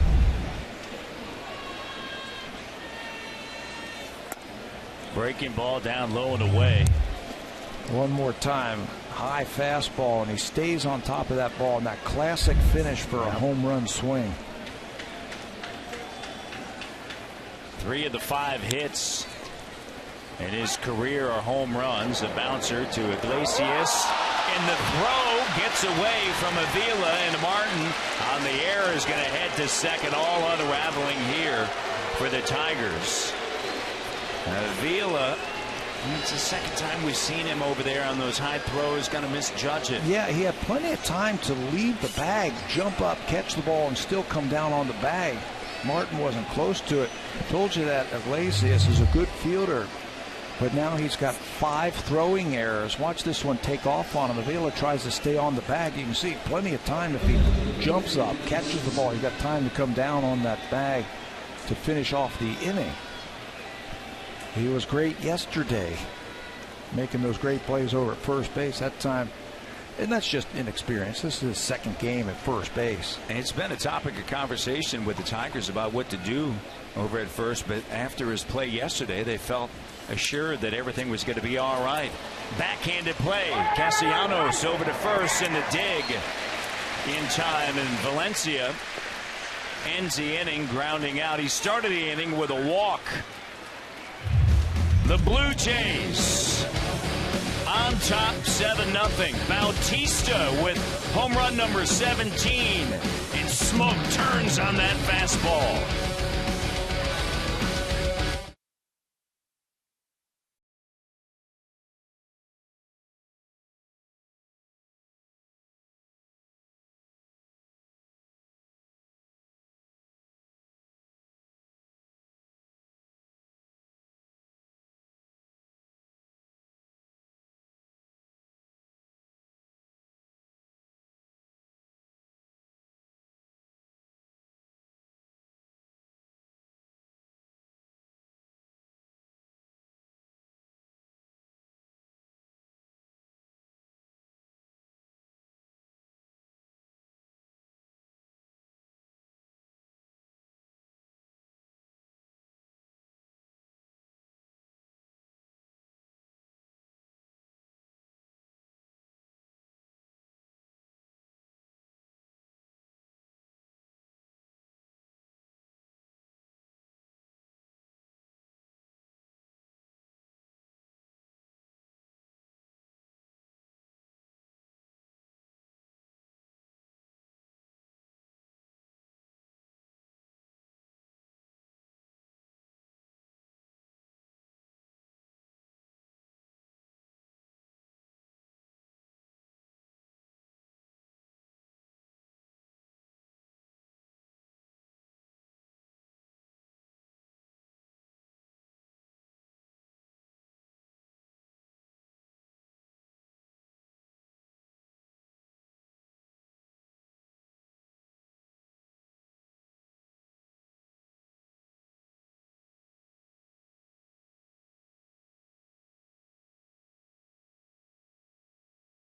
Breaking ball down low and away. One more time, high fastball, and he stays on top of that ball, and that classic finish for a home run swing. 3 of the 5 hits in his career are home runs. A bouncer to Iglesias, and the throw gets away from Avila, and Martin on the air is going to head to second. All unraveling here for the Tigers. Avila, it's the second time we've seen him over there on those high throws, going to misjudge it. Yeah, he had plenty of time to leave the bag, jump up, catch the ball, and still come down on the bag. Martin wasn't close to it. Told you that Iglesias is a good fielder, but now he's got 5 throwing errors. Watch this one take off on him. Avila tries to stay on the bag. You can see plenty of time if he jumps up, catches the ball. He's got time to come down on that bag to finish off the inning. He was great yesterday, making those great plays over at first base that time. And that's just inexperience. This is his 2nd game at first base. And it's been a topic of conversation with the Tigers about what to do over at first, but after his play yesterday, they felt assured that everything was going to be all right. Backhanded play. Castellanos over to first in the dig in time, and Valencia ends the inning grounding out. He started the inning with a walk. The Blue Jays on top 7-0. Bautista with home run number 17. And Smoke turns on that fastball.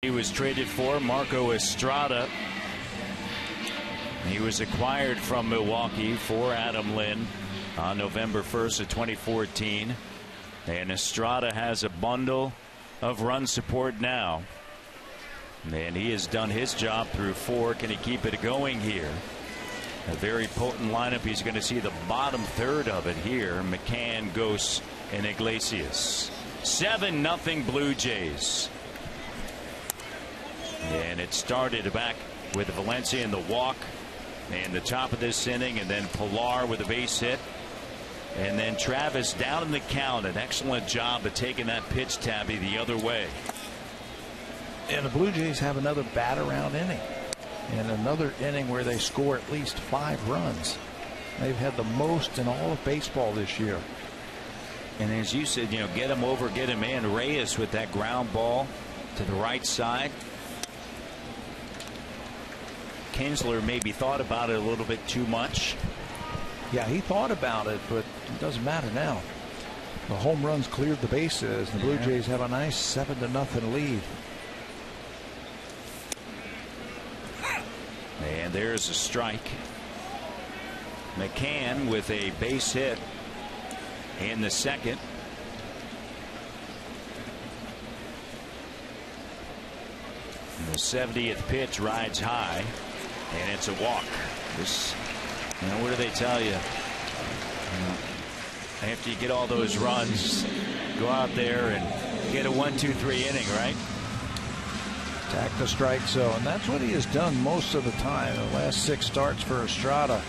He was traded for Marco Estrada. He was acquired from Milwaukee for Adam Lynn on November 1st of 2014. And Estrada has a bundle of run support now. And he has done his job through 4. Can he keep it going here? A very potent lineup. He's going to see the bottom third of it here. McCann, Ghost, and Iglesias. 7-0 Blue Jays. And it started back with Valencia in the walk and the top of this inning, and then Pilar with a base hit, and then Travis down in the count. An excellent job of taking that pitch, Tabby, the other way. And the Blue Jays have another bat around inning, and another inning where they score at least 5 runs. They've had the most in all of baseball this year. And as you said, get him over, get him in. Reyes with that ground ball to the right side. Kinsler maybe thought about it a little bit too much. Yeah, he thought about it, but it doesn't matter now. The home runs cleared the bases. The Blue Jays have a nice 7-0 lead. And there's a strike. McCann with a base hit in the second. And the 70th pitch rides high, and it's a walk. This, what do they tell you? After you get all those runs, go out there and get a 1-2-3 inning, right? Attack the strike zone, and that's what he has done most of the time. The last 6 starts for Estrada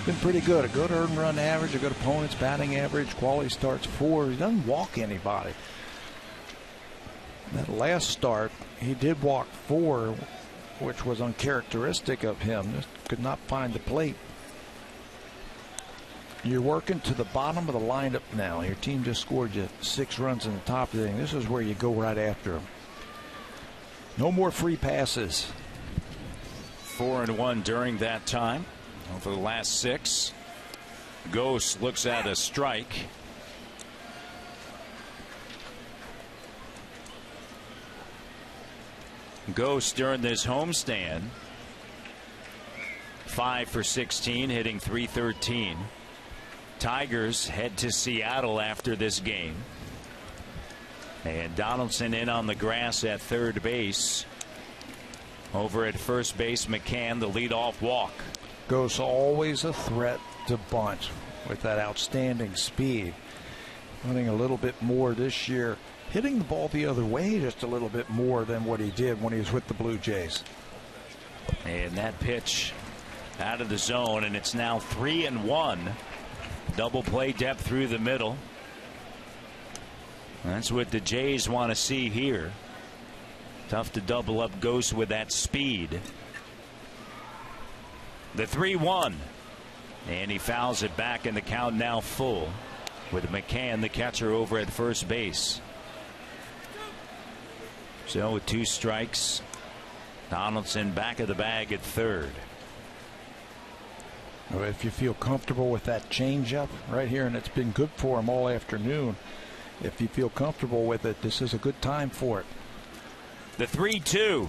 been pretty good. A good earned run average, a good opponent's batting average, quality starts 4. He doesn't walk anybody. That last start, he did walk 4, which was uncharacteristic of him. Just could not find the plate. You're working to the bottom of the lineup now. Your team just scored you 6 runs in the top of the inning. This is where you go right after them. No more free passes. 4-1 during that time. For the last 6. Ghost looks at a strike. Ghost during this homestand, 5 for 16, hitting .313. Tigers head to Seattle after this game. And Donaldson in on the grass at third base. Over at first base, McCann, the leadoff walk. Ghost always a threat to bunt with that outstanding speed. Running a little bit more this year. Hitting the ball the other way just a little bit more than what he did when he was with the Blue Jays. And that pitch out of the zone, and it's now 3-1. Double play depth through the middle. That's what the Jays want to see here. Tough to double up Ghost with that speed. The 3-1, and he fouls it back, and the count now full with McCann, the catcher, over at first base. So with 2 strikes, Donaldson back of the bag at third. If you feel comfortable with that changeup right here, and it's been good for him all afternoon, if you feel comfortable with it, this is a good time for it. The 3-2.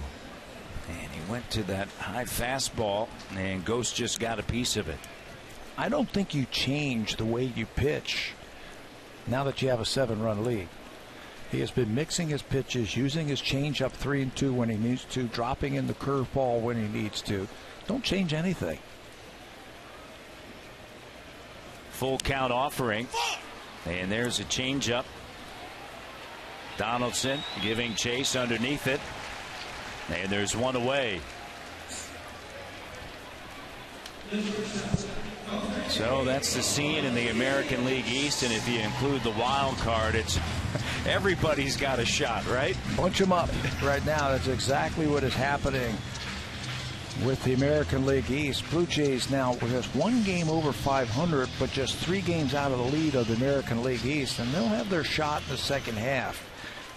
And he went to that high fastball, and Ghost just got a piece of it. I don't think you change the way you pitch now that you have a 7-run lead. He has been mixing his pitches, using his changeup 3-2 when he needs to, dropping in the curveball when he needs to. Don't change anything. Full count offering, and there's a changeup. Donaldson giving chase underneath it. And there's one away. So that's the scene in the American League East, and if you include the wild card, it's everybody's got a shot, right? Bunch them up right now. That's exactly what is happening with the American League East. Blue Jays now with just 1 game over 500, but just 3 games out of the lead of the American League East, and they'll have their shot in the second half.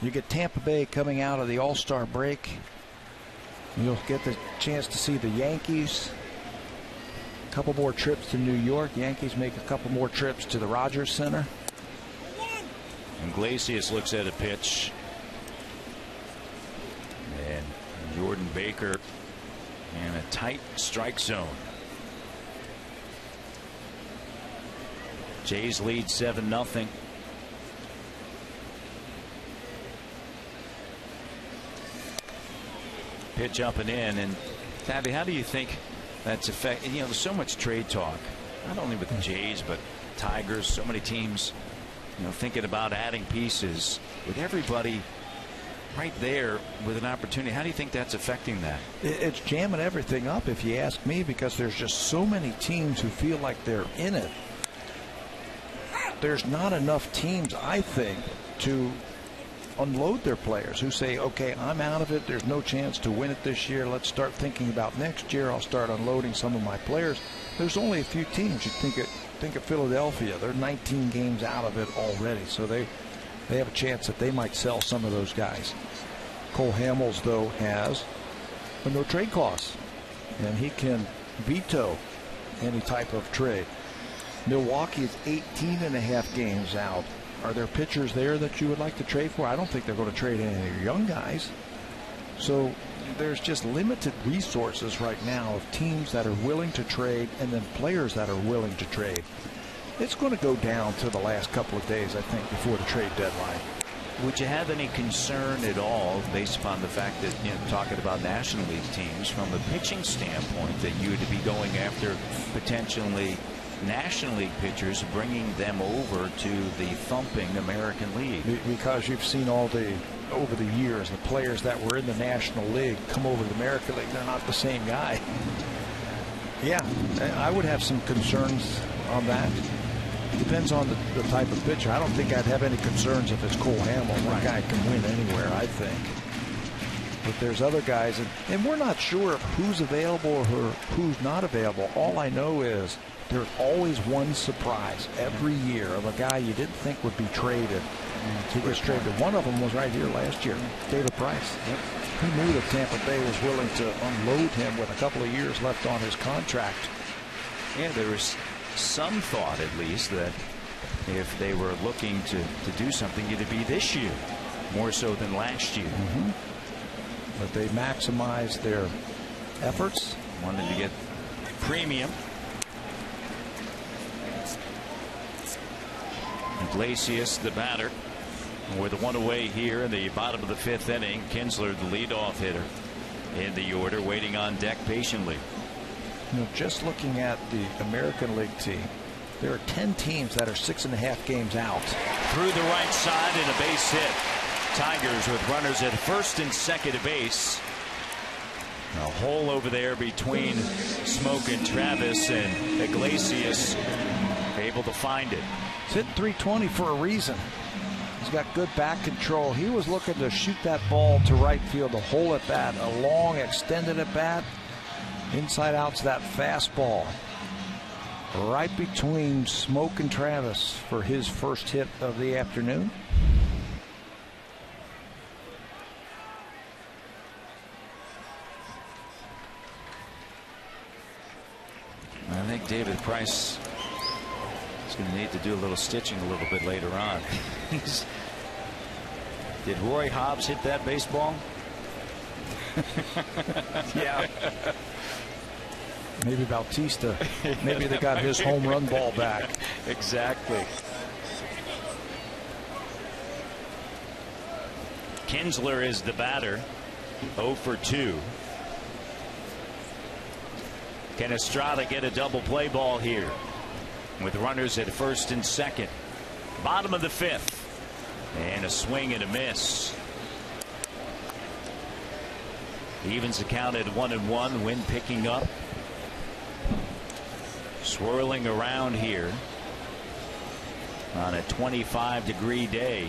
You get Tampa Bay coming out of the All-Star break. You'll get the chance to see the Yankees. A couple more trips to New York. Yankees make a couple more trips to the Rogers Center. Iglesias looks at a pitch. And Jordan Baker in a tight strike zone. Jays lead 7-0. Pitch up and in. And Tabby, how do you think that's affecting? You know, there's so much trade talk, not only with the Jays but Tigers. So many teams, you know, thinking about adding pieces with everybody right there with an opportunity. How do you think that's affecting that? It's jamming everything up, if you ask me, because there's just so many teams who feel like they're in it. There's not enough teams, I think, to unload their players who say, okay, I'm out of it. There's no chance to win it this year. Let's start thinking about next year. I'll start unloading some of my players. There's only a few teams. You think of Philadelphia. They're 19 games out of it already, so they have a chance that they might sell some of those guys. Cole Hamels, though, has a no trade clause, and he can veto any type of trade. Milwaukee is 18.5 games out. Are there pitchers there that you would like to trade for? I don't think they're going to trade any of your young guys. So there's just limited resources right now of teams that are willing to trade and then players that are willing to trade. It's going to go down to the last couple of days, I think, before the trade deadline. Would you have any concern at all, based upon the fact that, you know, talking about National League teams from a pitching standpoint, that you would be going after potentially National League pitchers, bringing them over to the thumping American League? Because you've seen over the years, the players that were in the National League come over to the American League. They're not the same guy. Yeah, I would have some concerns on that. Depends on the type of pitcher. I don't think I'd have any concerns if it's Cole Hamels. That guy can win anywhere, I think. But there's other guys, and we're not sure of who's available or who's not available. All I know is there's always one surprise every year of a guy you didn't think would be traded. He gets traded. One of them was right here last year, David Price. Yep. He knew that Tampa Bay was willing to unload him with a couple of years left on his contract. Yeah, there was some thought, at least, that if they were looking to do something, it'd be this year more so than last year. But they maximized their efforts. Wanted to get premium. Iglesias, the batter, with one away here in the bottom of the 5th inning. Kinsler, the leadoff hitter in the order, waiting on deck patiently. You know, just looking at the American League team, there are 10 teams that are 6.5 games out. Through the right side and a base hit. Tigers with runners at first and second base. A hole over there between Smoke and Travis, and Iglesias able to find it. It's hit 320 for a reason. He's got good back control. He was looking to shoot that ball to right field, a hole at bat, a long extended at bat. Inside out's that fastball. Right between Smoke and Travis for his first hit of the afternoon. I think David Price is going to need to do a little stitching a little bit later on. Did Roy Hobbs hit that baseball? Yeah. Maybe Bautista. Maybe they got his home run ball back. Exactly. Kinsler is the batter. 0 for 2. Can Estrada get a double play ball here with runners at first and second? Bottom of the 5th. And a swing and a miss. Evens the count at 1-1. Wind picking up. Swirling around here on a 25-degree day.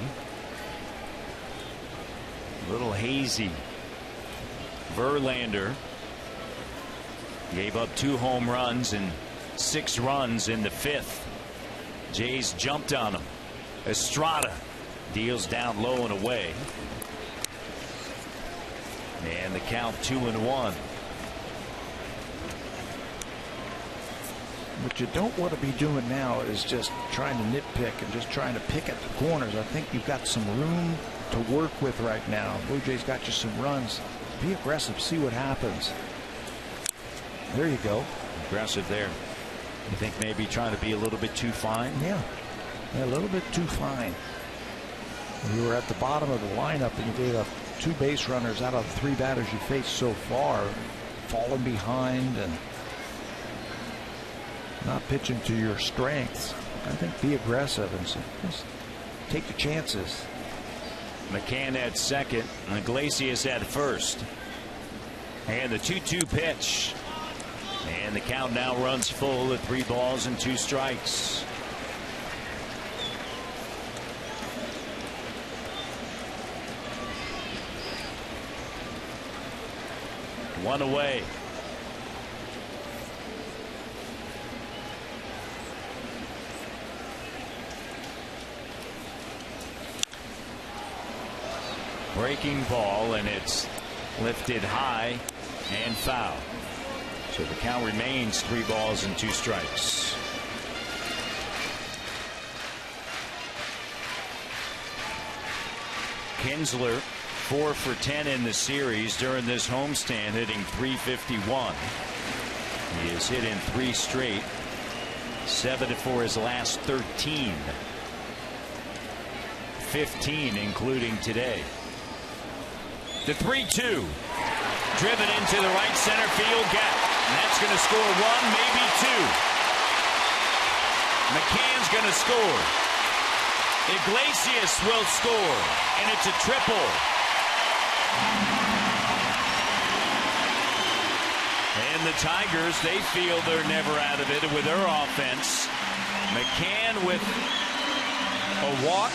A little hazy. Verlander gave up 2 home runs and 6 runs in the 5th. Jays jumped on him. Estrada deals down low and away. And the count 2-1. What you don't want to be doing now is just trying to nitpick and just trying to pick at the corners. I think you've got some room to work with right now. Blue Jays got you some runs. Be aggressive. See what happens. There you go. Aggressive there. You think maybe trying to be a little bit too fine? Yeah, a little bit too fine. You were at the bottom of the lineup and you gave up 2 base runners out of the 3 batters you faced so far, falling behind and not pitching to your strengths. I think be aggressive and just take the chances. McCann at second, and Iglesias at first. And the 2-2 pitch. And the count now runs full at 3 balls and 2 strikes. One away. Breaking ball, and it's lifted high and foul. So the count remains 3 balls and 2 strikes. Kinsler 4 for 10 in the series during this homestand, hitting .351. He has hit in 3 straight, 7 for his last 13, 15 including today. The 3-2 driven into the right center field gap, and that's going to score 1, maybe 2. McCann's going to score. Iglesias will score, and it's a triple. And the Tigers, they feel they're never out of it with their offense. McCann with a walk,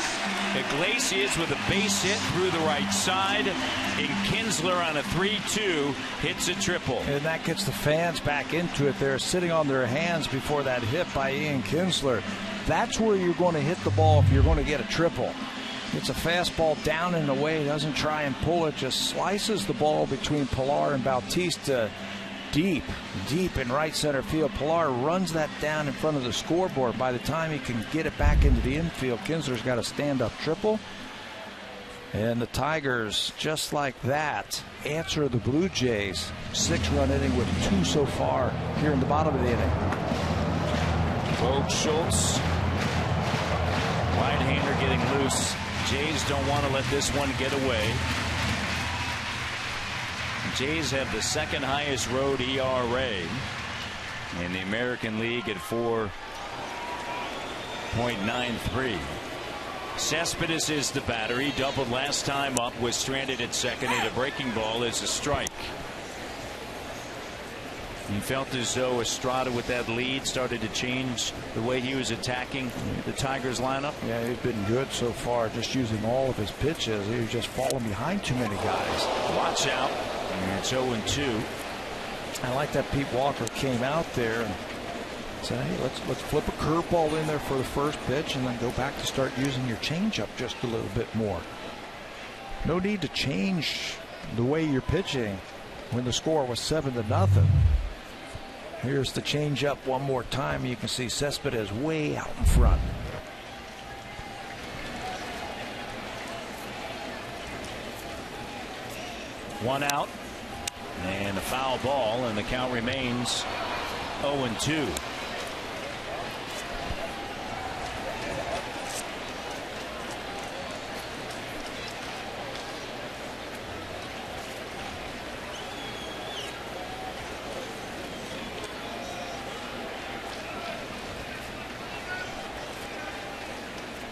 Iglesias with a base hit through the right side, and Kinsler on a 3-2 hits a triple. And that gets the fans back into it. They're sitting on their hands before that hit by Ian Kinsler. That's where you're going to hit the ball if you're going to get a triple. It's a fastball down and away, doesn't try and pull it, just slices the ball between Pilar and Bautista deep in right center field. Pilar runs that down in front of the scoreboard. By the time he can get it back into the infield, Kinsler's got a stand-up triple. And the Tigers, just like that, answer the Blue Jays. 6-run inning with 2 so far here in the bottom of the inning. Vogt Schultz, right-hander getting loose. Jays don't want to let this one get away. Jays have the 2nd highest road ERA in the American League at 4.93. Cespedes is the batter. He doubled last time up, was stranded at second, and a breaking ball is a strike. He felt as though Estrada with that lead started to change the way he was attacking the Tigers lineup. Yeah, he's been good so far, just using all of his pitches. He was just falling behind too many guys. Watch out. And it's 0-2. I like that Pete Walker came out there and said, hey, let's flip a curveball in there for the first pitch and then go back to start using your changeup just a little bit more. No need to change the way you're pitching when the score was 7-0. Here's the changeup one more time. You can see Cespedes way out in front. One out and a foul ball, and the count remains 0-2.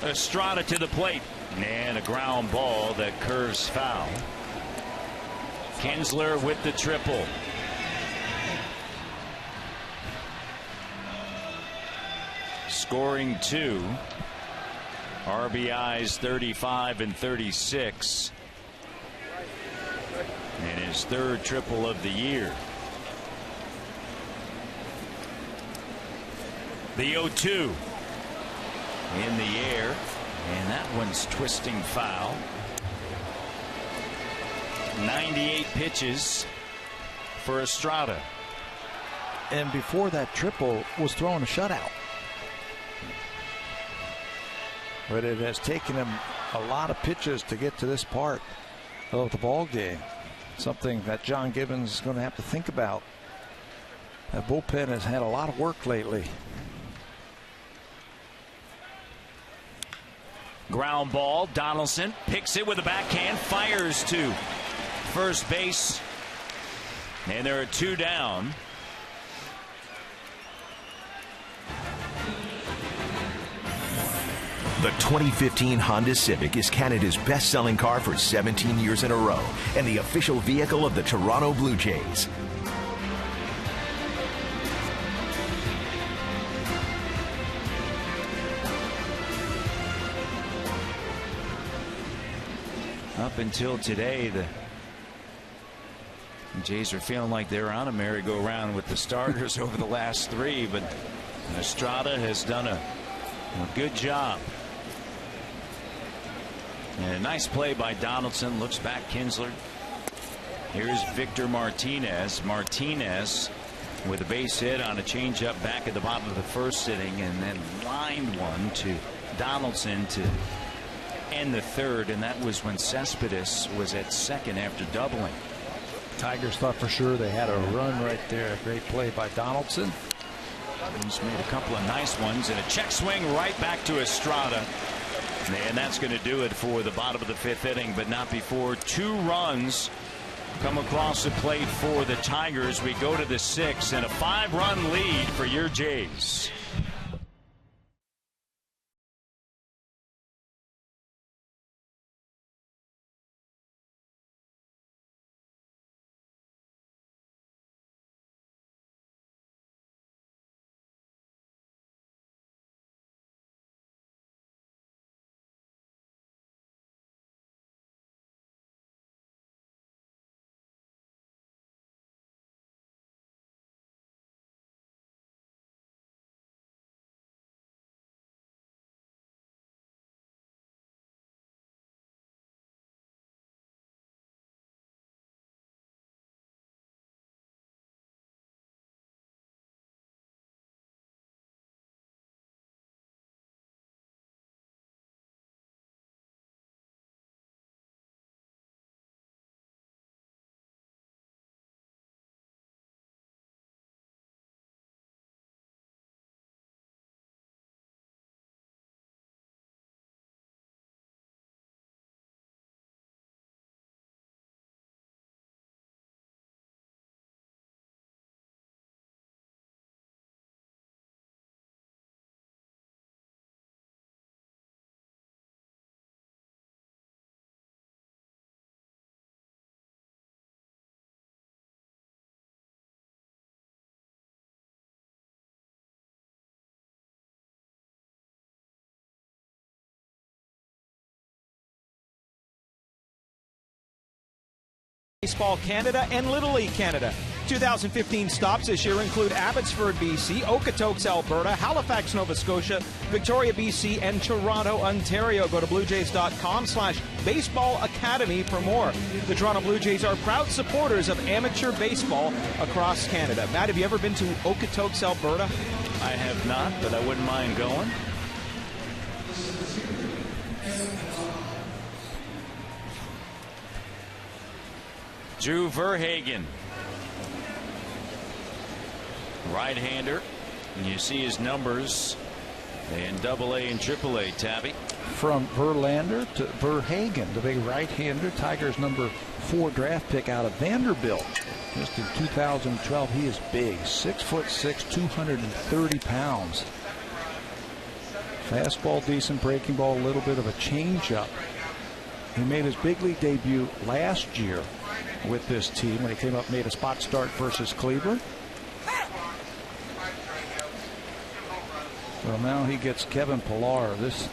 Estrada to the plate, and a ground ball that curves foul. Kinsler with the triple. Scoring 2. RBIs 35 and 36. And his 3rd triple of the year. The 0-2 in the air, and that one's twisting foul. 98 pitches for Estrada. And before that triple was throwing a shutout. But it has taken him a lot of pitches to get to this part of the ball game. Something that John Gibbons is going to have to think about. That bullpen has had a lot of work lately. Ground ball. Donaldson picks it with a backhand, fires to first base, and there are 2 down. The 2015 Honda Civic is Canada's best-selling car for 17 years in a row and the official vehicle of the Toronto Blue Jays. Up until today, the Jays are feeling like they're on a merry-go-round with the starters over the last 3, but Estrada has done a good job. And a nice play by Donaldson. Looks back Kinsler. Here's Victor Martinez. Martinez with a base hit on a changeup back at the bottom of the first inning, and then lined one to Donaldson to end the third, and that was when Cespedes was at second after doubling. Tigers thought for sure they had a run right there. A great play by Donaldson. He's made a couple of nice ones, and a check swing right back to Estrada. And that's going to do it for the bottom of the 5th inning, but not before 2 runs come across the plate for the Tigers. We go to the 6th, and a 5-run lead for your Jays. Baseball Canada and Little League Canada. 2015 stops this year include Abbotsford, BC, Okotoks, Alberta, Halifax, Nova Scotia, Victoria, BC, and Toronto, Ontario. Go to bluejays.com/baseball academy for more. The Toronto Blue Jays are proud supporters of amateur baseball across Canada. Matt, have you ever been to Okotoks, Alberta? I have not, but I wouldn't mind going. Drew Verhagen, right-hander, and you see his numbers in AA and AAA. Tabby, from Verlander to Verhagen, the big right-hander, Tigers number 4 draft pick out of Vanderbilt. Just in 2012, he is big, 6'6", 230 pounds. Fastball, decent breaking ball, a little bit of a changeup. He made his big league debut last year with this team when he came up and made a spot start versus Cleveland. Well, now he gets Kevin Pillar, this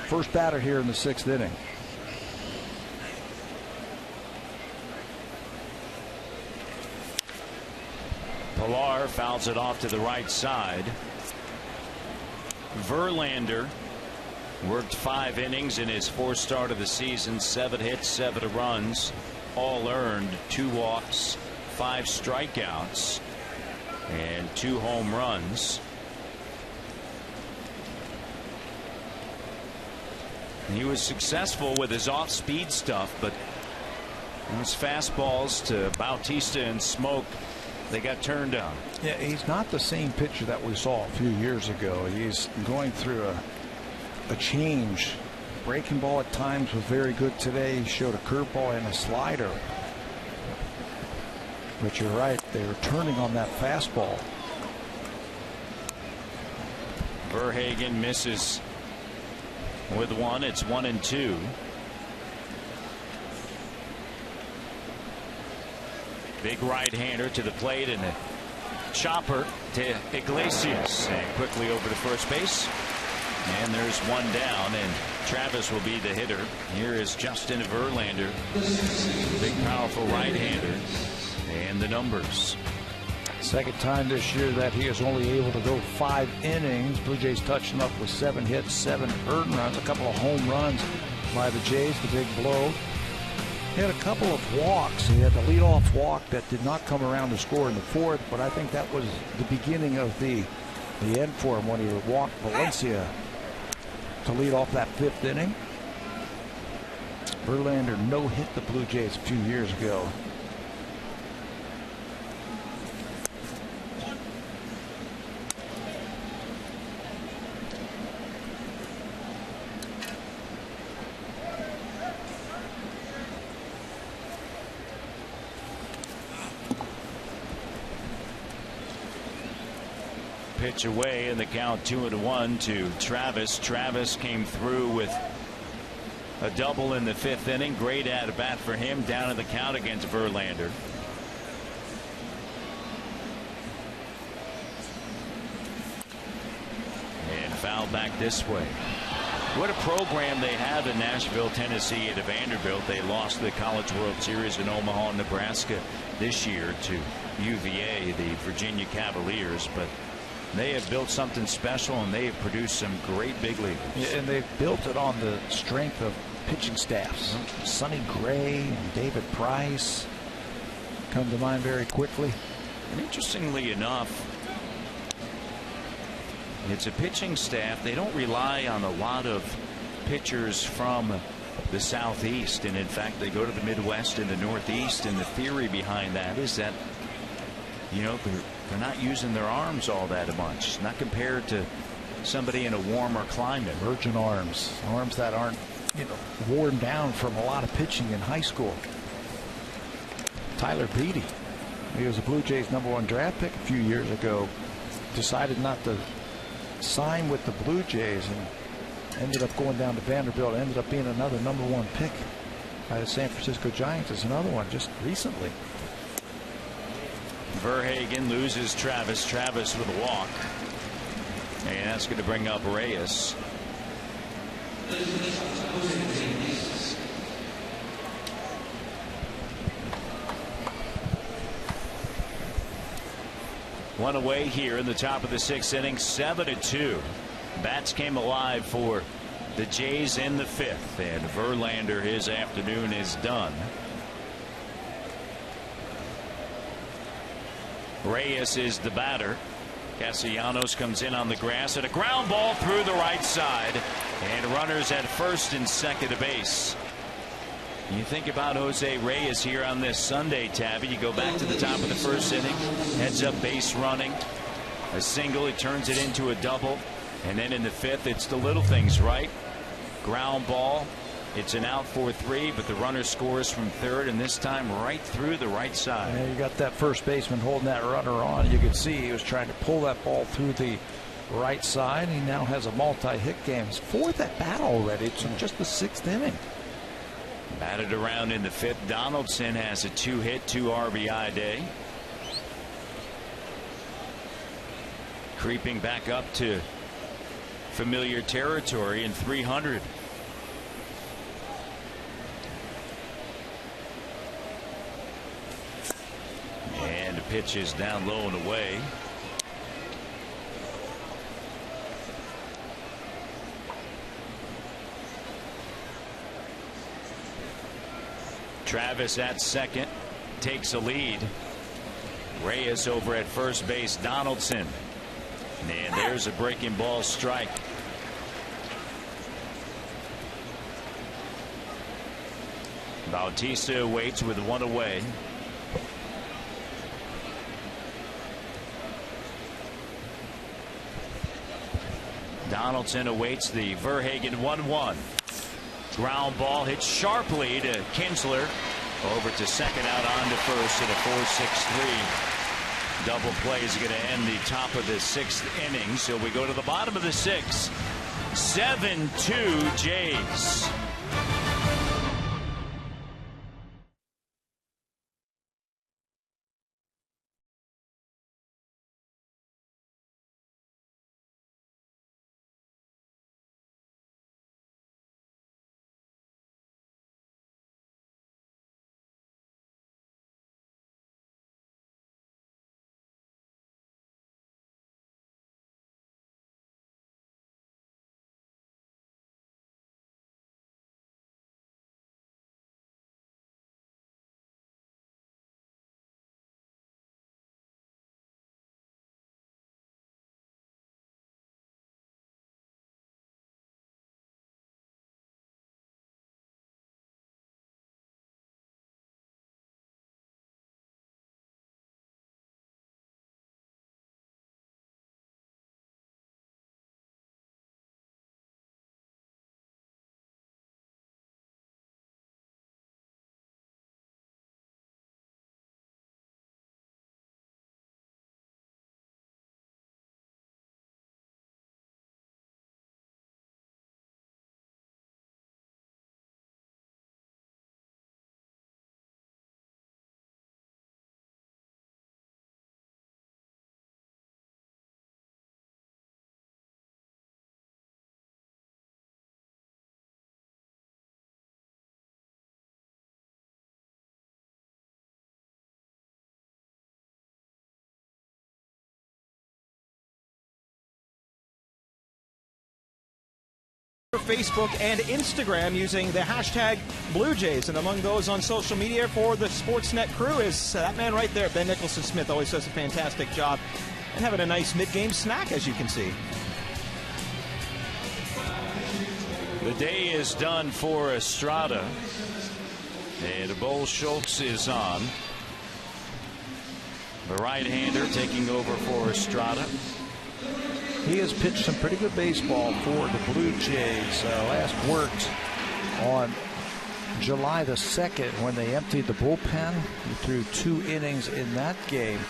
first batter here in the 6th inning. Pillar fouls it off to the right side. Verlander worked 5 innings in his 4th start of the season, 7 hits, 7 runs, all earned, 2 walks, 5 strikeouts, and 2 home runs. And he was successful with his off-speed stuff, but These fastballs to Bautista and Smoke, they got turned on. Yeah, he's not the same pitcher that we saw a few years ago. He's going through a change. Breaking ball at times was very good today. He showed a curveball and a slider. But you're right, they were turning on that fastball. Verhagen misses with one. It's 1-2. Big right-hander to the plate and a chopper to Iglesias, and quickly over to first base. And there's one down, and Travis will be the hitter. Here is Justin Verlander, big powerful right-hander, and the numbers. Second time this year that he is only able to go 5 innings. Blue Jays touching up with 7 hits, 7 earned runs, a couple of home runs by the Jays, the big blow. He had a couple of walks. He had the leadoff walk that did not come around to score in the 4th, but I think that was the beginning of the end for him when he walked Valencia to lead off that 5th inning. Verlander no-hit the Blue Jays a few years ago. Pitch away, and the count 2-1 to Travis. Travis came through with a double in the 5th inning. Great at bat for him, down in the count against Verlander. And foul back this way. What a program they have in Nashville, Tennessee at Vanderbilt. They lost the College World Series in Omaha, Nebraska this year to UVA, the Virginia Cavaliers, but they have built something special, and they have produced some great big leaguers. Yeah, and they've built it on the strength of pitching staffs. Sonny Gray and David Price come to mind very quickly. And interestingly enough, it's a pitching staff. They don't rely on a lot of pitchers from the Southeast, and in fact they go to the Midwest and the Northeast, and the theory behind that is that, you know, they're not using their arms all that much, not compared to somebody in a warmer climate. Virgin arms that aren't, you know, worn down from a lot of pitching in high school. Tyler Beatty, he was a Blue Jays #1 draft pick a few years ago, decided not to sign with the Blue Jays and ended up going down to Vanderbilt, ended up being another #1 pick by the San Francisco Giants as another one just recently. Verhagen loses Travis. Travis with a walk, and that's going to bring up Reyes. One away here in the top of the 6th inning, 7-2. Bats came alive for the Jays in the 5th, and Verlander, his afternoon is done. Reyes is the batter. Castellanos comes in on the grass, and a ground ball through the right side, and runners at first and second to base. You think about Jose Reyes here on this Sunday, Tabby. You go back to the top of the 1st inning, heads up base running, a single, he turns it into a double, and then in the 5th it's the little things, right? Ground ball, it's an out for 3, but the runner scores from 3rd, and this time right through the right side. Yeah, you got that first baseman holding that runner on. You could see he was trying to pull that ball through the right side. He now has a multi-hit game. His 4th at bat already. It's in just the 6th inning. Batted around in the 5th. Donaldson has a 2-hit, 2 RBI day. Creeping back up to familiar territory in 300. And the pitch is down low and away. Travis at second takes a lead. Reyes over at first base. Donaldson, and there's a breaking ball strike. Bautista waits with one away. Donaldson awaits the Verhagen 1-1. Ground ball hit sharply to Kinsler. Over to second, out on to first in a 4-6-3. Double play is going to end the top of the 6th inning. So we go to the bottom of the 6th. 7-2 Jays. Facebook and Instagram using the hashtag Blue Jays, and among those on social media for the Sportsnet crew is that man right there, Ben Nicholson Smith. Always does a fantastic job and having a nice mid-game snack, as you can see. The day is done for Estrada, and Bo Schultz is on. The right-hander taking over for Estrada. He has pitched some pretty good baseball for the Blue Jays. Last worked on July the 2nd when they emptied the bullpen. He threw 2 innings in that game,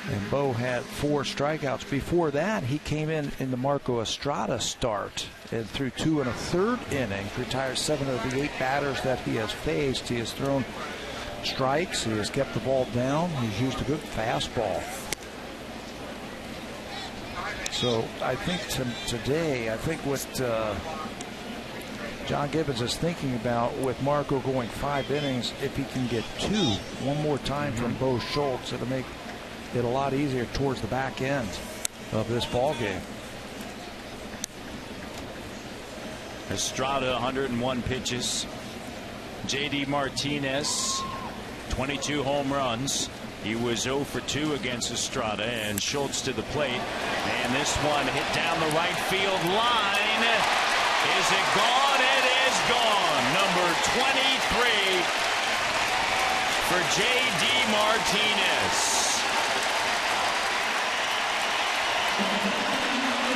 and Bo had 4 strikeouts. Before that, he came in the Marco Estrada start and threw 2 1/3 innings, retired 7 of the 8 batters that he has faced. He has thrown strikes. He has kept the ball down. He's used a good fastball. So I think today, I think what John Gibbons is thinking about with Marco going 5 innings, if he can get 2 one more time from Bo Schultz, it'll make it a lot easier towards the back end of this ball game. Estrada 101 pitches. J.D. Martinez 22 home runs. He was 0 for 2 against Estrada, and Schultz to the plate. And this one hit down the right field line. Is it gone? It is gone. Number 23 for J.D. Martinez.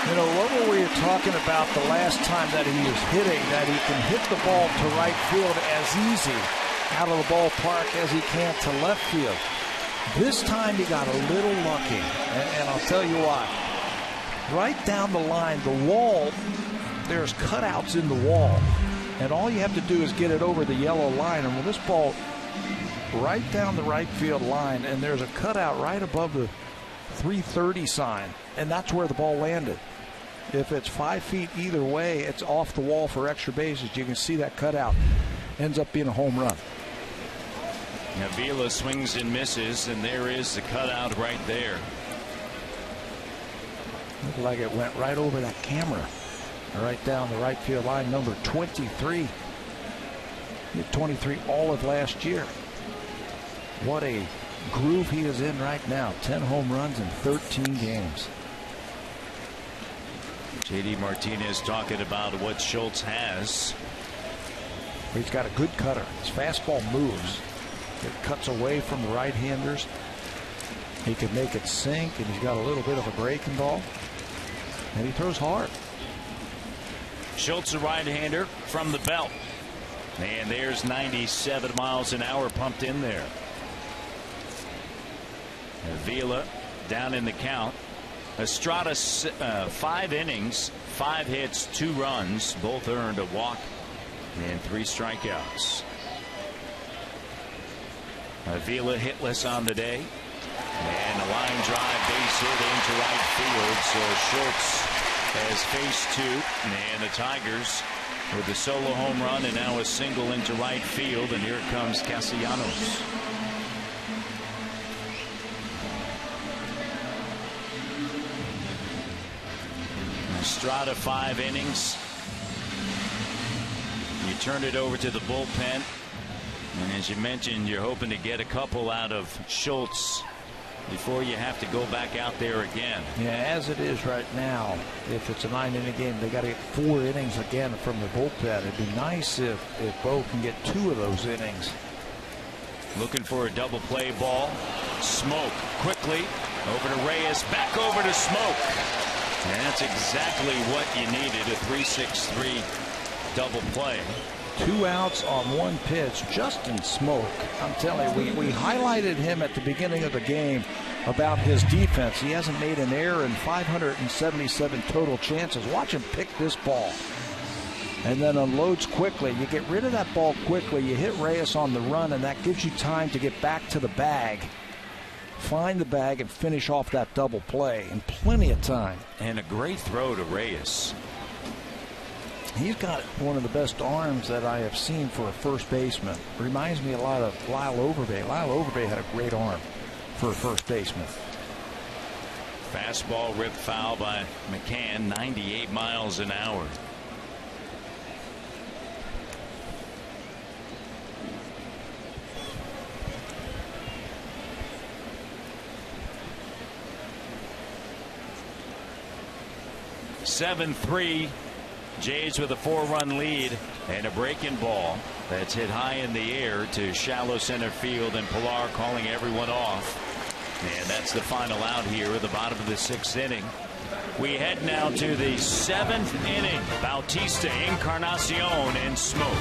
You know, what were we talking about the last time that he was hitting, that he can hit the ball to right field as easy out of the ballpark as he can to left field. This time he got a little lucky, and I'll tell you what. Right down the line, the wall, there's cutouts in the wall, and all you have to do is get it over the yellow line. And with this ball right down the right field line, and there's a cutout right above the 330 sign, and that's where the ball landed. If it's 5 feet either way, it's off the wall for extra bases. You can see that cutout. Ends up being a home run. Avila swings and misses, and there is the cutout right there. Looked like it went right over that camera. Right down the right field line, number 23. He had 23 all of last year. What a groove he is in right now. 10 home runs in 13 games. J.D. Martinez talking about what Schultz has. He's got a good cutter. His fastball moves. It cuts away from the right-handers. He can make it sink, and he's got a little bit of a breaking ball. And he throws hard. Schultz, a right-hander from the belt. And there's 97 miles an hour pumped in there. Avila down in the count. Estrada, 5 innings, 5 hits, 2 runs, both earned a walk and 3 strikeouts. Avila hitless on the day. And a line drive base hit into right field. So Schultz has faced 2. And the Tigers with a solo home run and now a single into right field. And here comes Castellanos. Estrada, 5 innings. You turn it over to the bullpen. And as you mentioned, you're hoping to get a couple out of Schultz before you have to go back out there again. Yeah, as it is right now, if it's a 9-inning game, they got to get 4 innings again from the bullpen. It'd be nice if Bo can get 2 of those innings. Looking for a double play ball. Smoke quickly over to Reyes, back over to Smoke. And that's exactly what you needed, a 3-6-3 double play. 2 outs on 1 pitch. Justin Smoke, I'm telling you, we highlighted him at the beginning of the game about his defense. He hasn't made an error in 577 total chances. Watch him pick this ball and then unloads quickly. You get rid of that ball quickly, you hit Reyes on the run, and that gives you time to get back to the bag, find the bag, and finish off that double play in plenty of time. And a great throw to Reyes. He's got one of the best arms that I have seen for a first baseman. Reminds me a lot of Lyle Overbay. Lyle Overbay had a great arm for a first baseman. Fastball ripped foul by McCann, 98 miles an hour. (7-3). Jays with a 4-run lead and a breaking ball that's hit high in the air to shallow center field, and Pilar calling everyone off. And that's the final out here at the bottom of the 6th inning. We head now to the 7th inning. Bautista, Encarnacion, and Smoke.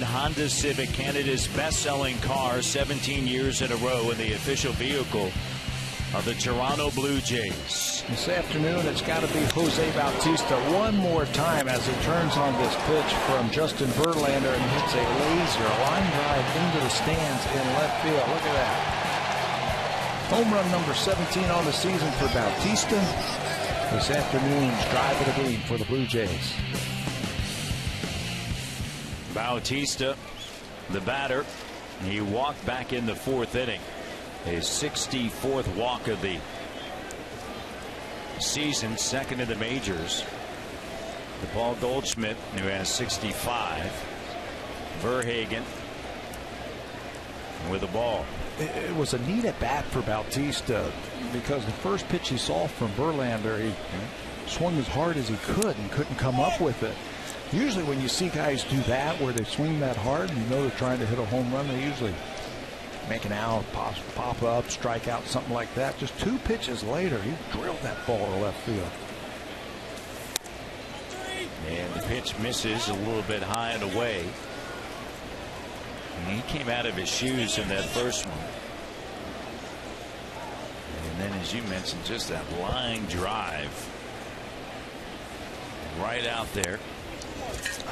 Honda Civic, Canada's best-selling car, 17 years in a row, in the official vehicle of the Toronto Blue Jays. This afternoon, it's got to be Jose Bautista one more time as he turns on this pitch from Justin Verlander and hits a laser line drive into the stands in left field. Look at that. Home run number 17 on the season for Bautista. This afternoon's drive of the game for the Blue Jays. Bautista, the batter, he walked back in the 4th inning. His 64th walk of the season, second in the majors. The Paul Goldschmidt, who has 65. Verhagen with the ball. It was a neat at bat for Bautista because the first pitch he saw from Verlander, he swung as hard as he could and couldn't come up with it. Usually when you see guys do that, where they swing that hard and you know they're trying to hit a home run, they usually make an out, pop up, strike out, something like that. Just 2 pitches later, he drilled that ball to left field. And the pitch misses a little bit high and away. And he came out of his shoes in that first one. And then, as you mentioned, just that line drive right out there.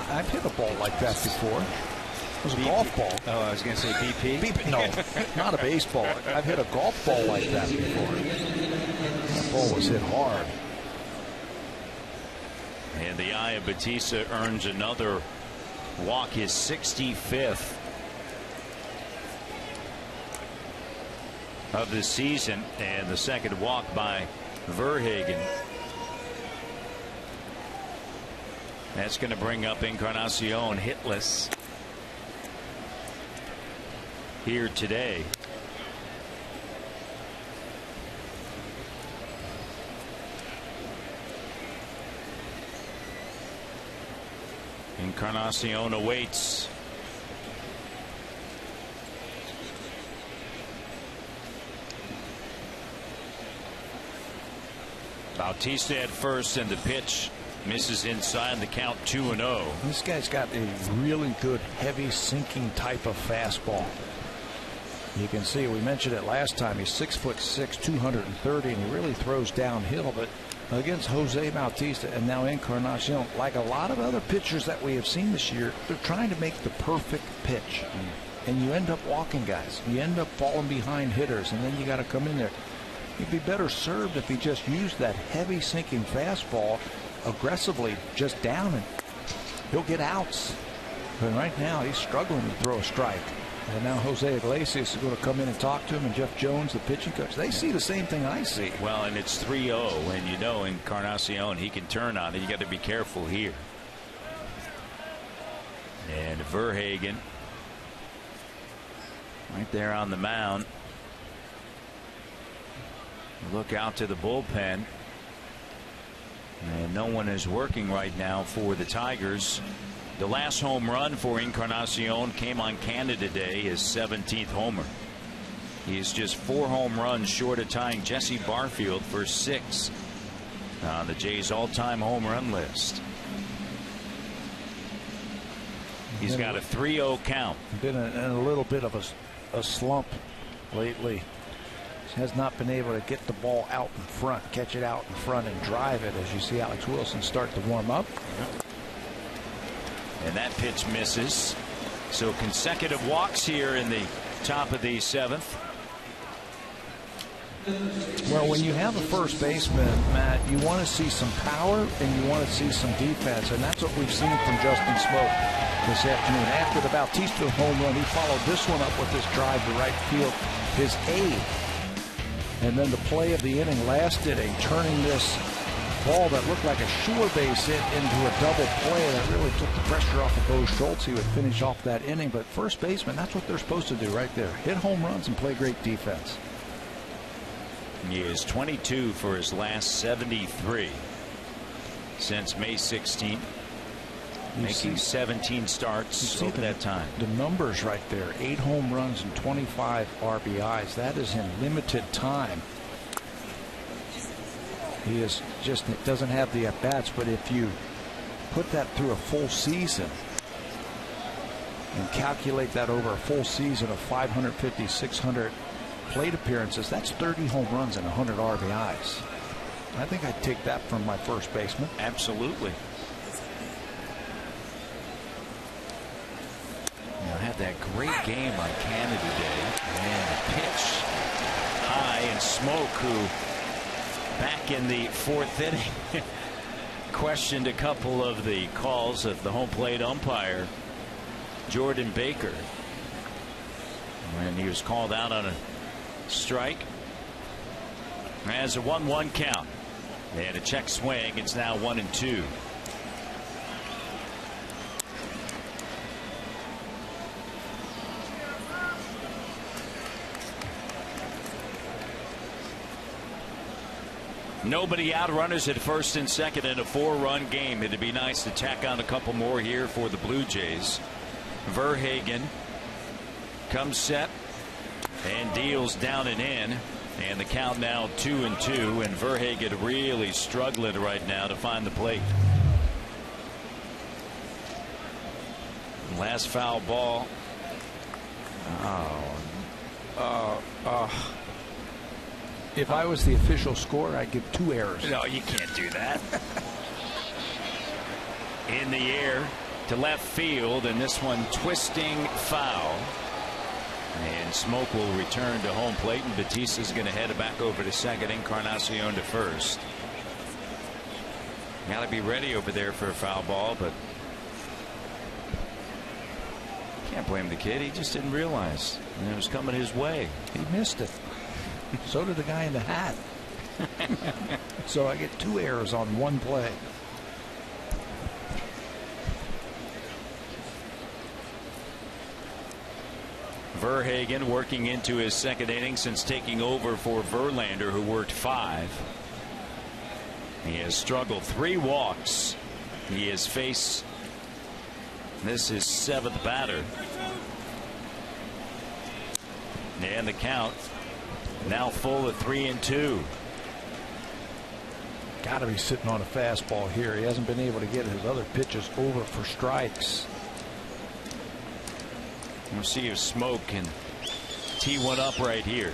I've hit a ball like that before. It was a golf ball. Oh, I was going to say BP. No, not a baseball. I've hit a golf ball like that before. That ball was hit hard. And the eye of Bautista earns another walk, his 65th of the season, and the second walk by Verhagen. That's going to bring up Encarnacion hitless here today. Encarnacion awaits. Bautista at first, and the pitch misses inside. The count 2-0. This guy's got a really good heavy sinking type of fastball. You can see, we mentioned it last time, he's 6'6", 230, and he really throws downhill. But against Jose Bautista and now Encarnacion, like a lot of other pitchers that we have seen this year, they're trying to make the perfect pitch. And you end up walking guys. You end up falling behind hitters, and then you got to come in there. He'd be better served if he just used that heavy sinking fastball aggressively just down, and he'll get outs. But right now he's struggling to throw a strike. And now Jose Iglesias is going to come in and talk to him, and Jeff Jones, the pitching coach. They see the same thing I see. Well, and it's 3-0, and you know Encarnacion, he can turn on it. You got to be careful here. And Verhagen right there on the mound. Look out to the bullpen. And no one is working right now for the Tigers. The last home run for Encarnacion came on Canada Day, his 17th homer. He is just 4 home runs short of tying Jesse Barfield for 6 on the Jays' all-time home run list. He's got a 3-0 count. Been in a little bit of a slump lately. Has not been able to get the ball out in front, catch it out in front, and drive it, as you see Alex Wilson start to warm up. And that pitch misses. So consecutive walks here in the top of the 7th. Well, when you have a first baseman, Matt, you want to see some power and you want to see some defense, and that's what we've seen from Justin Smoak this afternoon. After the Bautista home run, he followed this one up with this drive to right field, his 8th. And then the play of the inning last inning, turning this ball that looked like a sure base hit into a double play that really took the pressure off of Bo Schultz. He would finish off that inning. But first baseman, that's what they're supposed to do right there. Hit home runs and play great defense. He is 22 for his last 73 since May 16th. Making 17 starts over that time. The numbers right there, 8 home runs and 25 RBIs. That is in limited time. He is just doesn't have the at-bats, but if you put that through a full season and calculate that over a full season of 550, 600 plate appearances, that's 30 home runs and 100 RBIs. I think I'd take that from my first baseman. Absolutely. Had that great game on Canada Day, and a pitch high, and Smoak, who back in the 4th inning questioned a couple of the calls of the home plate umpire Jordan Baker when he was called out on a Strike. Has a 1-1 count. And a check swing. It's now 1-2. Nobody out, runners at first and second in a 4-run game. It'd be nice to tack on a couple more here for the Blue Jays. Verhagen comes set and deals down and in, and the count now 2-2, and Verhagen really struggling right now to find the plate. Last foul ball. If I was the official scorer, I'd give 2 errors. No, you can't do that. In the air to left field, and this one twisting foul. And Smoke will return to home plate, and Batista's going to head back over to second, Encarnacion to first. Got to be ready over there for a foul ball, but can't blame the kid. He just didn't realize it was coming his way. He missed it. So did the guy in the hat. So I get 2 errors on 1 play. Verhagen working into his second inning since taking over for Verlander, who worked 5. He has struggled 3 walks. He has faced his 7th batter. And the count now full of 3-2. Got to be sitting on a fastball here. He hasn't been able to get his other pitches over for strikes. We'll see if Smoke can tee one up right here.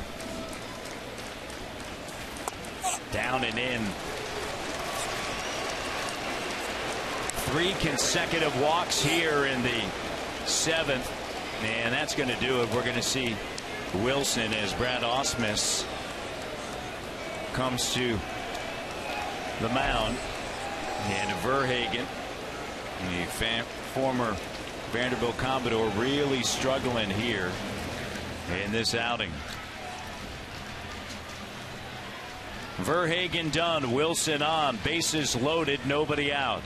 Down and in. 3 consecutive walks here in the 7th, and that's going to do it. We're going to see Wilson as Brad Ausmus comes to the mound, and Verhagen, the former Vanderbilt Commodore, really struggling here in this outing. Verhagen done, Wilson on, bases loaded, nobody out.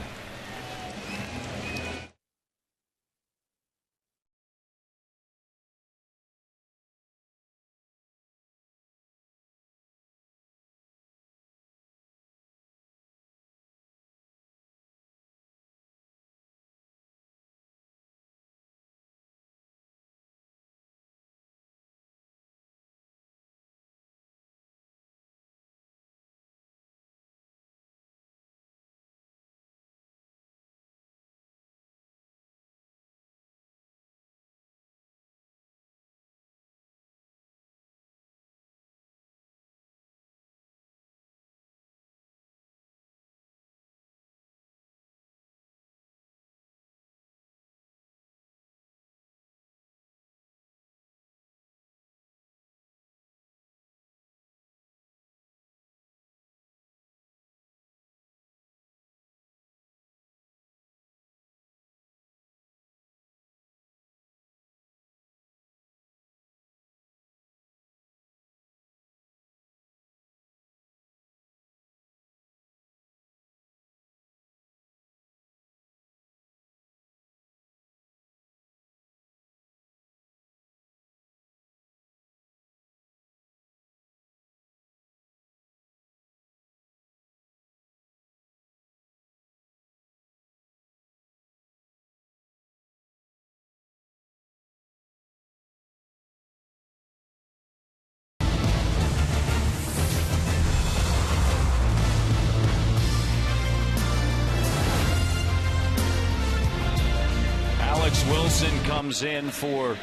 Wilson comes in for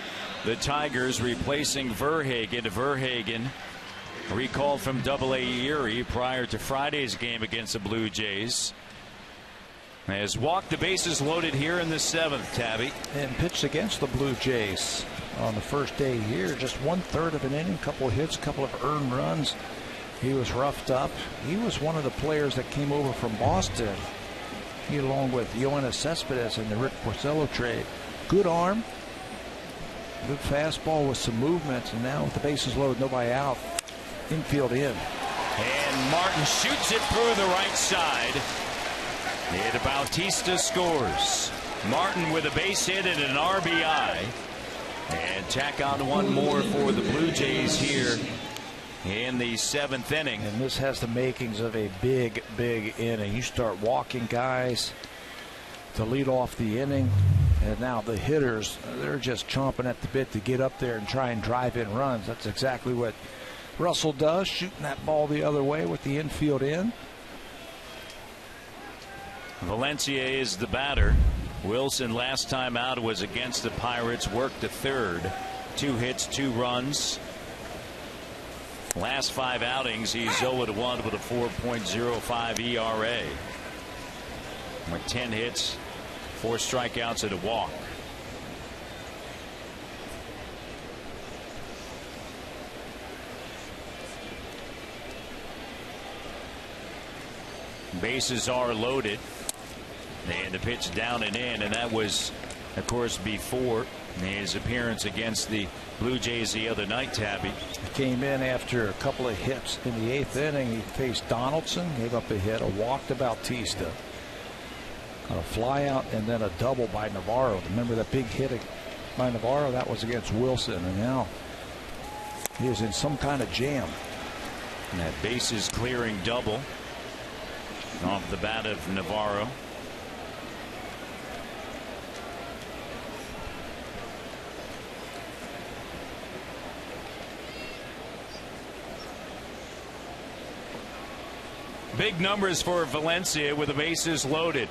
the Tigers, replacing Verhagen. Verhagen recalled from Double-A Erie prior to Friday's game against the Blue Jays. Has walked the bases loaded here in the 7th, Tabby. And pitched against the Blue Jays on the first day here. Just 1/3 of an inning, couple of hits, couple of earned runs. He was roughed up. He was one of the players that came over from Boston. He, along with Yoenis Cespedes in the Rick Porcello trade. Good arm. Good fastball with some movement, and now with the bases loaded, nobody out, infield in. And Martin shoots it through the right side. And Bautista scores. Martin with a base hit and an RBI. And tack on one more for the Blue Jays here in the 7th inning. And this has the makings of a big, big inning. You start walking guys to lead off the inning. And now the hitters, they're just chomping at the bit to get up there and try and drive in runs. That's exactly what Russell does, shooting that ball the other way with the infield in. Valencia is the batter. Wilson last time out was against the Pirates, worked to third. 2 hits, 2 runs. Last 5 outings, he's 0-1 with a 4.05 ERA. With 10 hits, 4 strikeouts and a walk. Bases are loaded. And the pitch down and in, and that was, of course, before his appearance against the Blue Jays the other night, Tabby. He came in after a couple of hits in the 8th inning. He faced Donaldson, gave up a hit, a walk to Bautista, a fly out, and then a double by Navarro. Remember that big hit by Navarro? That was against Wilson, and now he is in some kind of jam. And that bases clearing double off the bat of Navarro. Big numbers for Valencia with the bases loaded.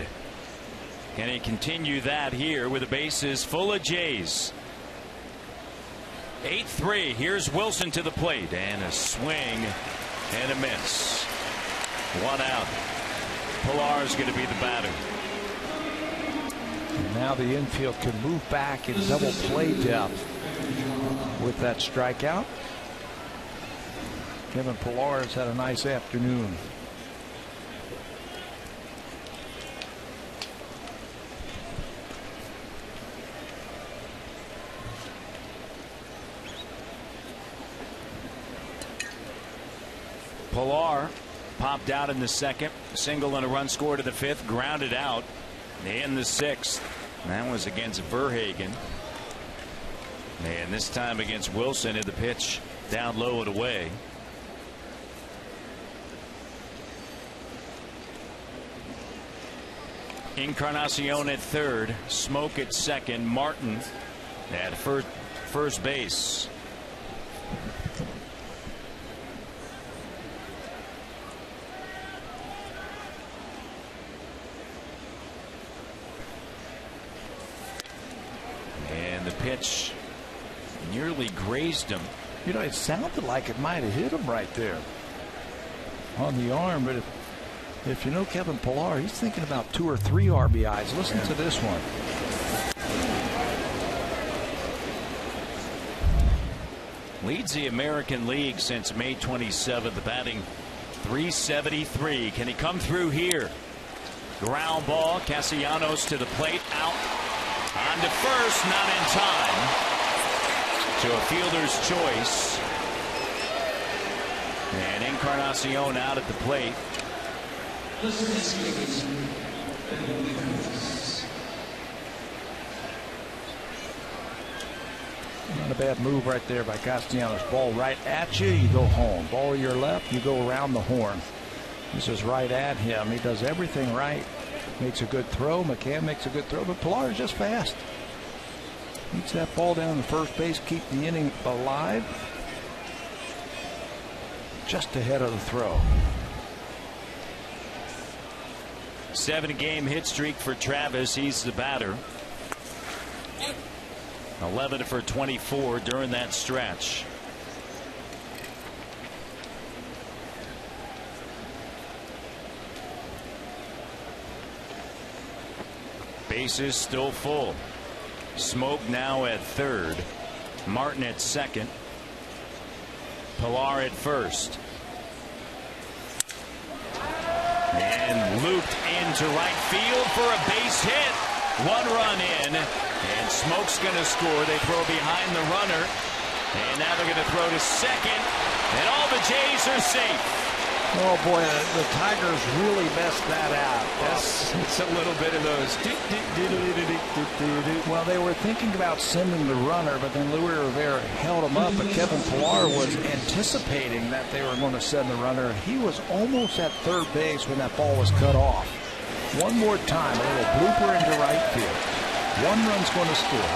Can he continue that here with the bases full of Jays? 8-3. Here's Wilson to the plate, and a swing and a miss. 1 out. Pilar's going to be the batter. And now the infield can move back in double play depth with that strikeout. Kevin Pilar's had a nice afternoon. Pilar popped out in the 2nd, single and a run scored in the 5th, grounded out in the 6th. That was against Verhagen. And this time against Wilson, in the pitch down low and away. Encarnacion at 3rd, Smoke at 2nd, Martin at first base. Pitch nearly grazed him. You know, it sounded like it might have hit him right there on the arm, but if you know Kevin Pilar, he's thinking about 2 or 3 RBIs. Listen to this one. Leads the American League since May 27th, batting .373. Can he come through here? Ground ball. Castellanos to the plate, out. On to first, not in time. To a fielder's choice. And Encarnacion out at the plate. Not a bad move right there by Castellanos. Ball right at you, you go home. Ball to your left, you go around the horn. This is right at him. He does everything right. Makes a good throw. McCann makes a good throw, but Pilar is just fast. Beats that ball down to first base, keep the inning alive. Just ahead of the throw. 7-game hit streak for Travis. He's the batter. 11 for 24 during that stretch. Bases still full. Smoke now at 3rd. Martin at 2nd. Pilar at 1st. And looped into right field for a base hit. 1 run in. And Smoke's going to score. They throw behind the runner. And now they're going to throw to second. And all the Jays are safe. Oh, boy, the Tigers really messed that out. It's a little bit of those. Well, they were thinking about sending the runner, but then Luis Rivera held him up, and Kevin Pillar was anticipating that they were going to send the runner. He was almost at third base when that ball was cut off. One more time, a little blooper into right field. One run's going to score.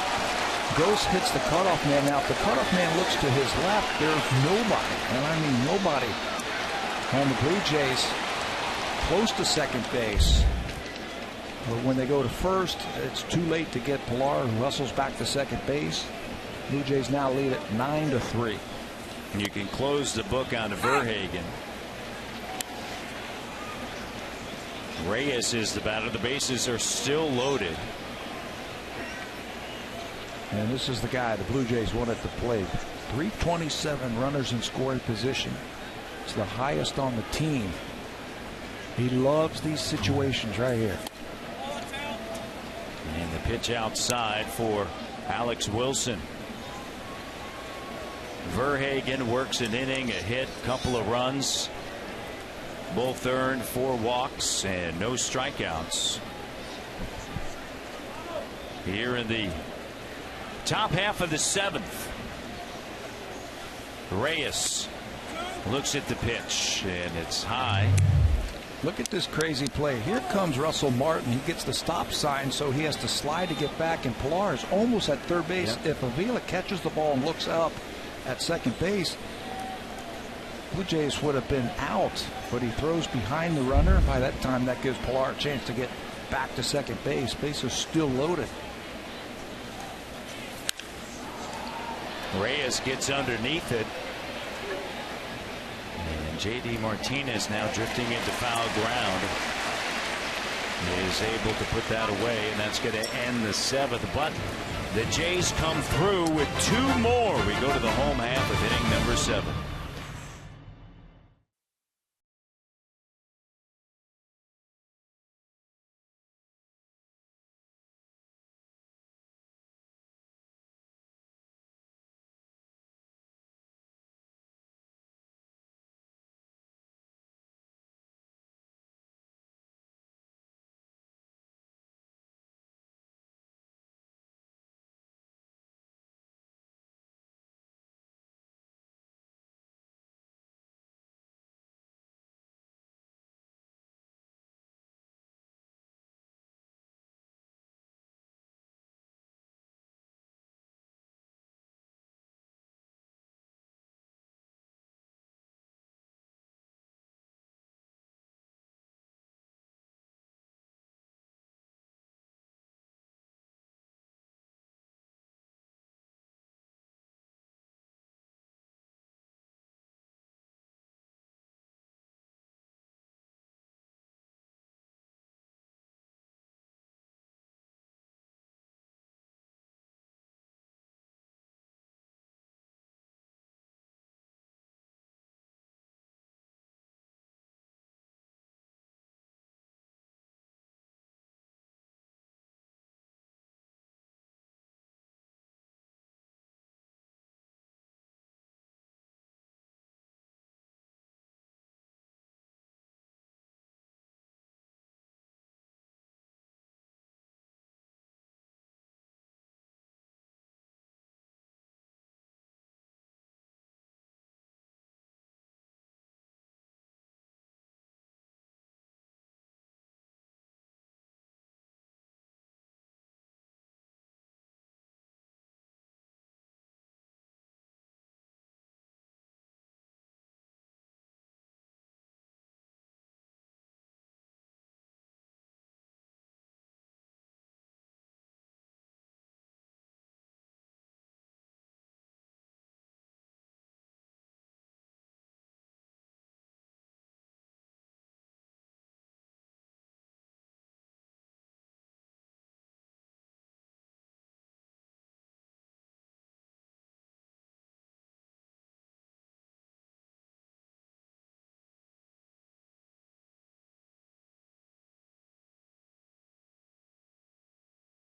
Ghost hits the cutoff man. Now, if the cutoff man looks to his left, there's nobody, and I mean nobody, on the Blue Jays close to second base. But when they go to first, it's too late to get Pillar, who hustles back to second base. Blue Jays now lead it 9-3. You can close the book on Verhagen. Reyes is the batter. The bases are still loaded. And this is the guy the Blue Jays want at the plate. 327 runners in scoring position. It's the highest on the team. He loves these situations right here. And the pitch outside for Alex Wilson. Verhagen works an inning, a hit, couple of runs. Both earned 4 walks and no strikeouts. Here in the top half of the 7th. Reyes looks at the pitch, and it's high. Look at this crazy play. Here comes Russell Martin. He gets the stop sign, so he has to slide to get back, and Pillar is almost at third base. Yep. If Avila catches the ball and looks up at second base, Blue Jays would have been out, but he throws behind the runner. By that time, that gives Pillar a chance to get back to second base. Base is still loaded. Reyes gets underneath it. And J.D. Martinez, now drifting into foul ground, is able to put that away, and that's going to end the 7th. But the Jays come through with 2 more. We go to the home half of inning number 7.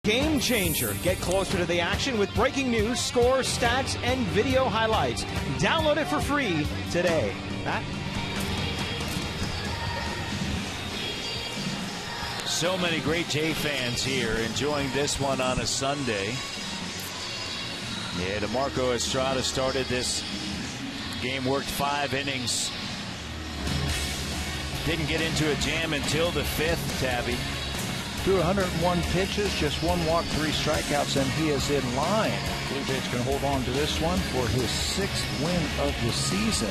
Game changer. Get closer to the action with breaking news, scores, stats, and video highlights. Download it for free today. Matt? So many great Jay fans here enjoying this one on a Sunday. Yeah, DeMarco Estrada started this game, worked 5 innings. Didn't get into a jam until the 5th, Tabby. Threw 101 pitches, just 1 walk, 3 strikeouts, and he is in line. Blue Jays can hold on to this one for his 6th win of the season.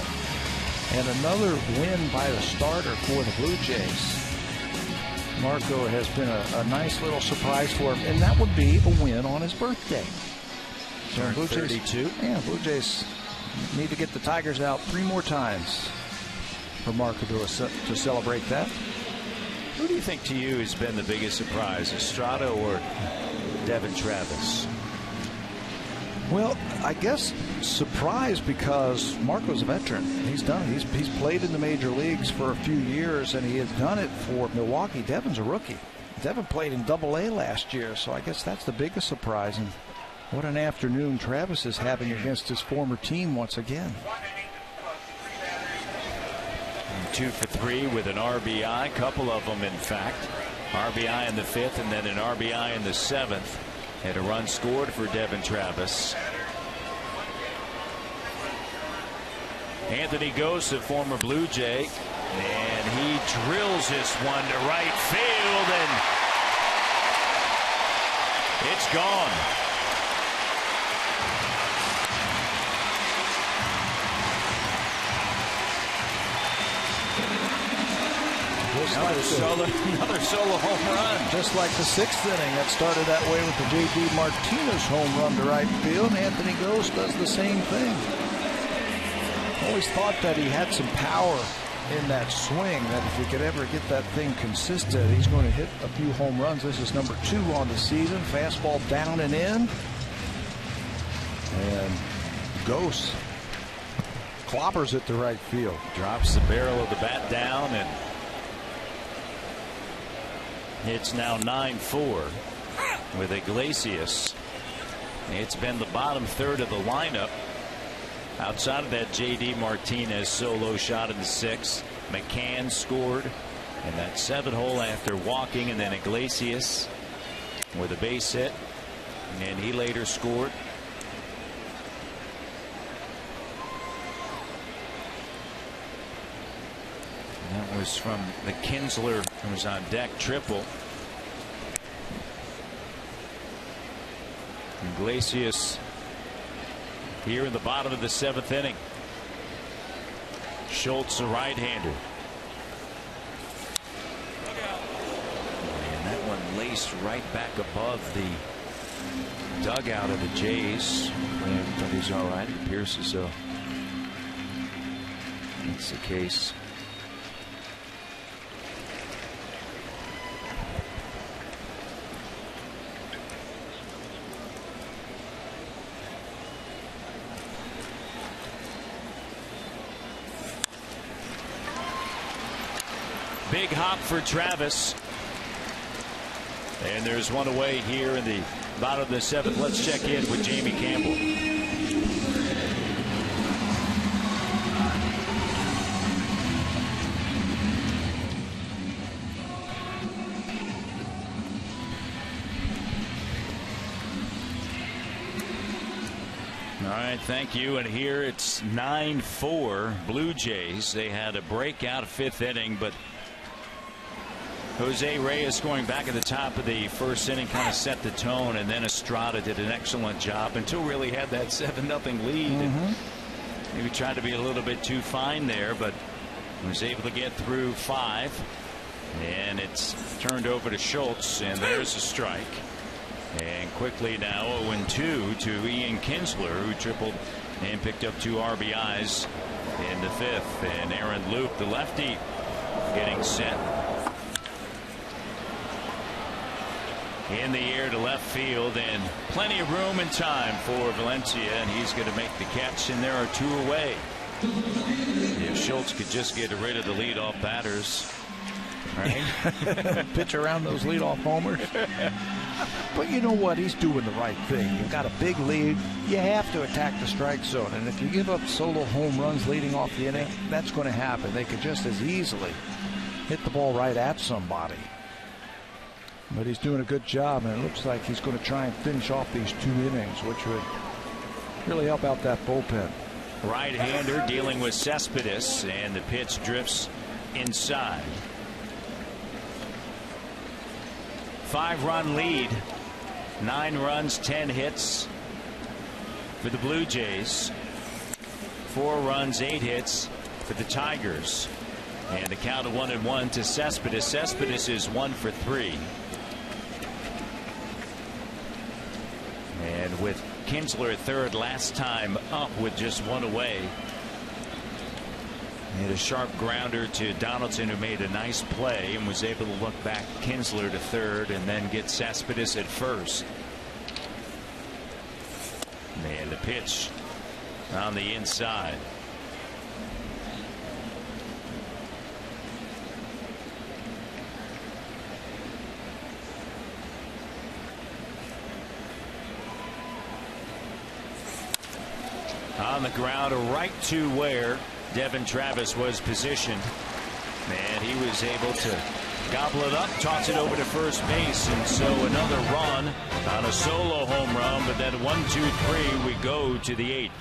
And another win by the starter for the Blue Jays. Marco has been a nice little surprise for him, and that would be a win on his birthday. Turned 32. Yeah, Blue Jays need to get the Tigers out 3 more times for Marco to celebrate that. Who do you think to you has been the biggest surprise, Estrada or Devin Travis? Well, I guess surprised because Marco's a veteran. He's done it. He's played in the major leagues for a few years, and he had done it for Milwaukee. Devin's a rookie. Devin played in Double-A last year, so I guess that's the biggest surprise. And what an afternoon Travis is having against his former team once again. 2 for 3 with an RBI, couple of them in fact. RBI in the 5th and then an RBI in the 7th. Had a run scored for Devin Travis. Anthony Gose, a former Blue Jay, and he drills this one to right field, and it's gone. Another solo home run. Just like the 6th inning that started that way with the J.D. Martinez home run to right field. Anthony Gose does the same thing. Always thought that he had some power in that swing, that if he could ever get that thing consistent, he's going to hit a few home runs. This is number 2 on the season. Fastball down and in. And Gose clobbers it to right field. Drops the barrel of the bat down, and it's now 9-4 with Iglesias. It's been the bottom third of the lineup. Outside of that J.D. Martinez solo shot in the 6th, McCann scored in that 7th hole after walking, and then Iglesias with a base hit, and he later scored. That was from the Kinsler, who was on deck, triple. Iglesias here in the bottom of the 7th inning. Schultz, a right-hander. And that one laced right back above the dugout of the Jays. But he's all right. It appears as though that's the case. Big hop for Travis. And there's one away here in the bottom of the 7th. Let's check in with Jamie Campbell. All right, thank you. And here it's 9-4 Blue Jays. They had a breakout 5th inning, but Jose Reyes scoring back at the top of the 1st inning kind of set the tone, and then Estrada did an excellent job until really had that 7-0 lead. And maybe tried to be a little bit too fine there, but was able to get through 5, and it's turned over to Schultz, and there's a strike. And quickly now 0-2 to Ian Kinsler, who tripled and picked up 2 RBIs in the 5th. And Aaron Luke, the lefty, getting set. In the air to left field, and plenty of room and time for Valencia, and he's going to make the catch, and there are 2 away. If Schultz could just get rid of the leadoff batters, right? Pitch around those leadoff homers. But you know what? He's doing the right thing. You've got a big lead. You have to attack the strike zone. And if you give up solo home runs leading off the inning, that's going to happen. They could just as easily hit the ball right at somebody. But he's doing a good job, and it looks like he's going to try and finish off these 2 innings, which would really help out that bullpen. Right-hander dealing with Cespedes, and the pitch drifts inside. 5-run lead. 9 runs, 10 hits for the Blue Jays. 4 runs, 8 hits for the Tigers. And the count of 1-1 to Cespedes. Cespedes is 1 for 3. And with Kinsler at third last time up with just 1 away. He had a sharp grounder to Donaldson, who made a nice play and was able to look back Kinsler to third and then get Cespedes at first. And the pitch on the inside. On the ground, right to where Devin Travis was positioned, and he was able to gobble it up, toss it over to first base, and so another run on a solo home run. But then 1, 2, 3, we go to the 8th.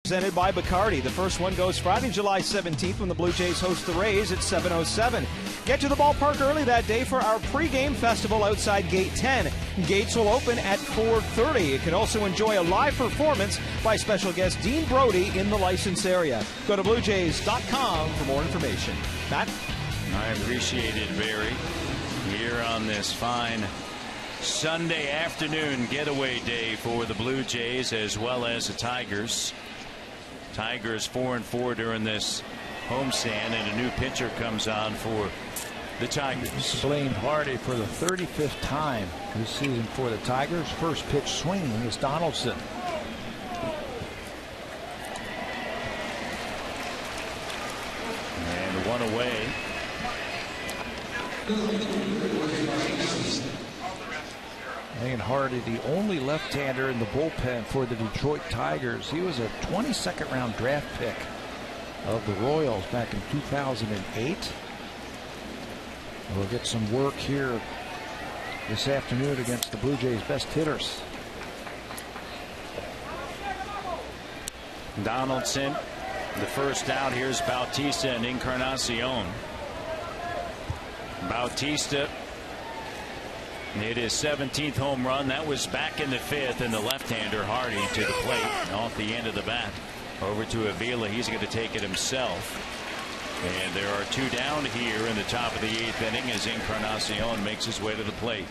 Presented by Bacardi. The first one goes Friday, July 17th, when the Blue Jays host the Rays at 7:07. Get to the ballpark early that day for our pregame festival outside Gate 10. Gates will open at 4:30. You can also enjoy a live performance by special guest Dean Brody in the licensed area. Go to BlueJays.com for more information. Matt? I appreciate it, Barry. Here on this fine Sunday afternoon getaway day for the Blue Jays as well as the Tigers. Tigers 4-4 during this homestand, and a new pitcher comes on for the Tigers. Blaine Hardy for the 35th time this season for the Tigers. First pitch swinging is Donaldson. And 1 away. And Hardy, the only left-hander in the bullpen for the Detroit Tigers. He was a 22nd round draft pick of the Royals back in 2008. We'll get some work here this afternoon against the Blue Jays' best hitters. Donaldson, the first out. Here's Bautista and Encarnacion. Bautista hit his 17th home run. That was back in the 5th, and the left-hander Hardy to the plate off the end of the bat. Over to Avila. He's going to take it himself. And there are 2 down here in the top of the 8th inning as Encarnacion makes his way to the plate.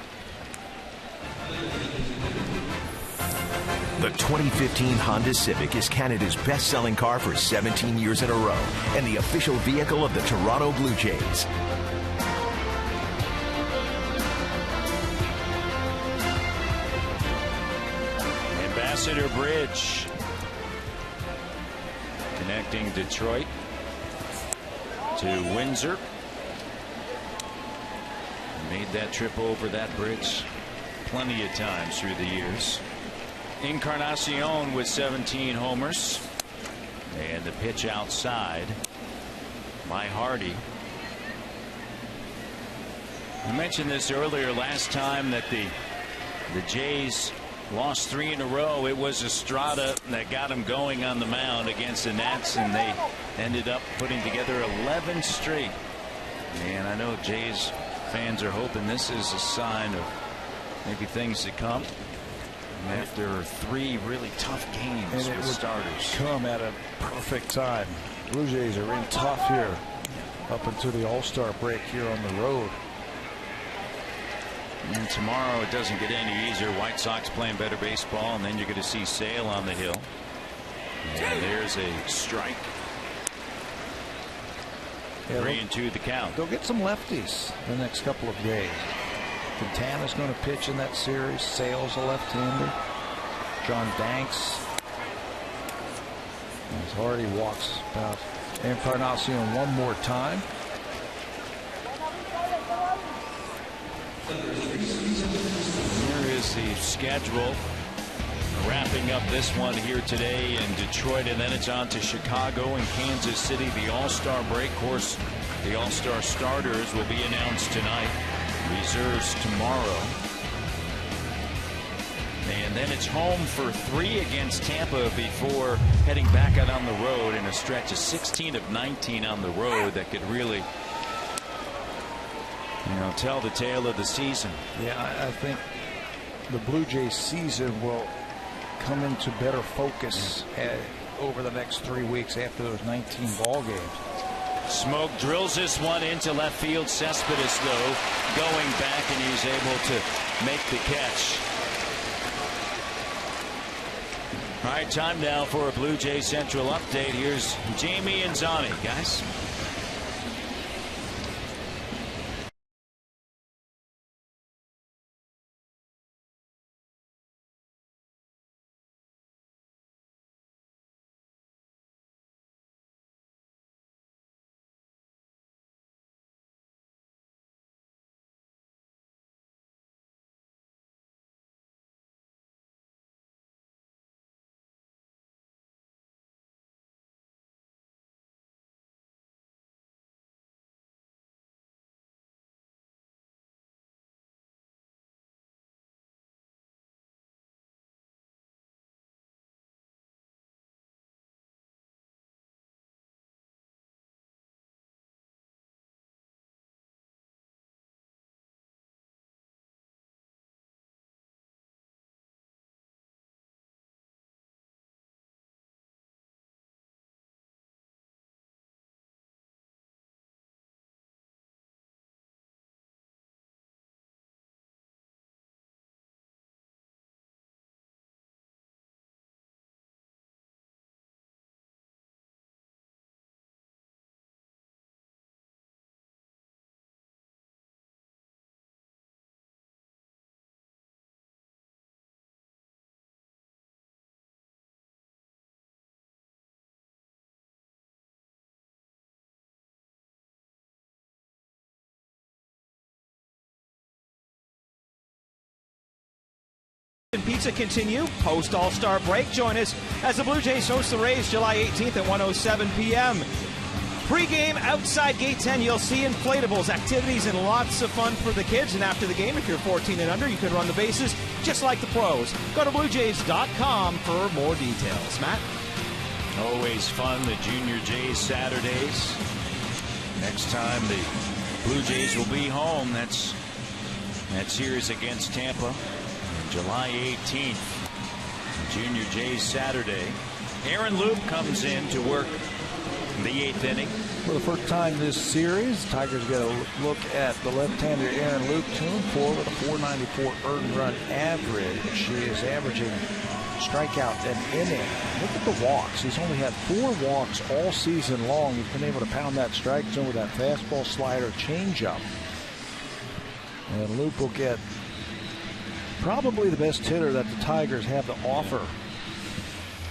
The 2015 Honda Civic is Canada's best-selling car for 17 years in a row and the official vehicle of the Toronto Blue Jays. Ambassador Bridge connecting Detroit to Windsor. Made that trip over that bridge plenty of times through the years. Encarnacion with 17 homers. And the pitch outside by Hardy. I mentioned this earlier last time that the Jays lost 3 in a row. It was Estrada that got him going on the mound against the Nats, and they ended up putting together 11 straight. And I know Jays fans are hoping this is a sign of maybe things to come after 3 really tough games with starters. Come at a perfect time. Blue Jays are in tough here up until the All-Star break here on the road. And tomorrow it doesn't get any easier. White Sox playing better baseball, and then you're going to see Sale on the hill. And there's a strike. 3-2 the count. They'll get some lefties the next couple of days. Quintana's going to pitch in that series. Sale's a left-hander. John Danks. As Hardy walks about Encarnacion one more time. Here is the schedule. Wrapping up this one here today in Detroit, and then it's on to Chicago and Kansas City. The All-Star break. Of course, the All-Star starters will be announced tonight. Reserves tomorrow. And then it's home for 3 against Tampa before heading back out on the road in a stretch of 16 of 19 on the road that could really, tell the tale of the season. Yeah, I think the Blue Jays season will come into better focus over the next 3 weeks after those 19 ball games. Smoke drills this one into left field. Cespedes, though, going back, and he's able to make the catch. All right, time now for a Blue Jay Central update. Here's Jamie and Zani, guys. Pizza continue post All-Star break. Join us as the Blue Jays host the Rays July 18th at 1:07 p.m. Pre-game outside Gate 10, you'll see inflatables, activities, and lots of fun for the kids. And after the game, if you're 14 and under, you can run the bases just like the pros. Go to BlueJays.com for more details. Matt? Always fun, the Junior Jays Saturdays. Next time the Blue Jays will be home. That's that series against Tampa. July 18th, Junior Jays Saturday. Aaron Loup comes in to work the 8th inning. For the first time this series, the Tigers get a look at the left-hander Aaron Loup, 2-4 with a .494 earned run average. She is averaging strikeout an inning. Look at the walks. He's only had 4 walks all season long. He's been able to pound that strike zone with that fastball, slider, changeup. And Loup will get probably the best hitter that the Tigers have to offer.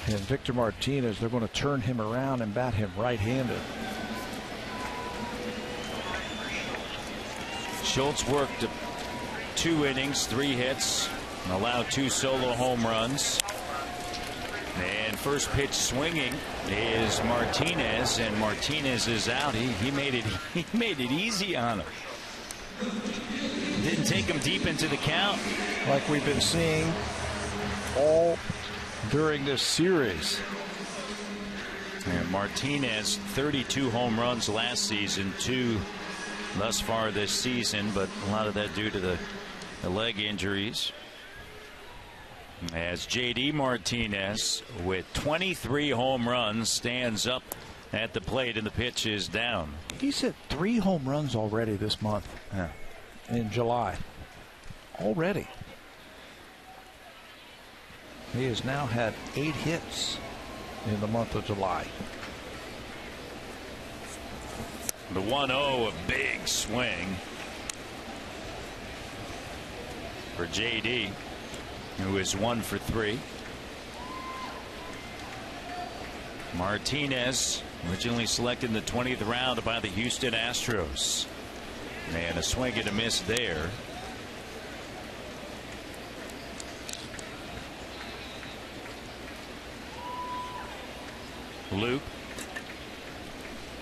And Victor Martinez, they're going to turn him around and bat him right-handed. Schultz worked 2 innings, 3 hits, and allowed 2 solo home runs. And first pitch swinging is Martinez, and Martinez is out. He made it easy on him. Didn't take him deep into the count. Like we've been seeing all during this series. And Martinez, 32 home runs last season, 2 thus far this season, but a lot of that due to the leg injuries. As J.D. Martinez, with 23 home runs, stands up at the plate, and the pitch is down. He's hit 3 home runs already this month. Yeah. In July. Already. He has now had 8 hits in the month of July. The 1-0, a big swing for J.D., who is 1 for 3. Martinez, originally selected in the 20th round by the Houston Astros. And a swing and a miss there. Loup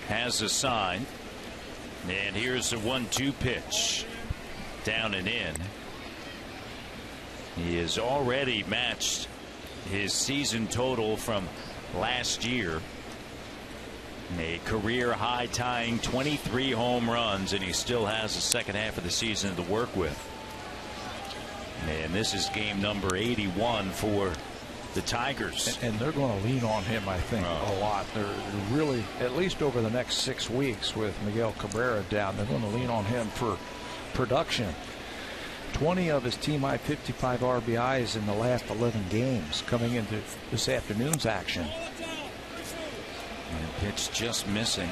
has a sign, and here's a 1-2 pitch, down and in. He has already matched his season total from last year, a career high tying 23 home runs, and he still has the second half of the season to work with. And this is game number 81 for the Tigers. And they're going to lean on him, I think, a lot. They're really, at least over the next 6 weeks with Miguel Cabrera down, they're going to lean on him for production. 20 of his team high 55 RBIs in the last 11 games coming into this afternoon's action. And pitch just missing.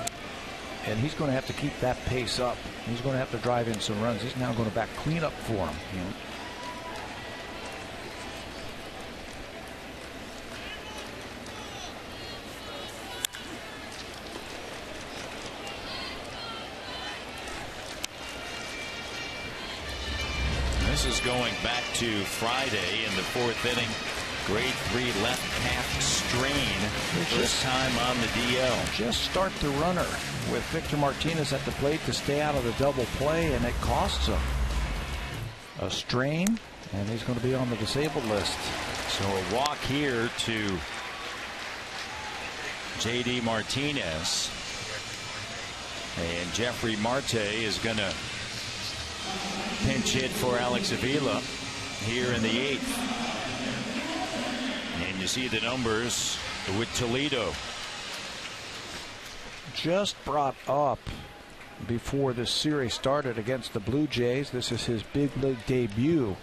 And he's going to have to keep that pace up. He's going to have to drive in some runs. He's now going to back clean up for him. This is going back to Friday in the 4th inning. Grade 3 left calf strain. First time on the DL. Just start the runner with Victor Martinez at the plate to stay out of the double play, and it costs him a strain, and he's going to be on the disabled list. So a walk here to J.D. Martinez, and Jeffrey Marte is going to pinch hit for Alex Avila here in the 8th. And you see the numbers with Toledo. Just brought up before this series started against the Blue Jays. This is his big league debut.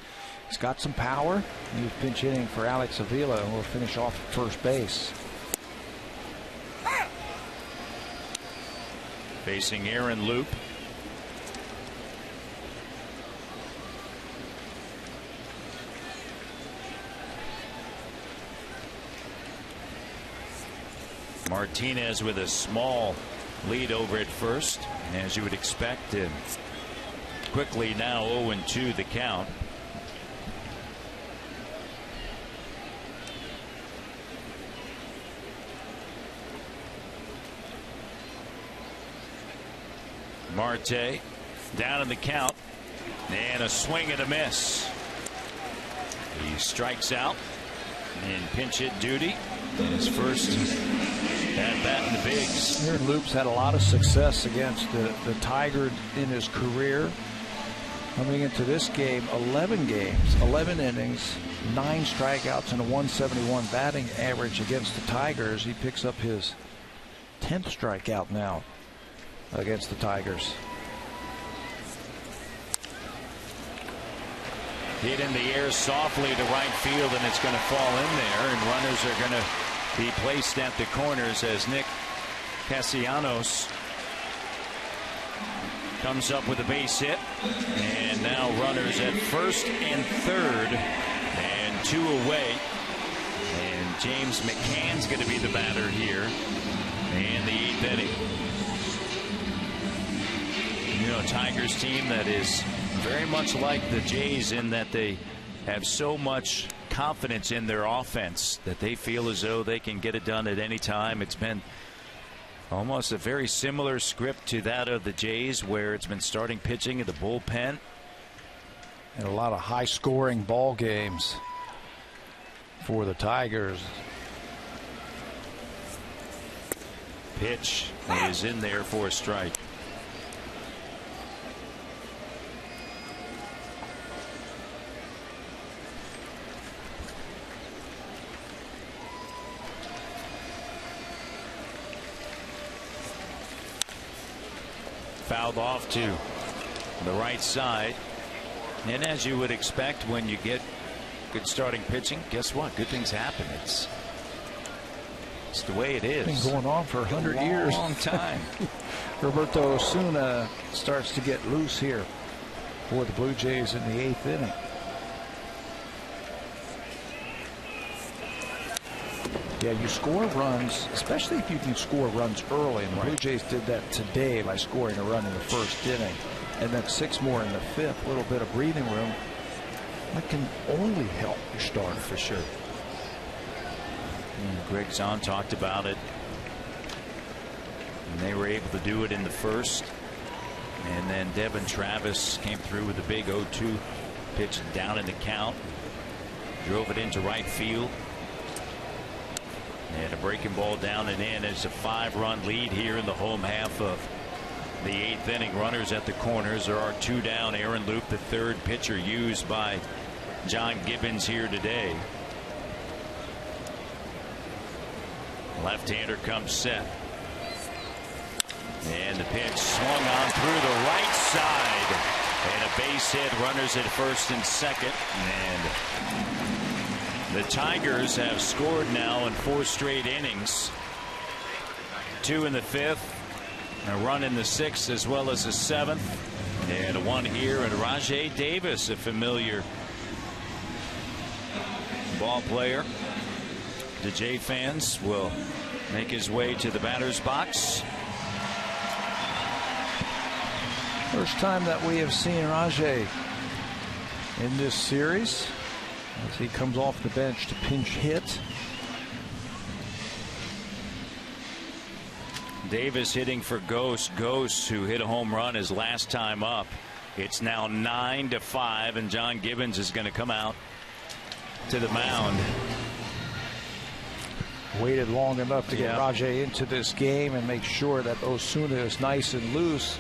He's got some power. He's pinch hitting for Alex Avila, and will finish off at first base. Facing Aaron Loup. Martinez with a small lead over at first, as you would expect, and quickly now 0-2 the count. Marte down in the count, and a swing and a miss. He strikes out in pinch hit duty. His first at bat in the bigs. Aaron Loup's had a lot of success against the Tiger in his career. Coming into this game, 11 games, 11 innings, 9 strikeouts, and a 171 batting average against the Tigers. He picks up his 10th strikeout now against the Tigers. hit in the air softly to right field, and it's going to fall in there, and runners are going to be placed at the corners as Nick Castellanos comes up with a base hit. And now runners at first and third, and 2 away. And James McCann's going to be the batter here in the 8th inning. You know, Tigers team that is very much like the Jays in that they have so much confidence in their offense that they feel as though they can get it done at any time. It's been almost a very similar script to that of the Jays, where it's been starting pitching in the bullpen. And a lot of high-scoring ball games for the Tigers. Pitch is in there for a strike. Fouled off to the right side. And as you would expect when you get good starting pitching, guess what? Good things happen. It's the way it is. It's been going on for 100 years. Long time. Roberto Osuna starts to get loose here for the Blue Jays in the 8th inning. Yeah, you score runs, especially if you can score runs early. And the Blue Jays did that today by scoring a run in the 1st inning. And then 6 more in the 5th. A little bit of breathing room. That can only help your starter. For sure. Greg Zahn talked about it. And they were able to do it in the 1st. And then Devin Travis came through with a big 0-2 pitch down in the count. Drove it into right field. And a breaking ball down and in. It's a 5-run lead here in the home half of the 8th inning. Runners at the corners. There are 2 down. Aaron Loup, the 3rd pitcher used by John Gibbons here today. Left-hander comes set. And the pitch swung on through the right side. And a base hit. Runners at first and second. And the Tigers have scored now in 4 straight innings. 2 in the 5th, a run in the 6th, as well as the 7th, and a 1 here. And Rajay Davis, a familiar ball player to Jay fans, will make his way to the batter's box. First time that we have seen Rajay in this series, as he comes off the bench to pinch hit. Davis hitting for Ghost, who hit a home run his last time up. It's now 9-5, and John Gibbons is going to come out to the mound. Waited long enough to get Rajay into this game and make sure that Osuna is nice and loose.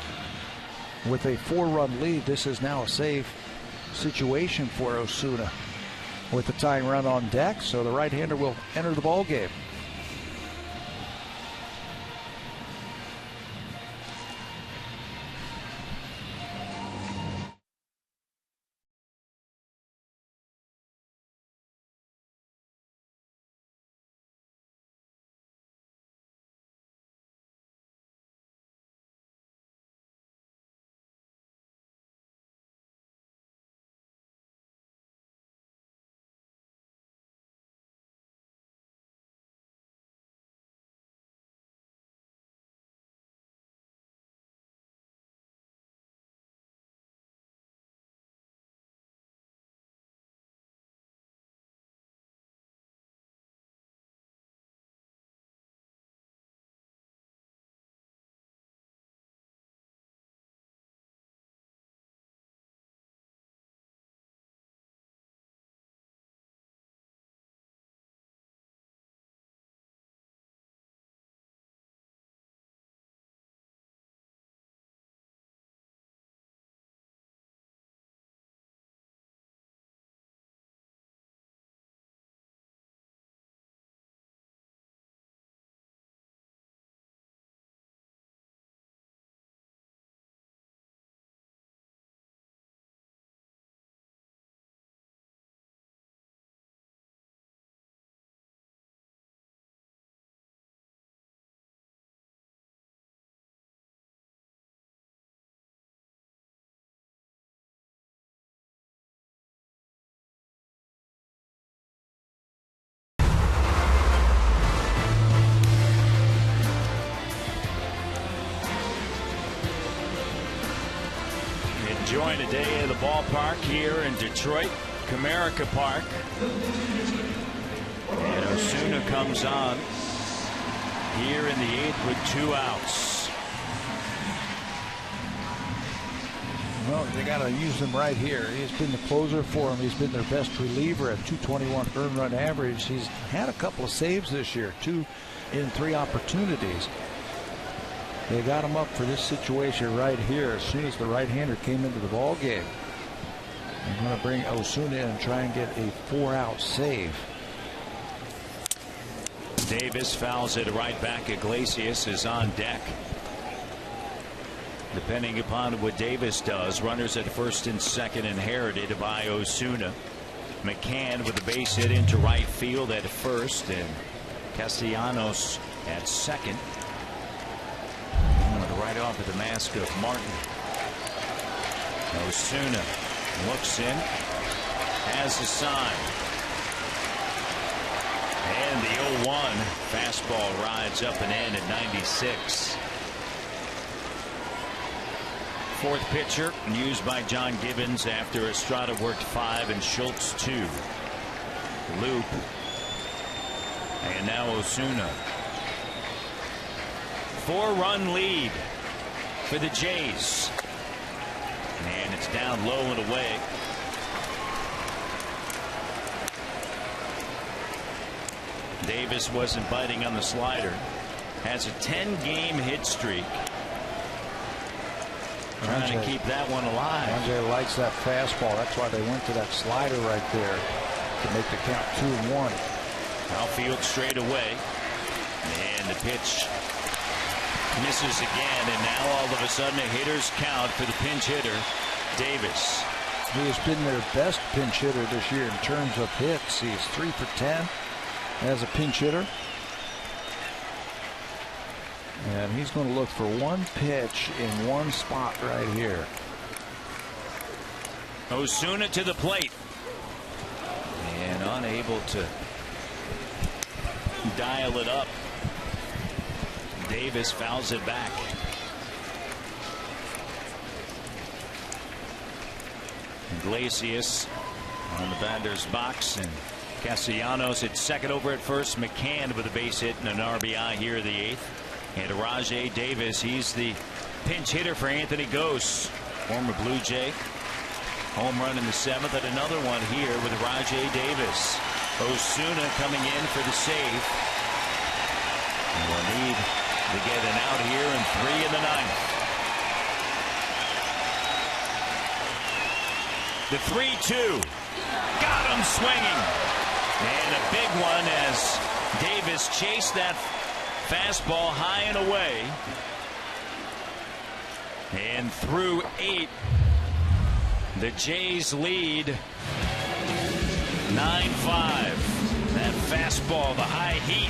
With a 4-run lead, this is now a safe situation for Osuna with the tying run on deck, so the right-hander will enter the ball game. Detroit, Comerica Park. And Osuna comes on here in the 8th with 2 outs. Well, they got to use him right here. He's been the closer for him. He's been their best reliever at 221 earned run average. He's had a couple of saves this year, 2 in 3 opportunities. They got him up for this situation right here as soon as the right-hander came into the ball game. They're going to bring Osuna in and try and get a 4-out save. Davis fouls it right back. Iglesias is on deck. Depending upon what Davis does, runners at first and second inherited by Osuna. McCann with a base hit into right field at first, and Castellanos at second. Right off of the mask of Martin. Osuna looks in, has a sign. And the 0-1 fastball rides up and in at 96. Fourth pitcher used by John Gibbons after Estrada worked 5 and Schultz 2. Loop. And now Osuna. 4-run lead for the Jays. And it's down low and away. Davis wasn't biting on the slider. Has a 10-game hit streak. Trying to keep that one alive. Andre likes that fastball. That's why they went to that slider right there to make the count 2-1. Outfield straight away. And the pitch misses again, and now all of a sudden a hitter's count for the pinch hitter, Davis. He has been their best pinch hitter this year in terms of hits. He's 3 for 10 as a pinch hitter. And he's going to look for one pitch in one spot right here. Osuna to the plate. And unable to dial it up. Davis fouls it back. Iglesias on the batter's box, and Castellanos at second, over at first. McCann with a base hit and an RBI here in the 8th. And Rajay Davis, he's the pinch hitter for Anthony Gose, former Blue Jay. Home run in the 7th, and another one here with Rajay Davis. Osuna coming in for the save. And we'll need to get an out here in 3 in the 9th. The 3-2. Got him swinging. And a big one as Davis chased that fastball high and away. And through 8, the Jays lead 9-5. That fastball, the high heat.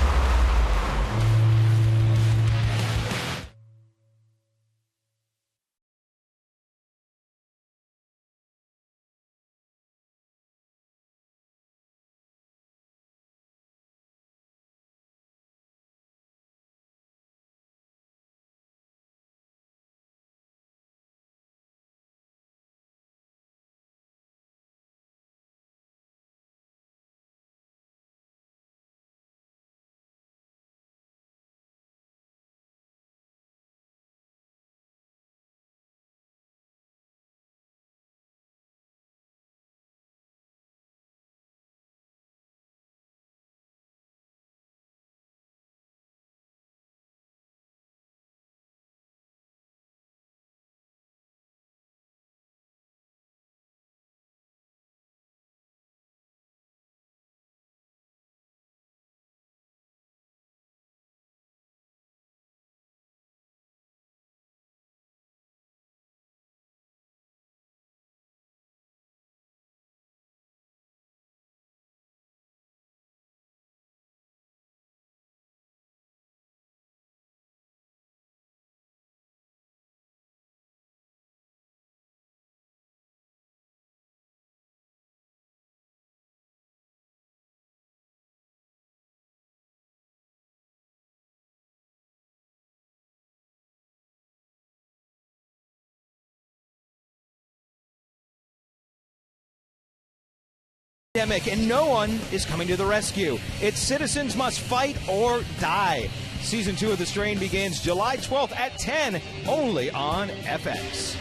pandemic, and no one is coming to the rescue. Its citizens must fight or die. Season 2 of The Strain begins July 12th at 10, only on FX.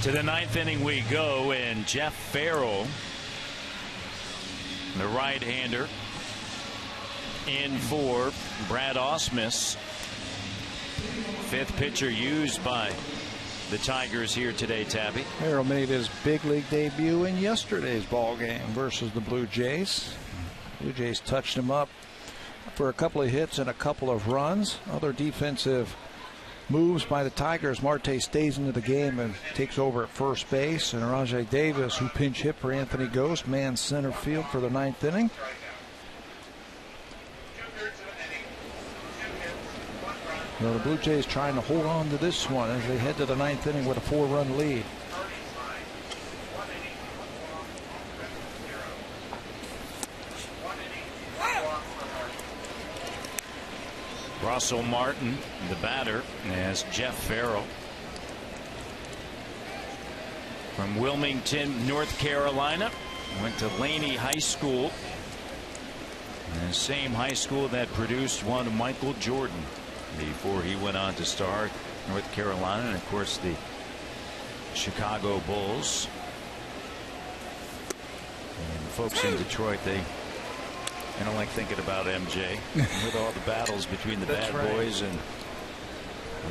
To the ninth inning we go, and Jeff Farrell, the right-hander, in for Brad Ausmus. Fifth pitcher used by the Tigers here today, Tabby. Farrell made his big league debut in yesterday's ball game versus the Blue Jays. Blue Jays touched him up for a couple of hits and a couple of runs. Other defensive moves by the Tigers. Marte stays into the game and takes over at first base. And Rajai Davis, who pinch hit for Anthony Ghost, mans center field for the ninth inning. Well, the Blue Jays trying to hold on to this one as they head to the ninth inning with a 4-run lead. Russell Martin, the batter, as Jeff Farrell from Wilmington, North Carolina, went to Laney High School, the same high school that produced one Michael Jordan before he went on to star North Carolina and of course the Chicago Bulls. And the folks in Detroit, they don't like thinking about MJ with all the battles between the bad boys and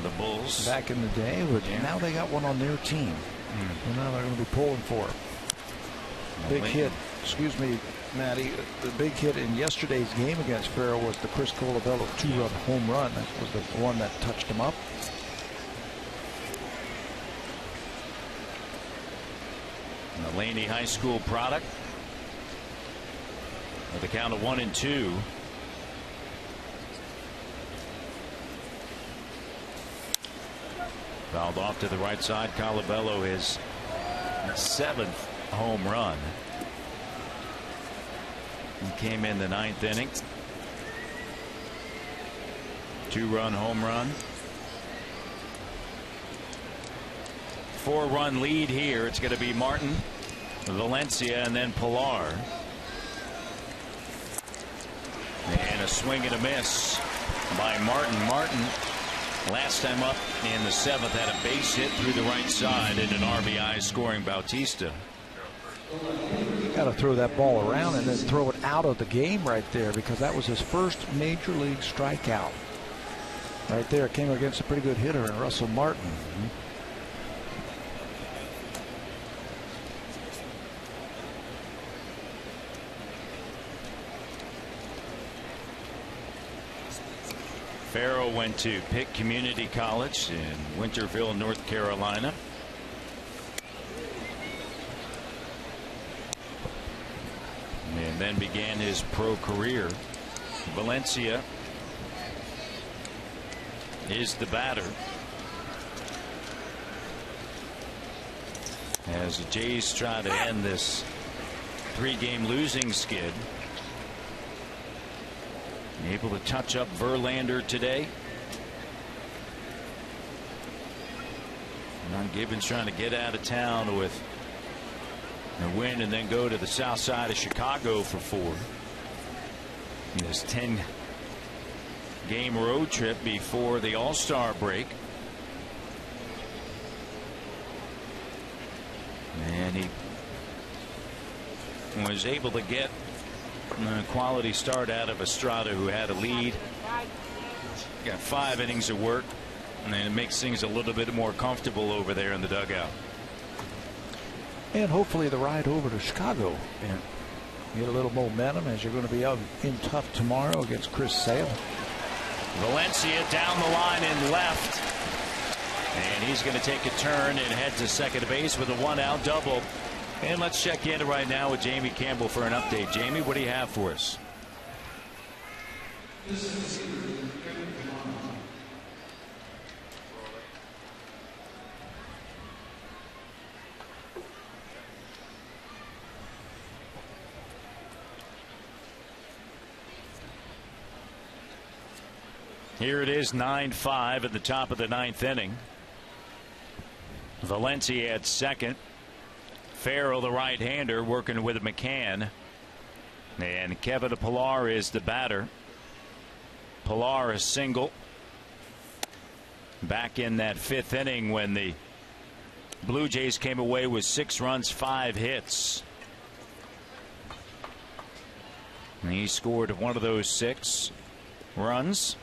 the Bulls back in the day, but now they got one on their team. So now they're going to be pulling for it. Big hit, excuse me, Matty, the big hit in yesterday's game against Farrell was the Chris Colabello 2-run home run. That was the one that touched him up. And the Laney High School product with a count of 1-2. Fouled off to the right side. Colabello, his 7th home run. He came in the ninth inning. 2-run home run. 4-run lead here. It's going to be Martin, Valencia, and then Pilar. And a swing and a miss by Martin. Martin, last time up in the 7th, had a base hit through the right side and an RBI scoring Bautista. You got to throw that ball around and then throw it out of the game right there, because that was his first major league strikeout. Right there, came against a pretty good hitter in Russell Martin. Farrell went to Pitt Community College in Winterville, North Carolina. And then began his pro career. Valencia is the batter, as the Jays try to end this 3-game losing skid. Able to touch up Verlander today. Ron Gibbons trying to get out of town with a win and then go to the south side of Chicago for 4. In his 10-game road trip before the All-Star break. And he was able to get a quality start out of Estrada, who had a lead. Got 5 innings of work, and then it makes things a little bit more comfortable over there in the dugout. And hopefully the ride over to Chicago and get a little momentum, as you're going to be out in tough tomorrow against Chris Sale. Valencia down the line and left, and he's going to take a turn and head to second base with a 1-out double. And let's check in right now with Jamie Campbell for an update. Jamie, what do you have for us? Here it is, 9-5 at the top of the ninth inning. Valencia at second. Farrell, the right-hander, working with McCann. And Kevin Pillar is the batter. Pillar a single. Back in that 5th inning when the Blue Jays came away with 6 runs, 5 hits. And he scored one of those 6 runs.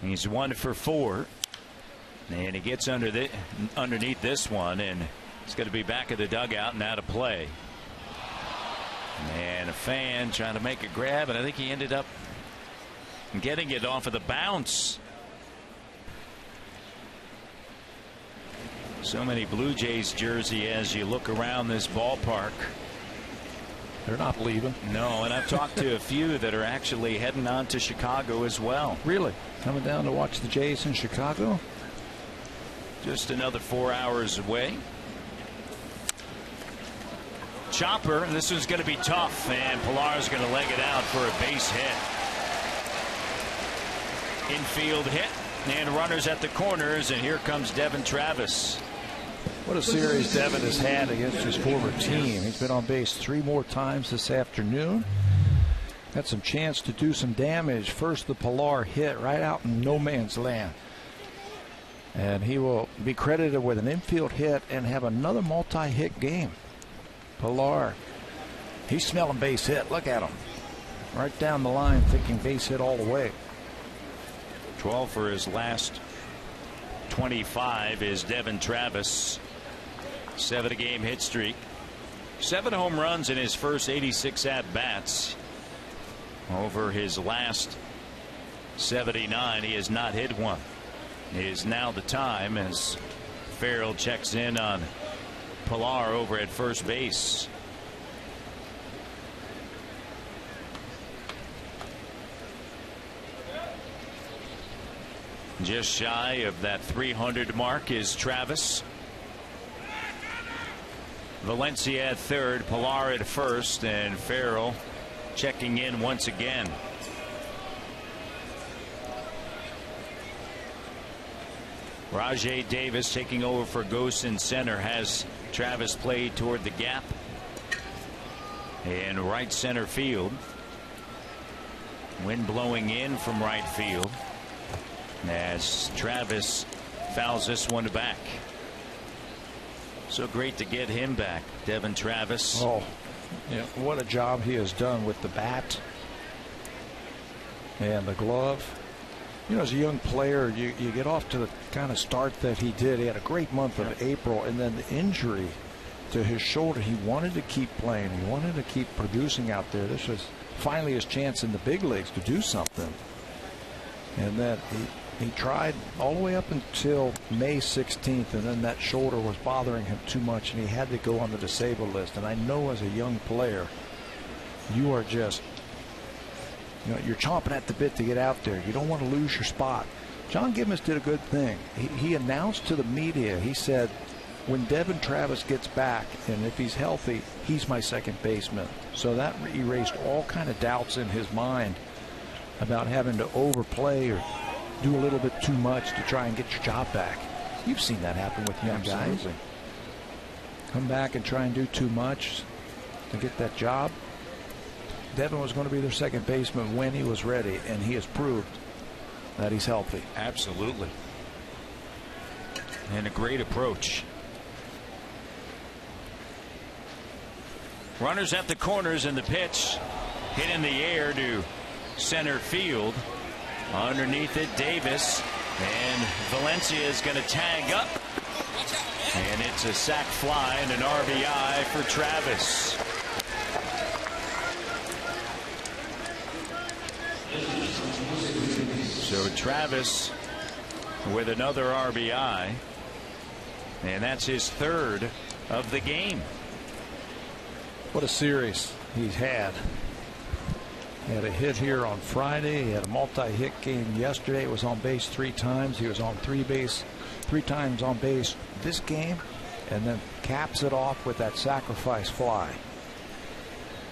He's 1 for 4. And he gets underneath this one, and it's going to be back at the dugout and out of play. And a fan trying to make a grab, and I think he ended up getting it off of the bounce. So many Blue Jays jersey as you look around this ballpark. They're not leaving. No, and I've talked to a few that are actually heading on to Chicago as well. Really? Coming down to watch the Jays in Chicago? Just another 4 hours away. Chopper, this one's going to be tough, and Pillar's going to leg it out for a base hit. Infield hit, and runners at the corners, and here comes Devin Travis. What a series Devin has had against his former team. He's been on base 3 more times this afternoon. Got some chance to do some damage. First, the Pillar hit right out in no man's land. And he will be credited with an infield hit and have another multi-hit game. Pillar, he's smelling base hit. Look at him. Right down the line, thinking base hit all the way. 12 for his last 25 is Devin Travis. 7-game hit streak. 7 home runs in his first 86 at-bats. Over his last 79, he has not hit one. It is now the time as Farrell checks in on Pillar over at first base. Just shy of that 300 mark is Travis. Valencia at third, Pillar at first, and Farrell checking in once again. Rajay Davis taking over for Ghost in center. Has Travis played toward the gap in right center field. Wind blowing in from right field as Travis fouls this one back. So great to get him back, Devin Travis. Oh, yeah, what a job he has done with the bat and the glove. You know, as a young player, you get off to the kind of start that he did. He had a great month of April, and then the injury to his shoulder. He wanted to keep playing. He wanted to keep producing out there. This was finally his chance in the big leagues to do something. And then he tried all the way up until May 16th, and then that shoulder was bothering him too much, and he had to go on the disabled list. And I know as a young player, you are just, you know, you're chomping at the bit to get out there. You don't want to lose your spot. John Gibbons did a good thing. He announced to the media, he said, when Devin Travis gets back, and if he's healthy, he's my second baseman. So that erased all kind of doubts in his mind about having to overplay or do a little bit too much to try and get your job back. You've seen that happen with young guys. Come back and try and do too much to get that job. Devin was going to be their second baseman when he was ready, and he has proved that he's healthy. Absolutely. And a great approach. Runners at the corners, and the pitch hit in the air to center field. Underneath it, Davis, and Valencia is going to tag up, and it's a sac fly and an RBI for Travis. So Travis with another RBI, and that's his third of the game. What a series he's had. He had a hit here on Friday. He had a multi-hit game yesterday. It was on base 3 times. He was on 3 times on base this game, and then caps it off with that sacrifice fly.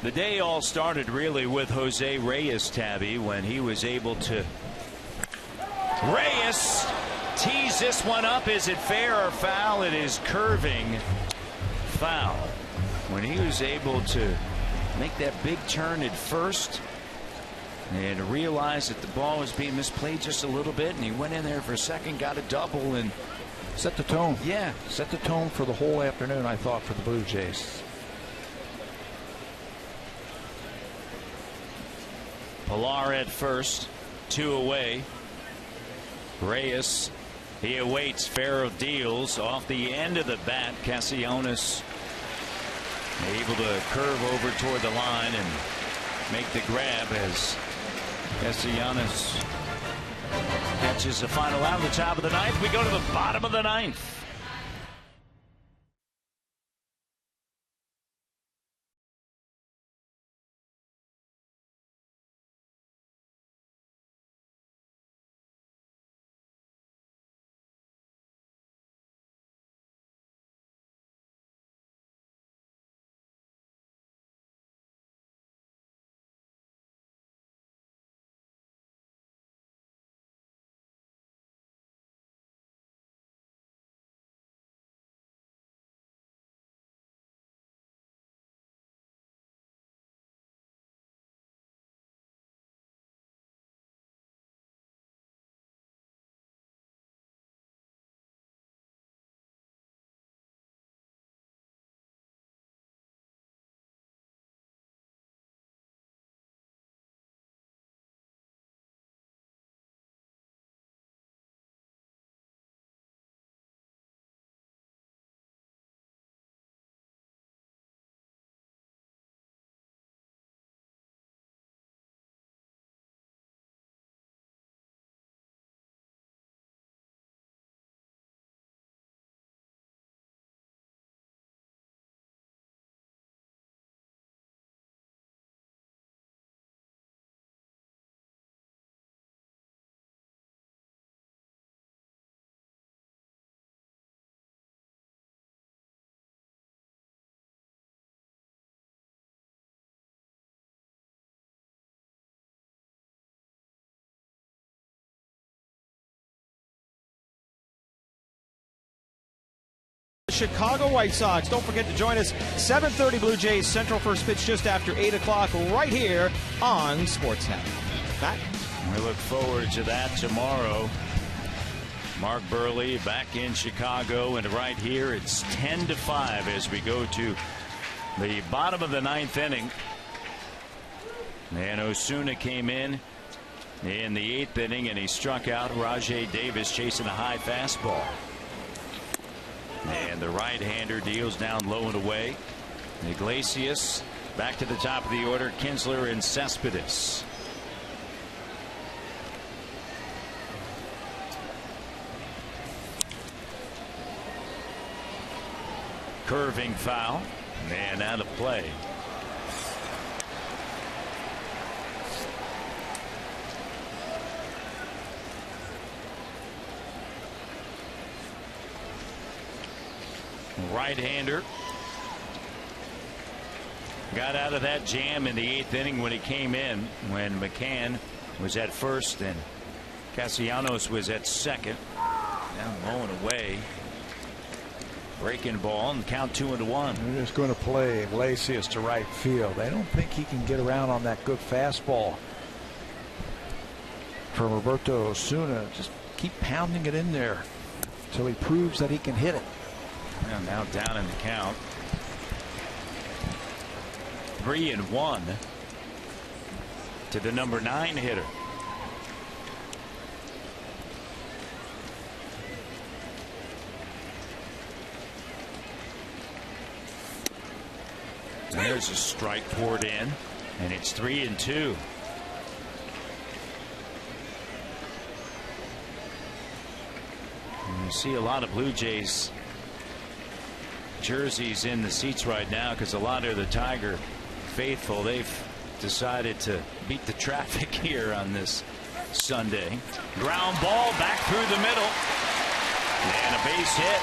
The day all started really with Jose Reyes, Tabby, when he was able to. Reyes tees this one up. Is it fair or foul? It is curving foul. When he was able to make that big turn at first and realize that the ball was being misplayed just a little bit, and he went in there for a second, got a double, and set the tone. Yeah, set the tone for the whole afternoon, I thought, for the Blue Jays. Pilar at first, 2 away. Reyes, he awaits. Farrell deals off the end of the bat. Castellanos able to curve over toward the line and make the grab as Castellanos catches the final out of the top of the ninth. We go to the bottom of the ninth. Chicago White Sox. Don't forget to join us 7:30 Blue Jays Central, first pitch just after 8 o'clock right here on Sportsnet. Matt? We look forward to that tomorrow. Mark Burley back in Chicago, and right here it's 10-5 as we go to the bottom of the ninth inning. And Osuna came in the 8th inning, and he struck out Rajay Davis chasing a high fastball. And the right-hander deals down low and away. Iglesias back to the top of the order. Kinsler and Cespedes. Curving foul and out of play. Right-hander got out of that jam in the 8th inning when he came in, when McCann was at first and Castellanos was at second. Down low and away. Breaking ball and count 2-1. They're just going to play Iglesias to right field. They don't think he can get around on that good fastball from Roberto Osuna. Just keep pounding it in there until he proves that he can hit it. And now down in the count. 3-1 to the number 9 hitter. There's a strike poured in, and it's 3-2. And you see a lot of Blue Jays jerseys in the seats right now because a lot of the Tiger faithful, they've decided to beat the traffic here on this Sunday. Ground ball back through the middle and a base hit.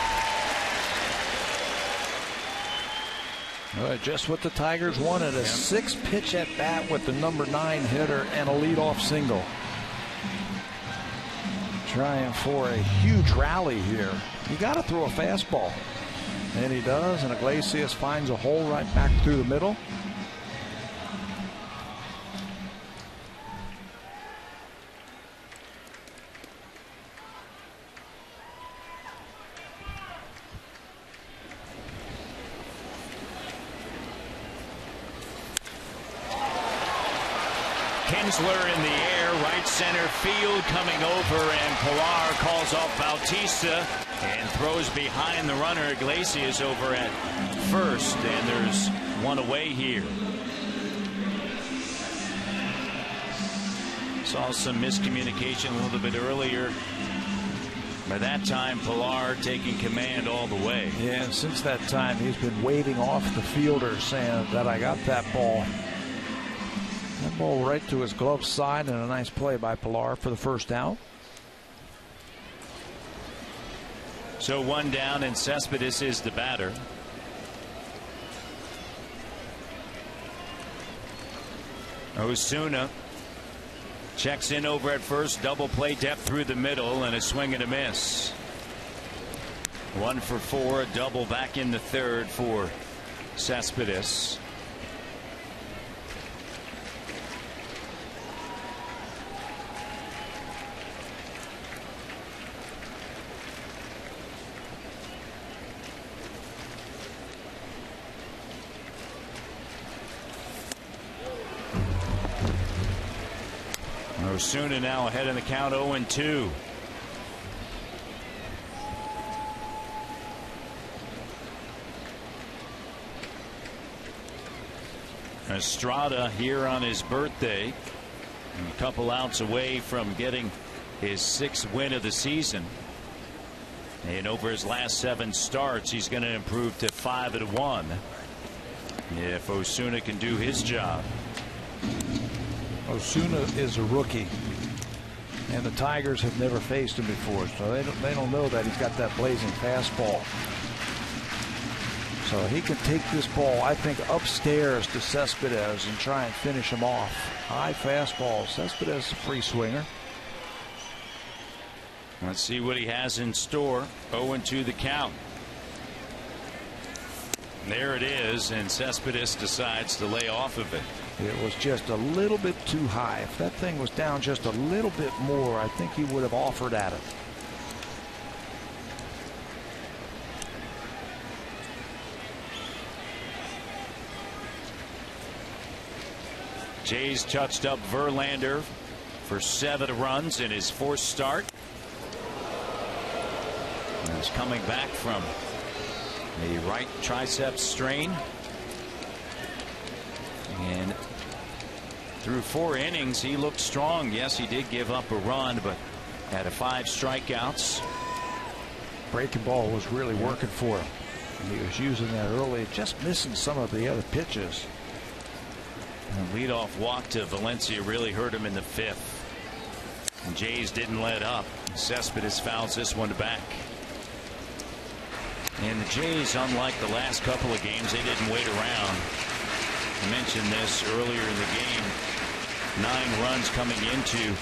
Just what the Tigers wanted, a 6-pitch at bat with the number 9 hitter and a leadoff single. Trying for a huge rally here. You got to throw a fastball. And he does, and Iglesias finds a hole right back through the middle. Kinsler in the air, right center field coming over, and Pilar calls off Bautista and throws behind the runner. Iglesias over at first, and there's one away here. Saw some miscommunication a little bit earlier. By that time, Pilar taking command all the way. Yeah, and since that time, he's been waving off the fielder saying that I got that ball. That ball right to his glove side, and a nice play by Pilar for the first out. So one down, and Cespedes is the batter. Osuna checks in over at first, double play depth through the middle, and a swing and a miss. 1 for 4, a double back in the third for Cespedes. Osuna now ahead in the count, 0-2. Estrada here on his birthday, a couple outs away from getting his 6th win of the season. And over his last 7 starts, he's going to improve to 5-1 if Osuna can do his job. Osuna is a rookie, and the Tigers have never faced him before, so they don't know that he's got that blazing fastball. So he can take this ball, I think, upstairs to Cespedes and try and finish him off. High fastball. Cespedes is a free swinger. Let's see what he has in store. 0-2 the count. There it is, and Cespedes decides to lay off of it. It was just a little bit too high. If that thing was down just a little bit more, I think he would have offered at it. Jays touched up Verlander for 7 runs in his 4th start. And he's coming back from a right tricep strain. And through 4 innings, he looked strong. Yes, he did give up a run, but had 5 strikeouts. Breaking ball was really working for him. He was using that early, just missing some of the other pitches. And leadoff walk to Valencia really hurt him in the 5th. And Jays didn't let up. Cespedes fouls this one back. And the Jays, unlike the last couple of games, they didn't wait around. I mentioned this earlier in the game. 9 runs coming into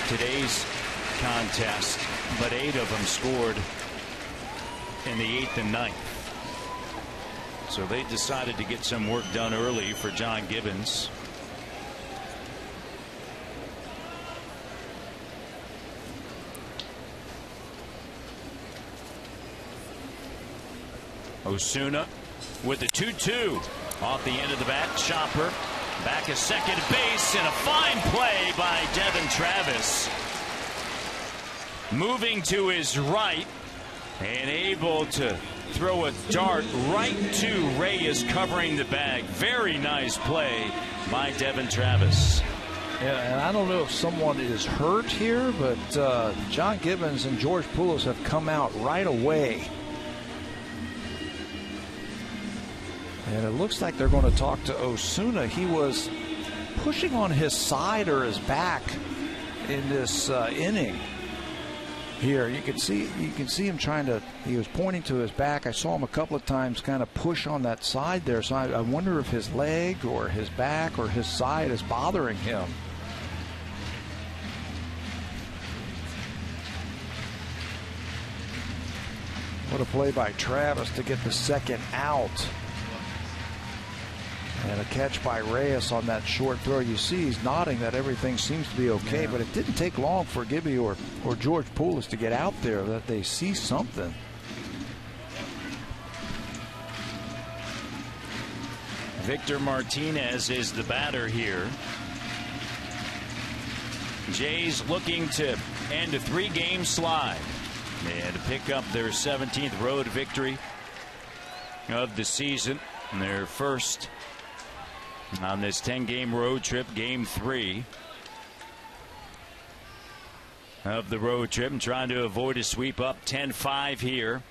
today's contest, but 8 of them scored in the 8th and 9th. So they decided to get some work done early for John Gibbons. Osuna with the 2-2 off the end of the bat. Chopper back at second base, and a fine play by Devin Travis. Moving to his right and able to throw a dart right to Reyes covering the bag. Very nice play by Devin Travis. Yeah, and I don't know if someone is hurt here, but John Gibbons and George Poulos have come out right away. And it looks like they're going to talk to Osuna. He was pushing on his side or his back in this inning. Here you can see him trying to. He was pointing to his back. I saw him a couple of times kind of push on that side there. So I wonder if his leg or his back or his side is bothering him. What a play by Travis to get the second out. And a catch by Reyes on that short throw. You see he's nodding that everything seems to be okay, but it didn't take long for Gibby or George Poulos to get out there, that they see something. Victor Martinez is the batter here. Jays looking to end a 3-game slide and to pick up their 17th road victory of the season, and their first on this 10-game road trip, game 3 of the road trip, and trying to avoid a sweep, up 10-5 here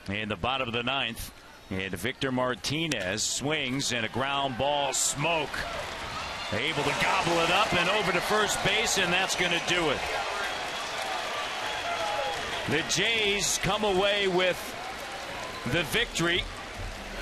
in the bottom of the 9th. And Victor Martinez swings, and a ground ball, smoke, able to gobble it up and over to first base, and that's going to do it. The Jays come away with the victory.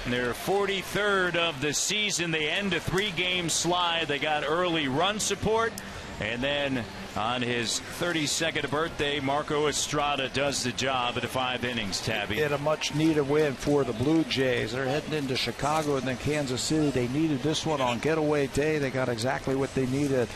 Their 43rd of the season. They end a 3-game slide. They got early run support. And then on his 32nd birthday, Marco Estrada does the job at 5 innings, Tabby. Had a much needed win for the Blue Jays. They're heading into Chicago and then Kansas City. They needed this one on getaway day. They got exactly what they needed.